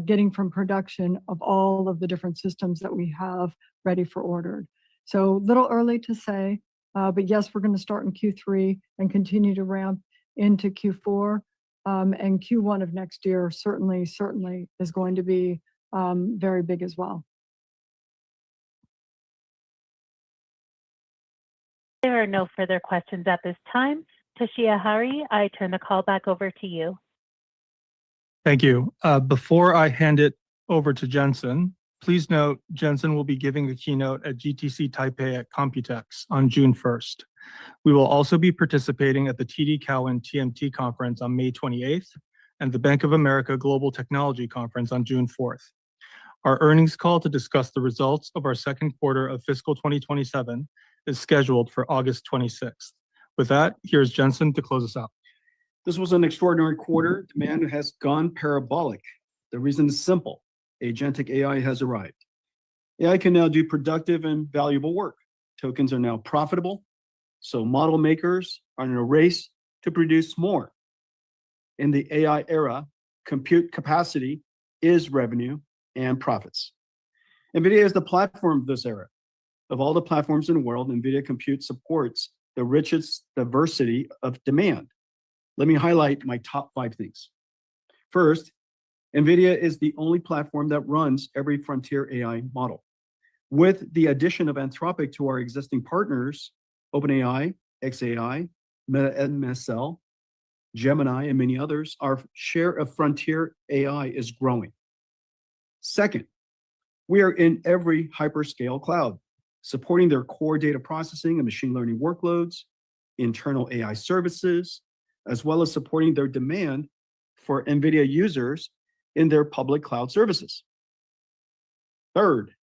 getting from production of all of the different systems that we have ready for order. So a little early to say, but yes, we're going to start in Q3 and continue to ramp into Q4. And Q1 of next year certainly is going to be very big as well. There are no further questions at this time. Toshiya Hari, I turn the call back over to you. Thank you. Before I hand it over to Jensen, please note Jensen will be giving a keynote at GTC Taipei at Computex on June 1st. We will also be participating at the TD Cowen TMT conference on May 28th and the Bank of America Global Technology Conference on June 4th. Our earnings call to discuss the results of our second quarter of fiscal 2027 is scheduled for August 26th. With that, here's Jensen to close us out. This was an extraordinary quarter. Demand has gone parabolic. The reason is simple. Agentic AI has arrived. AI can now do productive and valuable work. Tokens are now profitable, so model makers are in a race to produce more. In the AI era, compute capacity is revenue and profits. NVIDIA is the platform of this era. Of all the platforms in the world, NVIDIA Compute supports the richest diversity of demand. Let me highlight my top 5 things. First, NVIDIA is the only platform that runs every frontier AI model. With the addition of Anthropic to our existing partners, OpenAI, xAI, Meta MSL, Gemini, and many others, our share of frontier AI is growing. Second, we are in every hyperscale cloud, supporting their core data processing and machine learning workloads, internal AI services, as well as supporting their demand for NVIDIA users in their public cloud services. Third,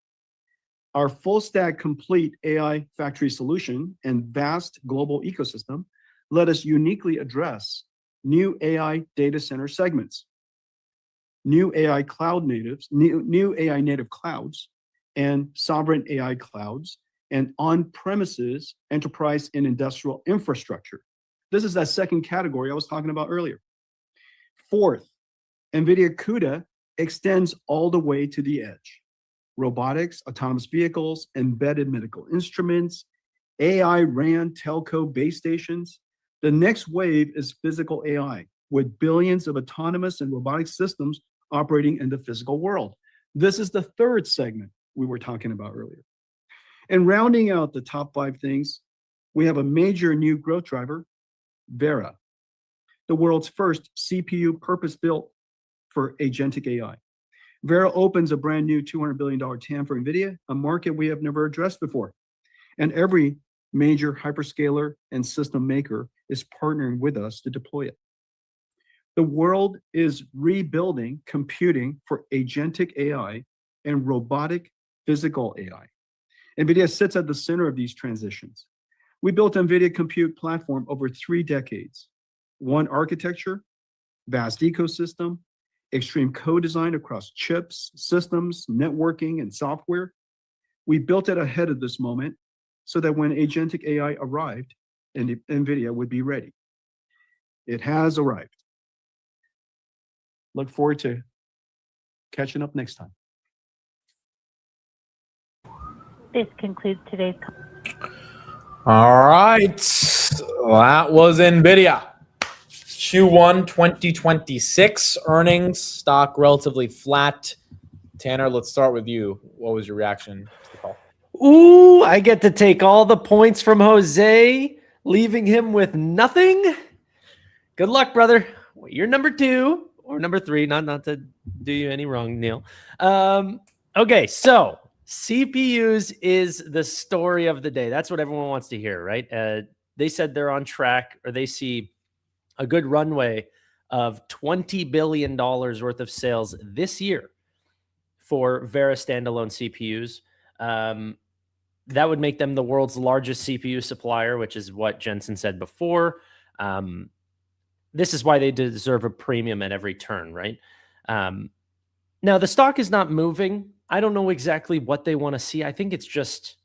our full stack complete AI factory solution and vast global ecosystem let us uniquely address new AI data center segments, new AI cloud natives, new AI native clouds, and sovereign AI clouds, and on-premises enterprise and industrial infrastructure. This is that second category I was talking about earlier. Fourth, NVIDIA CUDA extends all the way to the edge. Robotics, autonomous vehicles, embedded medical instruments, AI, RAN, telco, base stations. The next wave is physical AI, with billions of autonomous and robotic systems operating in the physical world. This is the third segment we were talking about earlier. And rounding out the top 5 things, we have a major new growth driver, Vera, the world's first CPU purpose-built for agentic AI. Vera opens a brand new $200 billion TAM for NVIDIA, a market we have never addressed before. And every major hyperscaler and system maker is partnering with us to deploy it. The world is rebuilding computing for agentic AI and robotic physical AI. NVIDIA sits at the center of these transitions. We built NVIDIA Compute platform over 3 decades. One architecture, vast ecosystem, extreme co-design across chips, systems, networking, and software. We built it ahead of this moment so that when agentic AI arrived, NVIDIA would be ready. It has arrived. Look forward to catching up next time. This concludes today's. All right. That was NVIDIA. Q1 2026 earnings, stock relatively flat. Tanner, let's start with you. What was your reaction to the call? Ooh, I get to take all the points from Jose, leaving him with nothing. Good luck, brother. You're number 2 or number 3. Not to do you any wrong, Neil. Okay, so CPUs is the story of the day. That's what everyone wants to hear, right? They said they're on track, or they see a good runway of $20 billion worth of sales this year. for Vera standalone CPUs. That would make them the world's largest CPU supplier, which is what Jensen said before. This is why they deserve a premium at every turn, right? Now, the stock is not moving. I don't know exactly what they want to see. I think it's just,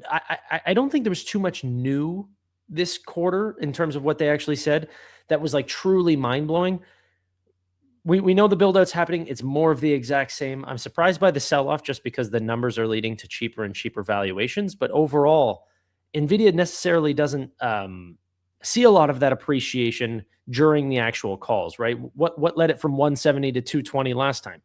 I don't think there was too much new this quarter in terms of what they actually said that was like truly mind-blowing. We know the build-out's happening. It's more of the exact same. I'm surprised by the sell-off just because the numbers are leading to cheaper and cheaper valuations. But overall, NVIDIA necessarily doesn't see a lot of that appreciation during the actual calls, right? What led it from 170 to 220 last time?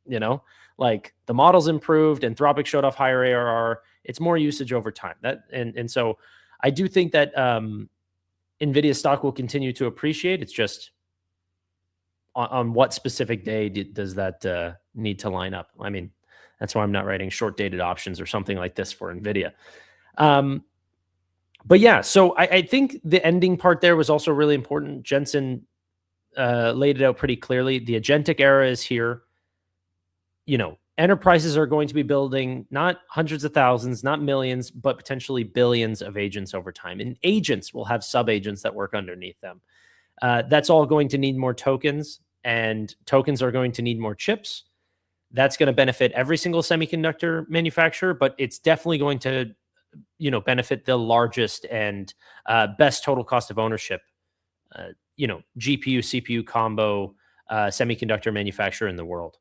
You know, like the models improved, Anthropic showed off higher ARR. It's more usage over time. And so I do think that NVIDIA stock will continue to appreciate. It's just on what specific day does that need to line up? I mean, that's why I'm not writing short dated options or something like this for NVIDIA. But yeah, so I think the ending part there was also really important. Jensen laid it out pretty clearly. The agentic era is here. You know, enterprises are going to be building not hundreds of thousands, not millions, but potentially billions of agents over time. And agents will have sub-agents that work underneath them. That's all going to need more tokens, and tokens are going to need more chips. That's going to benefit every single semiconductor manufacturer, but it's definitely going to, you know, benefit the largest and best total cost of ownership, you know, GPU, CPU combo semiconductor manufacturer in the world.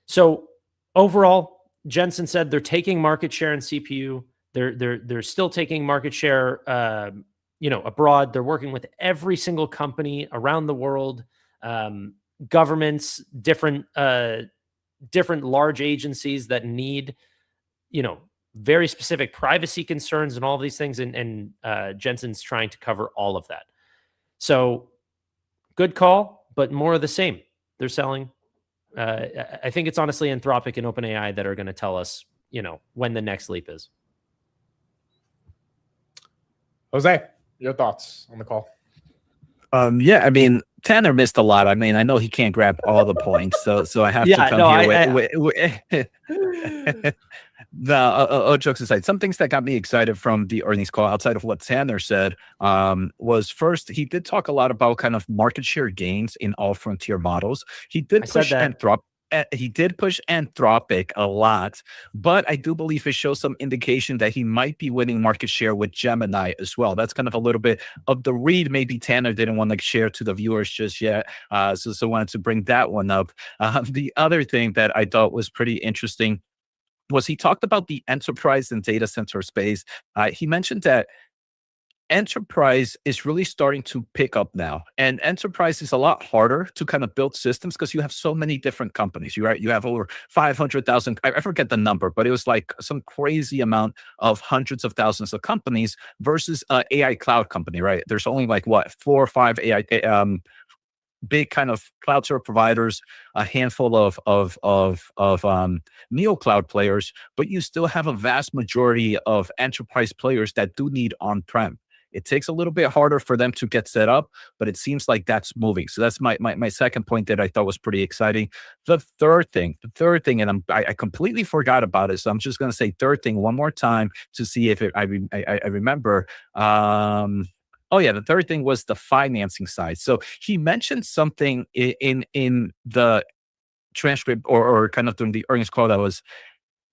So overall, Jensen said they're taking market share in CPU. They're still taking market share, you know, abroad. They're working with every single company around the world, governments, different large agencies that need, you know, very specific privacy concerns and all these things. And Jensen's trying to cover all of that. So good call, but more of the same. They're selling. I think it's honestly Anthropic and OpenAI that are going to tell us, you know, when the next leap is. Jose, your thoughts on the call? Yeah, I mean, Tanner missed a lot. I mean, I know he can't grab all the points, so I have to come here all jokes aside, some things that got me excited from the earnings call outside of what Tanner said was first, he did talk a lot about kind of market share gains in all frontier models. He did push Anthropic a lot, but I do believe it shows some indication that he might be winning market share with Gemini as well. That's kind of a little bit of the read. Maybe Tanner didn't want to share to the viewers just yet, so wanted to bring that one up. The other thing that I thought was pretty interesting was he talked about the enterprise and data center space. He mentioned that enterprise is really starting to pick up now, and enterprise is a lot harder to kind of build systems because you have so many different companies. You have over 500,000. I forget the number, but it was like some crazy amount of hundreds of thousands of companies versus an AI cloud company, right? There's only like what 4 or 5 AI big kind of cloud service providers, a handful of neo cloud players, but you still have a vast majority of enterprise players that do need on-prem. It takes a little bit harder for them to get set up, but it seems like that's moving. So that's my second point that I thought was pretty exciting. The third thing, and I completely forgot about it, so I'm just going to say third thing one more time to see if I remember. Oh yeah, the third thing was the financing side. So he mentioned something in the transcript or kind of during the earnings call that was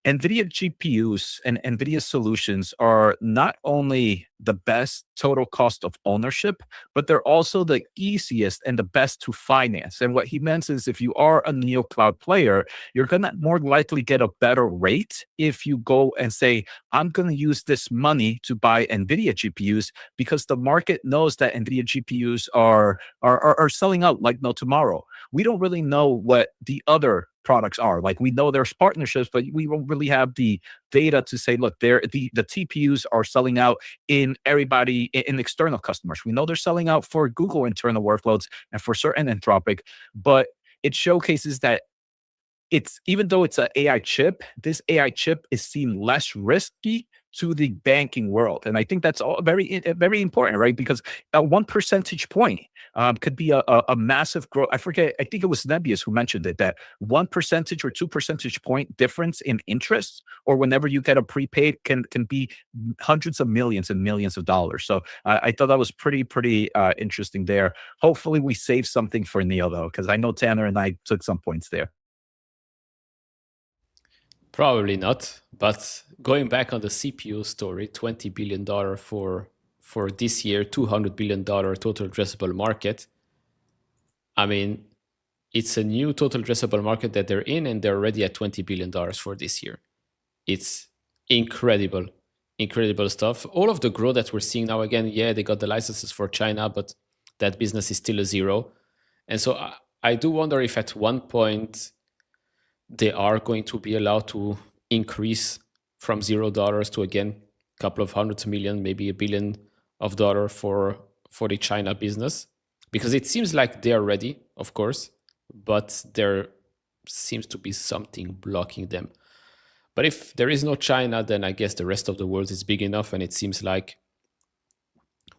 NVIDIA GPUs and NVIDIA solutions are not only the best total cost of ownership, but they're also the easiest and the best to finance. And what he meant is if you are a neo cloud player, you're going to more likely get a better rate if you go and say, I'm going to use this money to buy NVIDIA GPUs because the market knows that NVIDIA GPUs are selling out like no tomorrow. We don't really know what the other products are. Like we know there's partnerships, but we won't really have the data to say, look, the TPUs are selling out in external customers. We know they're selling out for Google internal workloads and for certain Anthropic, but it showcases that even though it's an AI chip, this AI chip is seen less risky to the banking world. And I think that's all very important, right? Because 1 percentage point could be a massive growth. I forget, I think it was Nebius who mentioned it, that 1 percentage or 2 percentage point difference in interest, or whenever you get a prepaid, can be hundreds of millions and millions of dollars. So I thought that was pretty interesting there. Hopefully we save something for Neil, though, because I know Tanner and I took some points there. Probably not. But going back on the CPU story, $20 billion for this year, $200 billion total addressable market. I mean, it's a new total addressable market that they're in, and they're already at $20 billion for this year. It's incredible stuff. All of the growth that we're seeing now, again, yeah, they got the licenses for China, but that business is still a zero. And so I do wonder if at one point they are going to be allowed to increase from $0 to, again, a couple of hundreds of million, maybe $1 billion for the China business. Because it seems like they are ready, of course, but there seems to be something blocking them. But if there is no China, then I guess the rest of the world is big enough, and it seems like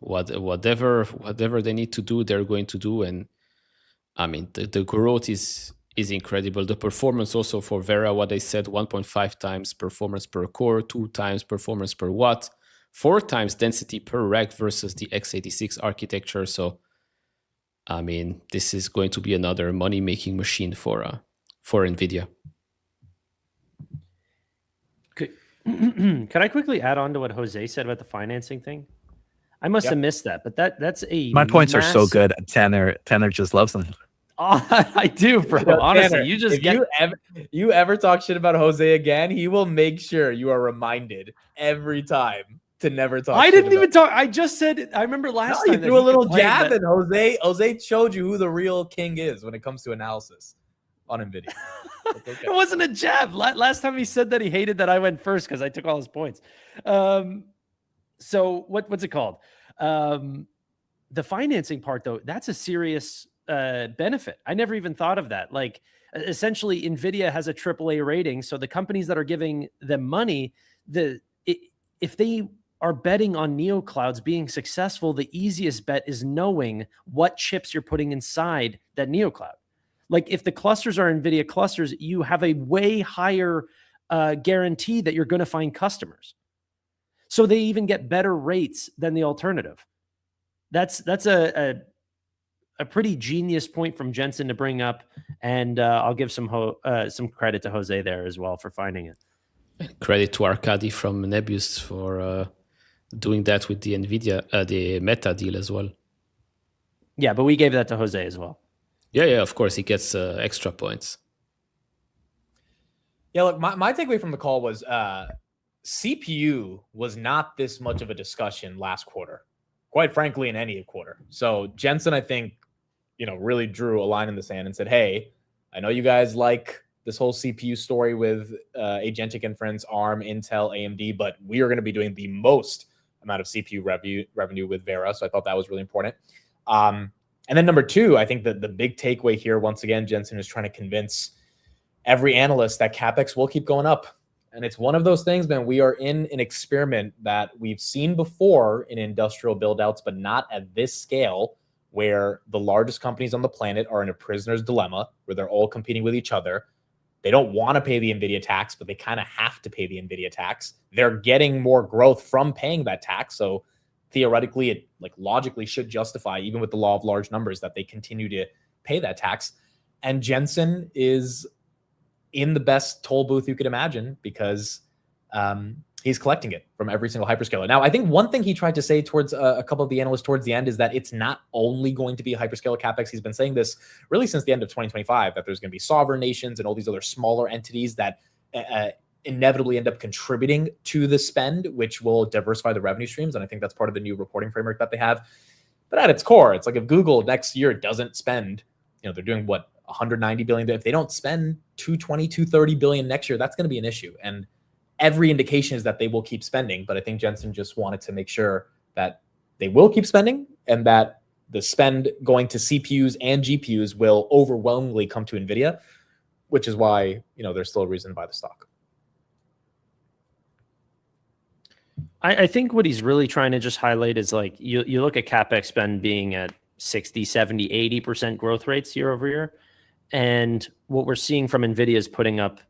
whatever they need to do, they're going to do. And I mean, the growth is incredible. The performance also for Vera, what they said, 1.5 times performance per core, 2 times performance per watt, 4 times density per rack versus the x86 architecture. So, I mean, this is going to be another money-making machine for Nvidia. Can I quickly add on to what Jose said about the financing thing? I must have missed that, but that's a My points are so good. Tanner just loves them. Oh, I do, bro. Honestly, Tanner, you just if you ever talk shit about Jose again, he will make sure you are reminded every time to never talk. I didn't even talk. I just said. I remember last time you threw a little jab at Jose. Jose showed you who the real king is when it comes to analysis on Nvidia. Okay. It wasn't a jab. Last time he said that he hated that I went first because I took all his points. So what's it called? The financing part, though, that's a serious benefit. I never even thought of that. Like, essentially, Nvidia has a AAA rating, so the companies that are giving them money, if they are betting on neoclouds being successful, the easiest bet is knowing what chips you're putting inside that neocloud. Like, if the clusters are Nvidia clusters, you have a way higher guarantee that you're going to find customers. So they even get better rates than the alternative. That's a pretty genius point from Jensen to bring up, and I'll give some credit to Jose there as well for finding it. Credit to Arkady from Nebius for doing that with the Nvidia, the Meta deal as well. Yeah, but we gave that to Jose as well. Yeah, of course, he gets extra points. Yeah, look, my takeaway from the call was CPU was not this much of a discussion last quarter, quite frankly, in any quarter. So Jensen, I think, really drew a line in the sand and said, hey, I know you guys like this whole CPU story with Agentic Inference, ARM, Intel, AMD, but we are going to be doing the most amount of CPU revenue with Vera. So I thought that was really important. And then number two, I think that the big takeaway here, once again, Jensen is trying to convince every analyst that CapEx will keep going up. And it's one of those things, man, we are in an experiment that we've seen before in industrial buildouts, but not at this scale, where the largest companies on the planet are in a prisoner's dilemma, where they're all competing with each other. They don't want to pay the NVIDIA tax, but they kind of have to pay the NVIDIA tax. They're getting more growth from paying that tax. So theoretically, it logically should justify, even with the law of large numbers, that they continue to pay that tax. And Jensen is in the best toll booth you could imagine, because he's collecting it from every single hyperscaler. Now, I think one thing he tried to say towards a couple of the analysts towards the end is that it's not only going to be hyperscaler CapEx. He's been saying this really since the end of 2025, that there's going to be sovereign nations and all these other smaller entities that inevitably end up contributing to the spend, which will diversify the revenue streams. And I think that's part of the new reporting framework that they have. But at its core, it's like if Google next year doesn't spend, they're doing what, 190 billion. If they don't spend 220, 230 billion next year, that's going to be an issue. And every indication is that they will keep spending. But I think Jensen just wanted to make sure that they will keep spending, and that the spend going to CPUs and GPUs will overwhelmingly come to NVIDIA, which is why, there's still a reason to buy the stock. I think what he's really trying to just highlight is like you look at CapEx spend being at 60, 70, 80% growth rates year over year. And what we're seeing from NVIDIA is putting up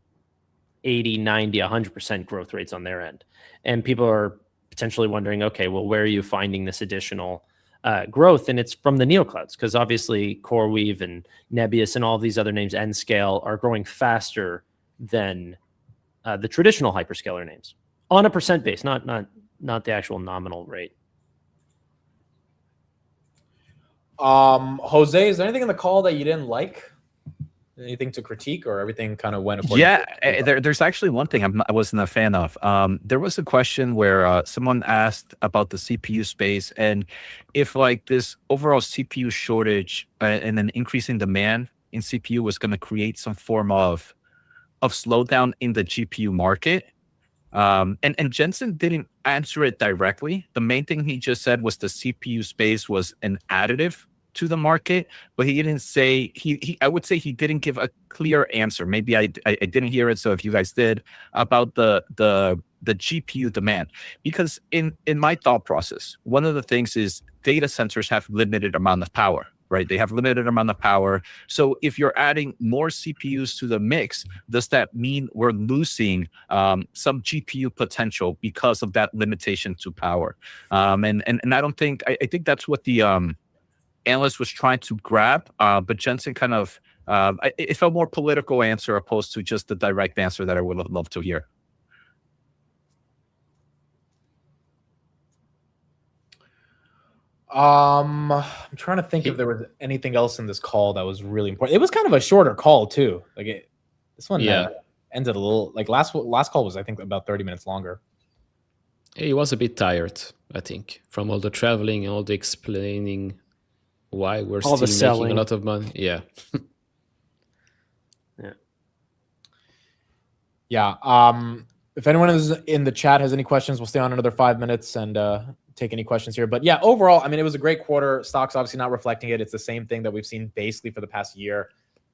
80, 90, 100% growth rates on their end. And people are potentially wondering, okay, well, where are you finding this additional growth? And it's from the neoclouds, because obviously CoreWeave and Nebius and all these other names, Nscale, are growing faster than the traditional hyperscaler names on a percent base, not the actual nominal rate. Jose, is there anything in the call that you didn't like? Anything to critique, or everything kind of went according Yeah, to there's actually one thing I wasn't a fan of. There was a question where someone asked about the CPU space, and if like this overall CPU shortage and an increasing demand in CPU was going to create some form of slowdown in the GPU market. And Jensen didn't answer it directly. The main thing he just said was the CPU space was an additive to the market, but he didn't say I would say he didn't give a clear answer. Maybe I didn't hear it. So if you guys did, about the GPU demand, because in my thought process, one of the things is data centers have limited amount of power. Right, they have limited amount of power. So if you're adding more CPUs to the mix, does that mean we're losing some GPU potential because of that limitation to power? And I don't think I think that's what the analyst was trying to grab. But Jensen kind of it felt more political answer opposed to just the direct answer that I would have loved to hear. I'm trying to think if there was anything else in this call that was really important. It was kind of a shorter call too. Like this one ended a little, like last call was, I think, about 30 minutes longer. He was a bit tired, I think, from all the traveling and all the explaining why we're all still making a lot of money. Yeah. If anyone is in the chat has any questions, we'll stay on another 5 minutes and take any questions here. But yeah, overall, I mean, it was a great quarter. Stock's obviously not reflecting it. It's the same thing that we've seen basically for the past year.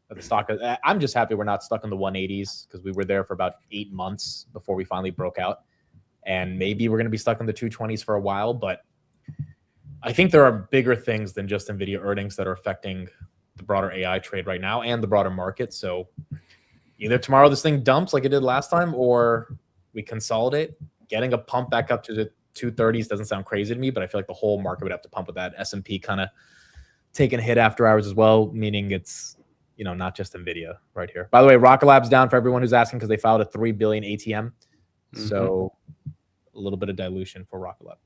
The stock, I'm just happy we're not stuck in the 180s, because we were there for about 8 months before we finally broke out. And maybe we're going to be stuck in the 220s for a while. But I think there are bigger things than just NVIDIA earnings that are affecting the broader AI trade right now and the broader market. So either tomorrow this thing dumps like it did last time, or we consolidate. Getting a pump back up to the 230s doesn't sound crazy to me, but I feel like the whole market would have to pump with that. S&P kind of taking a hit after hours as well, meaning it's, you know, not just NVIDIA right here. By the way, Rocket Lab's down for everyone who's asking, because they filed a $3 billion ATM. So a little bit of dilution for Rocket Lab.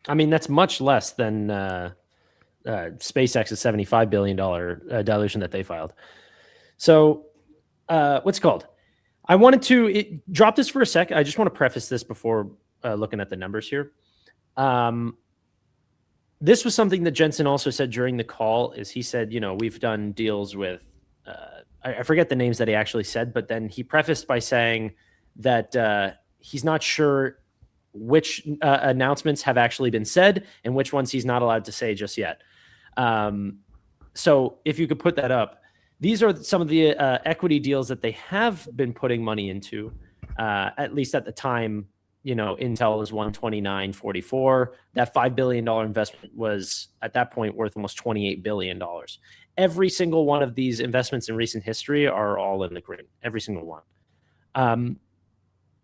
I mean, that's much less than SpaceX's $75 billion dilution that they filed. So what's it called? I wanted to drop this for a sec. I just want to preface this before looking at the numbers here. This was something that Jensen also said during the call. Is he said, you know, we've done deals with, I forget the names that he actually said, but then he prefaced by saying that he's not sure which announcements have actually been said and which ones he's not allowed to say just yet. So if you could put that up. These are some of the equity deals that they have been putting money into, at least at the time. You know, Intel was 129.44. That $5 billion investment was at that point worth almost $28 billion. Every single one of these investments in recent history are all in the green. Every single one.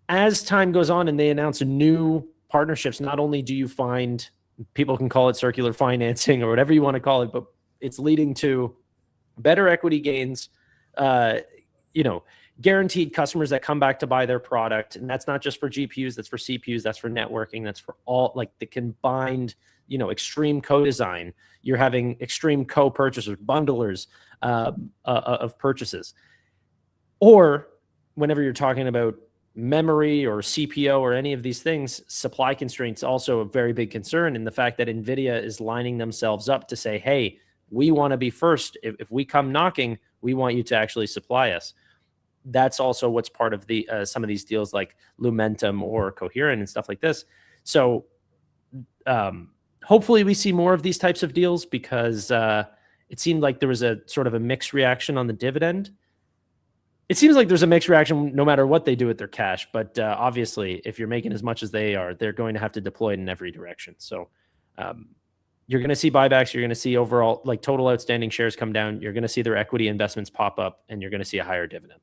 As time goes on and they announce new partnerships, not only do you find, people can call it circular financing or whatever you want to call it, but it's leading to better equity gains, you know, guaranteed customers that come back to buy their product. And that's not just for GPUs, that's for CPUs, that's for networking, that's for all, like the combined, you know, extreme co-design. You're having extreme co-purchasers, bundlers of purchases. Or whenever you're talking about memory or CPO or any of these things, supply constraints also a very big concern. And the fact that NVIDIA is lining themselves up to say, hey, we want to be first. If we come knocking, we want you to actually supply us. That's also what's part of the some of these deals like Lumentum or Coherent and stuff like this. So hopefully we see more of these types of deals, because it seemed like there was a sort of a mixed reaction on the dividend. it seems like there's a mixed reaction no matter what they do with their cash. But obviously, if you're making as much as they are, they're going to have to deploy it in every direction. So you're going to see buybacks. You're going to see overall like total outstanding shares come down. You're going to see their equity investments pop up, and you're going to see a higher dividend.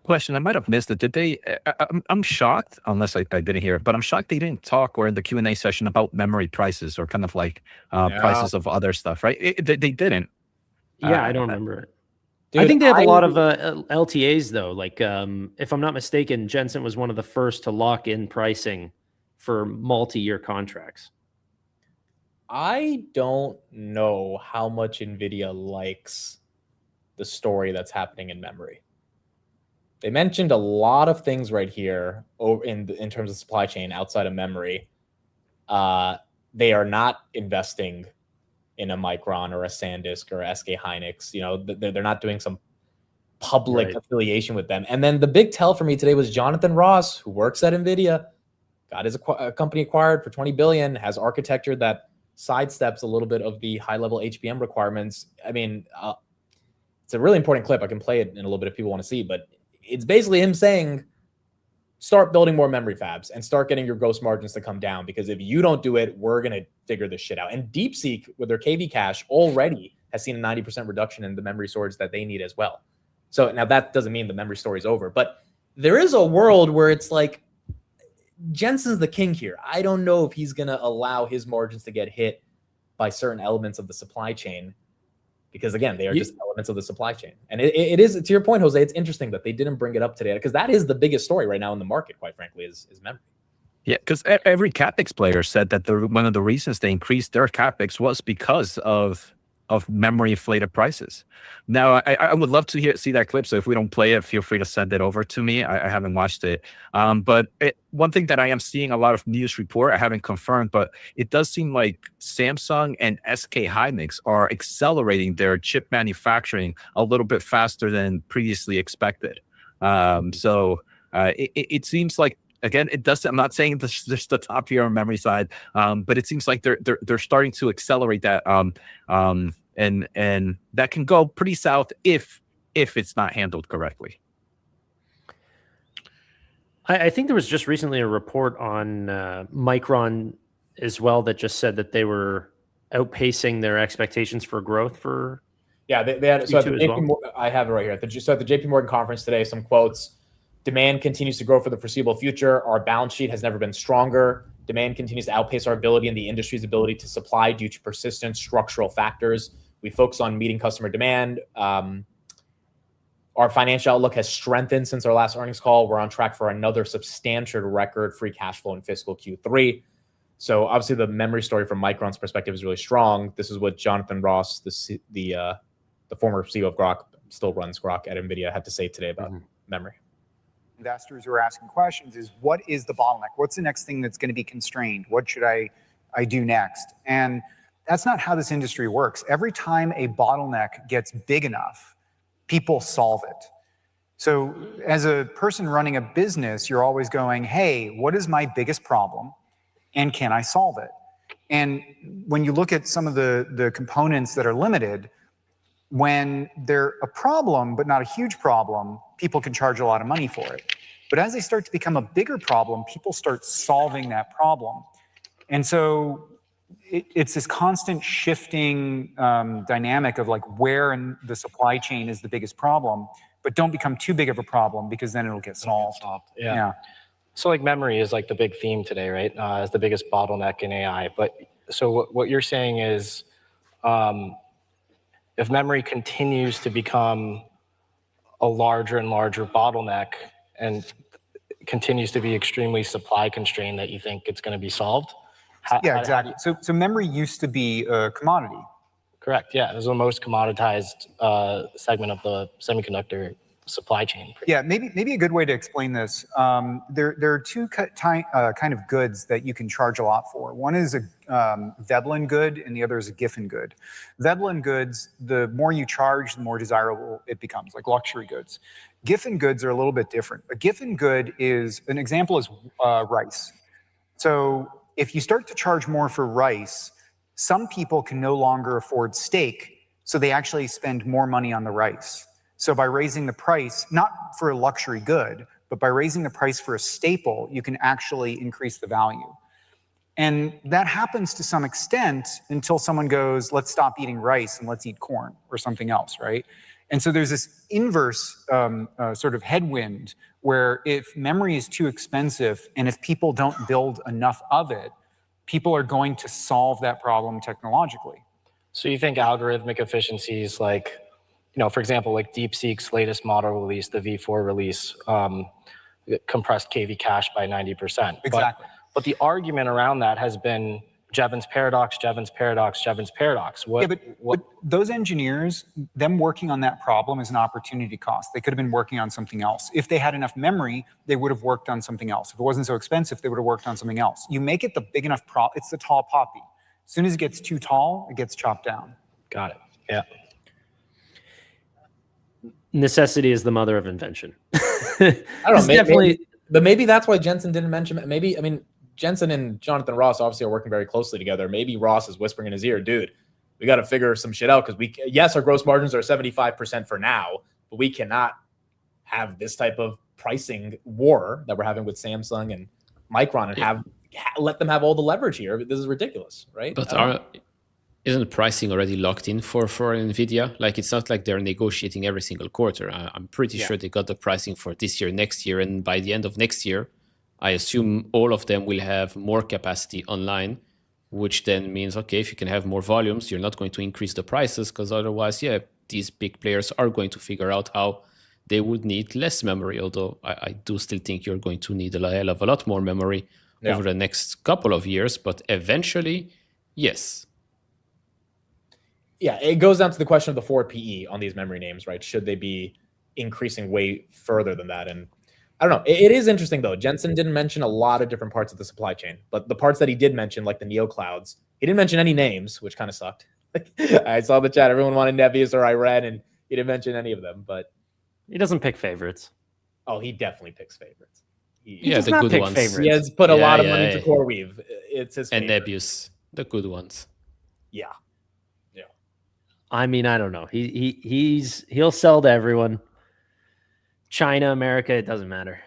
Question, I might have missed it. Did they, I'm shocked, unless I didn't hear it, but I'm shocked they didn't talk or in the Q&A session about memory prices or kind of like prices of other stuff, right? They didn't. Yeah, I don't remember it. Dude, I think they have a lot of LTAs though. Like, if I'm not mistaken, Jensen was one of the first to lock in pricing for multi-year contracts. I don't know how much NVIDIA likes the story that's happening in memory. They mentioned a lot of things right here in terms of supply chain outside of memory. They are not investing in a Micron or a SanDisk or a SK Hynix. You know, they're not doing some public affiliation with them. And then the big tell for me today was Jonathan Ross, who works at NVIDIA, got his company acquired for $20 billion, has architecture that sidesteps a little bit of the high-level HBM requirements. I mean, it's a really important clip. I can play it in a little bit if people want to see, but it's basically him saying, start building more memory fabs and start getting your gross margins to come down, because if you don't do it, we're going to figure this shit out. And DeepSeek, with their KV cache, already has seen a 90% reduction in the memory storage that they need as well. So now that doesn't mean the memory story is over, but there is a world where it's like, Jensen's the king here. I don't know if he's going to allow his margins to get hit by certain elements of the supply chain, because again, they are just elements of the supply chain. And it is, to your point, Jose, it's interesting that they didn't bring it up today, because that is the biggest story right now in the market, quite frankly, is memory. Yeah, because every CapEx player said that one of the reasons they increased their CapEx was because of memory inflated prices. Now, I would love to see that clip. So if we don't play it, feel free to send it over to me. I haven't watched it. But one thing that I am seeing a lot of news report, I haven't confirmed, but it does seem like Samsung and SK Hynix are accelerating their chip manufacturing a little bit faster than previously expected. It seems like, again, it does. I'm not saying this is the top tier on memory side, but it seems like they're starting to accelerate that, and that can go pretty south if it's not handled correctly. I think there was just recently a report on Micron as well that just said that they were outpacing their expectations for growth for. Yeah, they had. So at the JP Morgan, I have it right here. So at the JP Morgan conference today, some quotes. Demand continues to grow for the foreseeable future. Our balance sheet has never been stronger. Demand continues to outpace our ability and the industry's ability to supply due to persistent structural factors. We focus on meeting customer demand. Our financial outlook has strengthened since our last earnings call. We're on track for another substantial record free cash flow in fiscal Q3. So obviously the memory story from Micron's perspective is really strong. This is what Jonathan Ross, the former CEO of Grok, still runs Grok at NVIDIA, had to say today about memory. Investors who are asking questions is, what is the bottleneck? What's the next thing that's going to be constrained? What should I do next? And that's not how this industry works. Every time a bottleneck gets big enough, people solve it. So as a person running a business, you're always going, hey, what is my biggest problem? And can I solve it? And when you look at some of the components that are limited, when they're a problem, but not a huge problem, people can charge a lot of money for it. But as they start to become a bigger problem, people start solving that problem. And so it's this constant shifting dynamic of like where in the supply chain is the biggest problem, but don't become too big of a problem, because then it'll get solved. Yeah. So like memory is like the big theme today, right? As the biggest bottleneck in AI. But so what you're saying is, if memory continues to become a larger and larger bottleneck and continues to be extremely supply constrained, that you think it's going to be solved? Yeah, exactly. So memory used to be a commodity. Correct. Yeah, it was the most commoditized segment of the semiconductor supply chain. Yeah, maybe a good way to explain this. There are two kind of goods that you can charge a lot for. One is a Veblen good, and the other is a Giffen good. Veblen goods, the more you charge, the more desirable it becomes, like luxury goods. Giffen goods are a little bit different. A Giffen good is, an example is rice. So if you start to charge more for rice, some people can no longer afford steak So they actually spend more money on the rice. So by raising the price, not for a luxury good, but by raising the price for a staple, you can actually increase the value. And that happens to some extent until someone goes, let's stop eating rice and let's eat corn or something else, right? And so there's this inverse sort of headwind where if memory is too expensive and if people don't build enough of it, people are going to solve that problem technologically. So you think algorithmic efficiencies like, for example, like DeepSeek's latest model release, the V4 release, compressed KV cache by 90%. Exactly. But the argument around that has been Jevons paradox, Jevons paradox, Jevons paradox. But those engineers, them working on that problem is an opportunity cost. They could have been working on something else. If they had enough memory, they would have worked on something else. If it wasn't so expensive, they would have worked on something else. You make it the big enough it's the tall poppy. As soon as it gets too tall, it gets chopped down. Got it. Yeah. Necessity is the mother of invention. I don't know. But maybe that's why Jensen didn't mention it. Maybe, I mean, Jensen and Jonathan Ross obviously are working very closely together. Maybe Ross is whispering in his ear, dude, we got to figure some shit out because yes, our gross margins are 75% for now, but we cannot have this type of pricing war that we're having with Samsung and Micron and let them have all the leverage here. This is ridiculous, right? But isn't pricing already locked in for Nvidia? Like, it's not like they're negotiating every single quarter. I'm pretty sure they got the pricing for this year, next year, and by the end of next year, I assume all of them will have more capacity online, which then means, okay, if you can have more volumes, you're not going to increase the prices because otherwise, these big players are going to figure out how they would need less memory, although I do still think you're going to need a hell of a lot more memory over the next couple of years, but eventually, yes. Yeah, it goes down to the question of the forward PE on these memory names, right? Should they be increasing way further than that? And I don't know. It is interesting, though. Jensen didn't mention a lot of different parts of the supply chain, but the parts that he did mention, like the Neo clouds, he didn't mention any names, which kind of sucked. I saw the chat. Everyone wanted Nebius or Iran, and he didn't mention any of them, but he doesn't pick favorites. Oh, he definitely picks favorites. He does not pick favorites. He has put a lot of money into CoreWeave. It's his favorite. And Nebius, the good ones. Yeah. I mean, I don't know. He'll sell to everyone. China, America, it doesn't matter.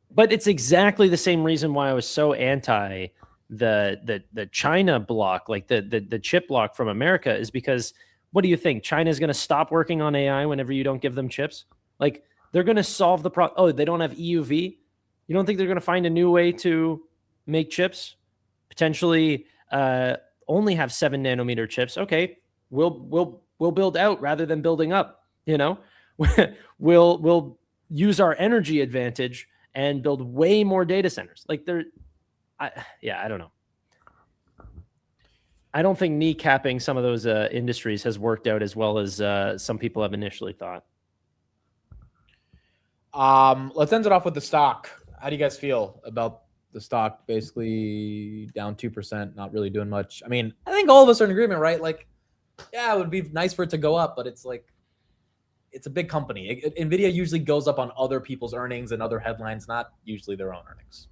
But it's exactly the same reason why I was so anti the China block, like the chip block from America, is because what do you think? China is going to stop working on AI whenever you don't give them chips? Like, they're going to solve the problem. Oh, they don't have EUV? You don't think they're going to find a new way to make chips? Potentially only have 7 nanometer chips. Okay, we'll build out rather than building up. We'll use our energy advantage and build way more data centers. Like I don't know. I don't think kneecapping some of those industries has worked out as well as some people have initially thought. Let's end it off with the stock. How do you guys feel about the stock basically down 2%, not really doing much? I mean, I think all of us are in agreement, right? Like, yeah, it would be nice for it to go up, but it's like, it's a big company. Nvidia usually goes up on other people's earnings and other headlines, not usually their own earnings.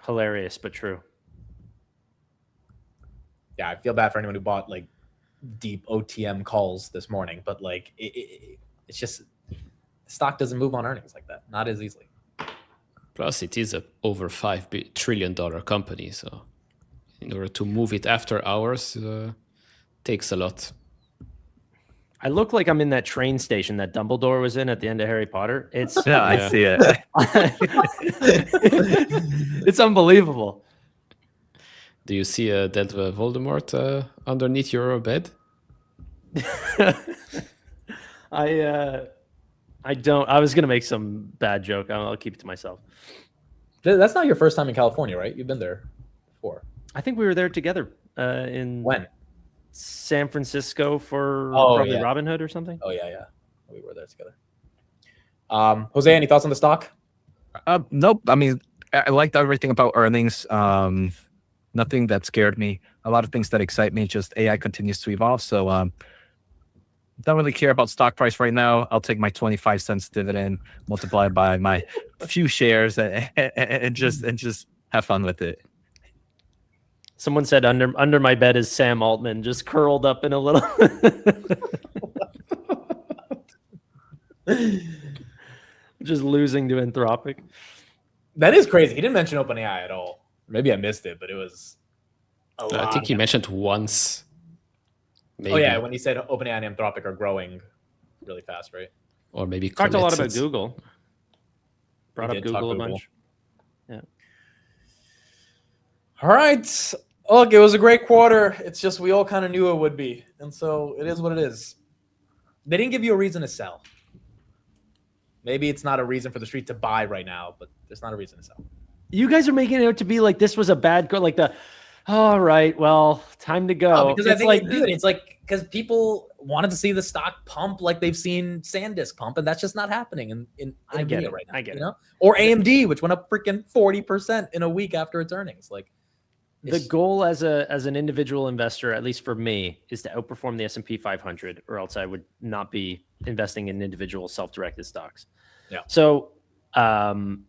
Hilarious, but true. Yeah, I feel bad for anyone who bought like deep OTM calls this morning, but like it's just the stock doesn't move on earnings like that, not as easily. Plus, it is a over $5 trillion company, so in order to move it after hours, takes a lot. I look like I'm in that train station that Dumbledore was in at the end of Harry Potter. I see it. It's unbelievable. Do you see a dead Voldemort underneath your bed? I don't. I was gonna make some bad joke. I'll keep it to myself. That's not your first time in California, right? You've been there before. I think we were there together in when? San Francisco for probably Robin Hood or something. Oh yeah, we were there together. Jose, any thoughts on the stock? Nope. I mean, I liked everything about earnings. Nothing that scared me. A lot of things that excite me. Just AI continues to evolve. So don't really care about stock price right now. I'll take my 25 cents dividend, multiply by my few shares, and just have fun with it. Someone said under my bed is Sam Altman, just curled up in a little. Just losing to Anthropic. That is crazy. He didn't mention OpenAI at all. Maybe I missed it, but it was a lot. I think he mentioned once. Maybe. Oh yeah, when he said OpenAI and Anthropic are growing really fast, right? Or maybe talked a lot about committed. Google. Brought He up did talk Google a Google. bunch. Yeah. All right. Look, it was a great quarter. It's just we all kind of knew it would be. And so it is what it is. They didn't give you a reason to sell. Maybe it's not a reason for the street to buy right now, but there's not a reason to sell. You guys are making it out to be like this was a bad go, like the, all right, well, time to go. Oh, because I think like, dude, it's like because people wanted to see the stock pump like they've seen SanDisk pump, and that's just not happening in I get Nvidia it. right now. I get you it. know? Or AMD, which went up freaking 40% in a week after its earnings. Like the goal as an individual investor, at least for me, is to outperform the S&P 500, or else I would not be investing in individual self-directed stocks. Yeah. So, buying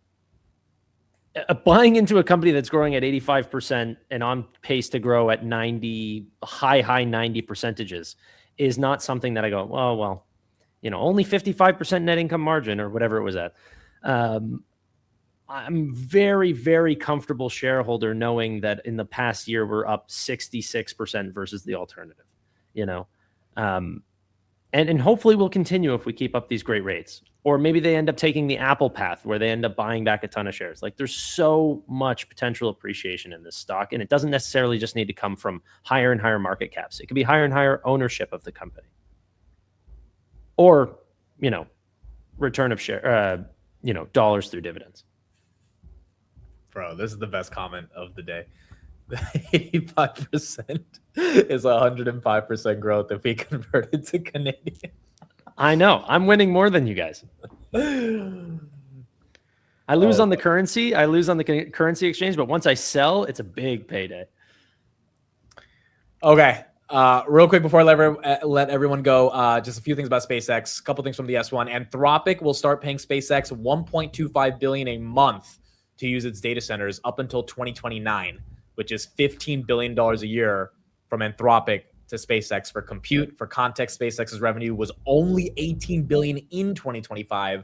into a company that's growing at 85% and on pace to grow at 90, high 90 percentages is not something that I go, well, you know, only 55% net income margin or whatever it was at. I'm very, very comfortable shareholder knowing that in the past year, we're up 66% versus the alternative, you know? And hopefully we'll continue if we keep up these great rates. Or maybe they end up taking the Apple path where they end up buying back a ton of shares. Like there's so much potential appreciation in this stock, and it doesn't necessarily just need to come from higher and higher market caps. It could be higher and higher ownership of the company. Or, you know, return of share, dollars through dividends. Bro, this is the best comment of the day. 85% is 105% growth if we convert it to Canadian. I know. I'm winning more than you guys. I lose on the currency. I lose on the currency exchange, but once I sell, it's a big payday. Okay. Real quick before I let everyone go, just a few things about SpaceX. A couple things from the S1. Anthropic will start paying SpaceX $1.25 billion a month to use its data centers up until 2029, which is $15 billion a year from Anthropic to SpaceX for compute. For context, SpaceX's revenue was only $18 billion in 2025.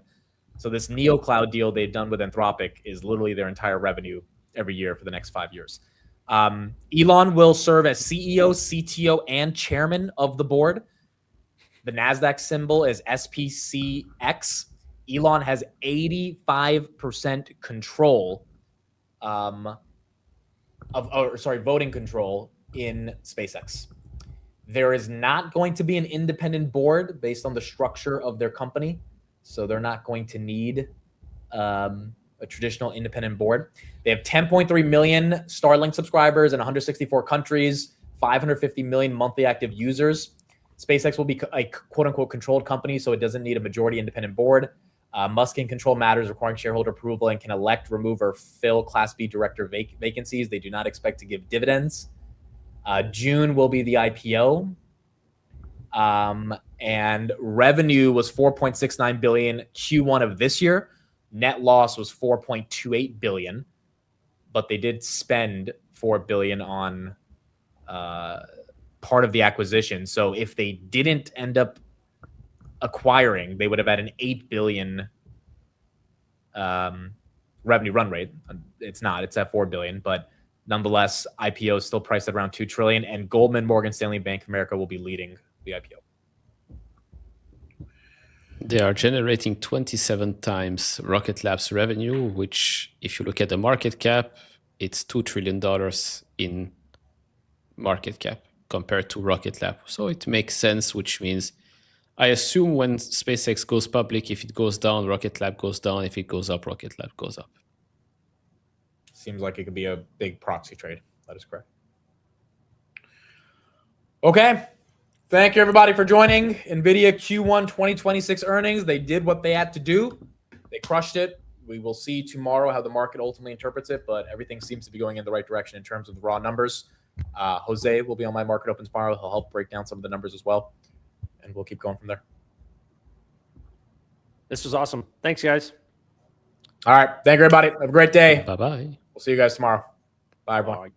So this NeoCloud deal they've done with Anthropic is literally their entire revenue every year for the next 5 years. Elon will serve as CEO, CTO, and chairman of the board. The NASDAQ symbol is SPCX. Elon has 85% control voting control in SpaceX. There is not going to be an independent board based on the structure of their company. So they're not going to need a traditional independent board. They have 10.3 million Starlink subscribers in 164 countries, 550 million monthly active users. SpaceX will be a quote-unquote controlled company, so it doesn't need a majority independent board. Musk can control matters requiring shareholder approval and can elect, remove, or fill Class B director vacancies. They do not expect to give dividends. June will be the IPO. And revenue was $4.69 billion Q1 of this year. Net loss was $4.28 billion, but they did spend $4 billion on part of the acquisition. So if they didn't end up acquiring, they would have had an $8 billion revenue run rate. It's not. It's at $4 billion, but nonetheless, IPO is still priced at around $2 trillion, and Goldman, Morgan Stanley, Bank of America will be leading the IPO. They are generating 27 times Rocket Lab's revenue, which, if you look at the market cap, it's $2 trillion in market cap compared to Rocket Lab. So it makes sense, which means I assume when SpaceX goes public, if it goes down, Rocket Lab goes down. If it goes up, Rocket Lab goes up. Seems like it could be a big proxy trade. That is correct. Okay. Thank you, everybody, for joining. Nvidia Q1 2026 earnings. They did what they had to do. They crushed it. We will see tomorrow how the market ultimately interprets it, but everything seems to be going in the right direction in terms of the raw numbers. Jose will be on my market open tomorrow. He'll help break down some of the numbers as well, and we'll keep going from there. This was awesome. Thanks, guys. All right. Thank you, everybody. Have a great day. Bye-bye. We'll see you guys tomorrow. Bye, everyone. Bye.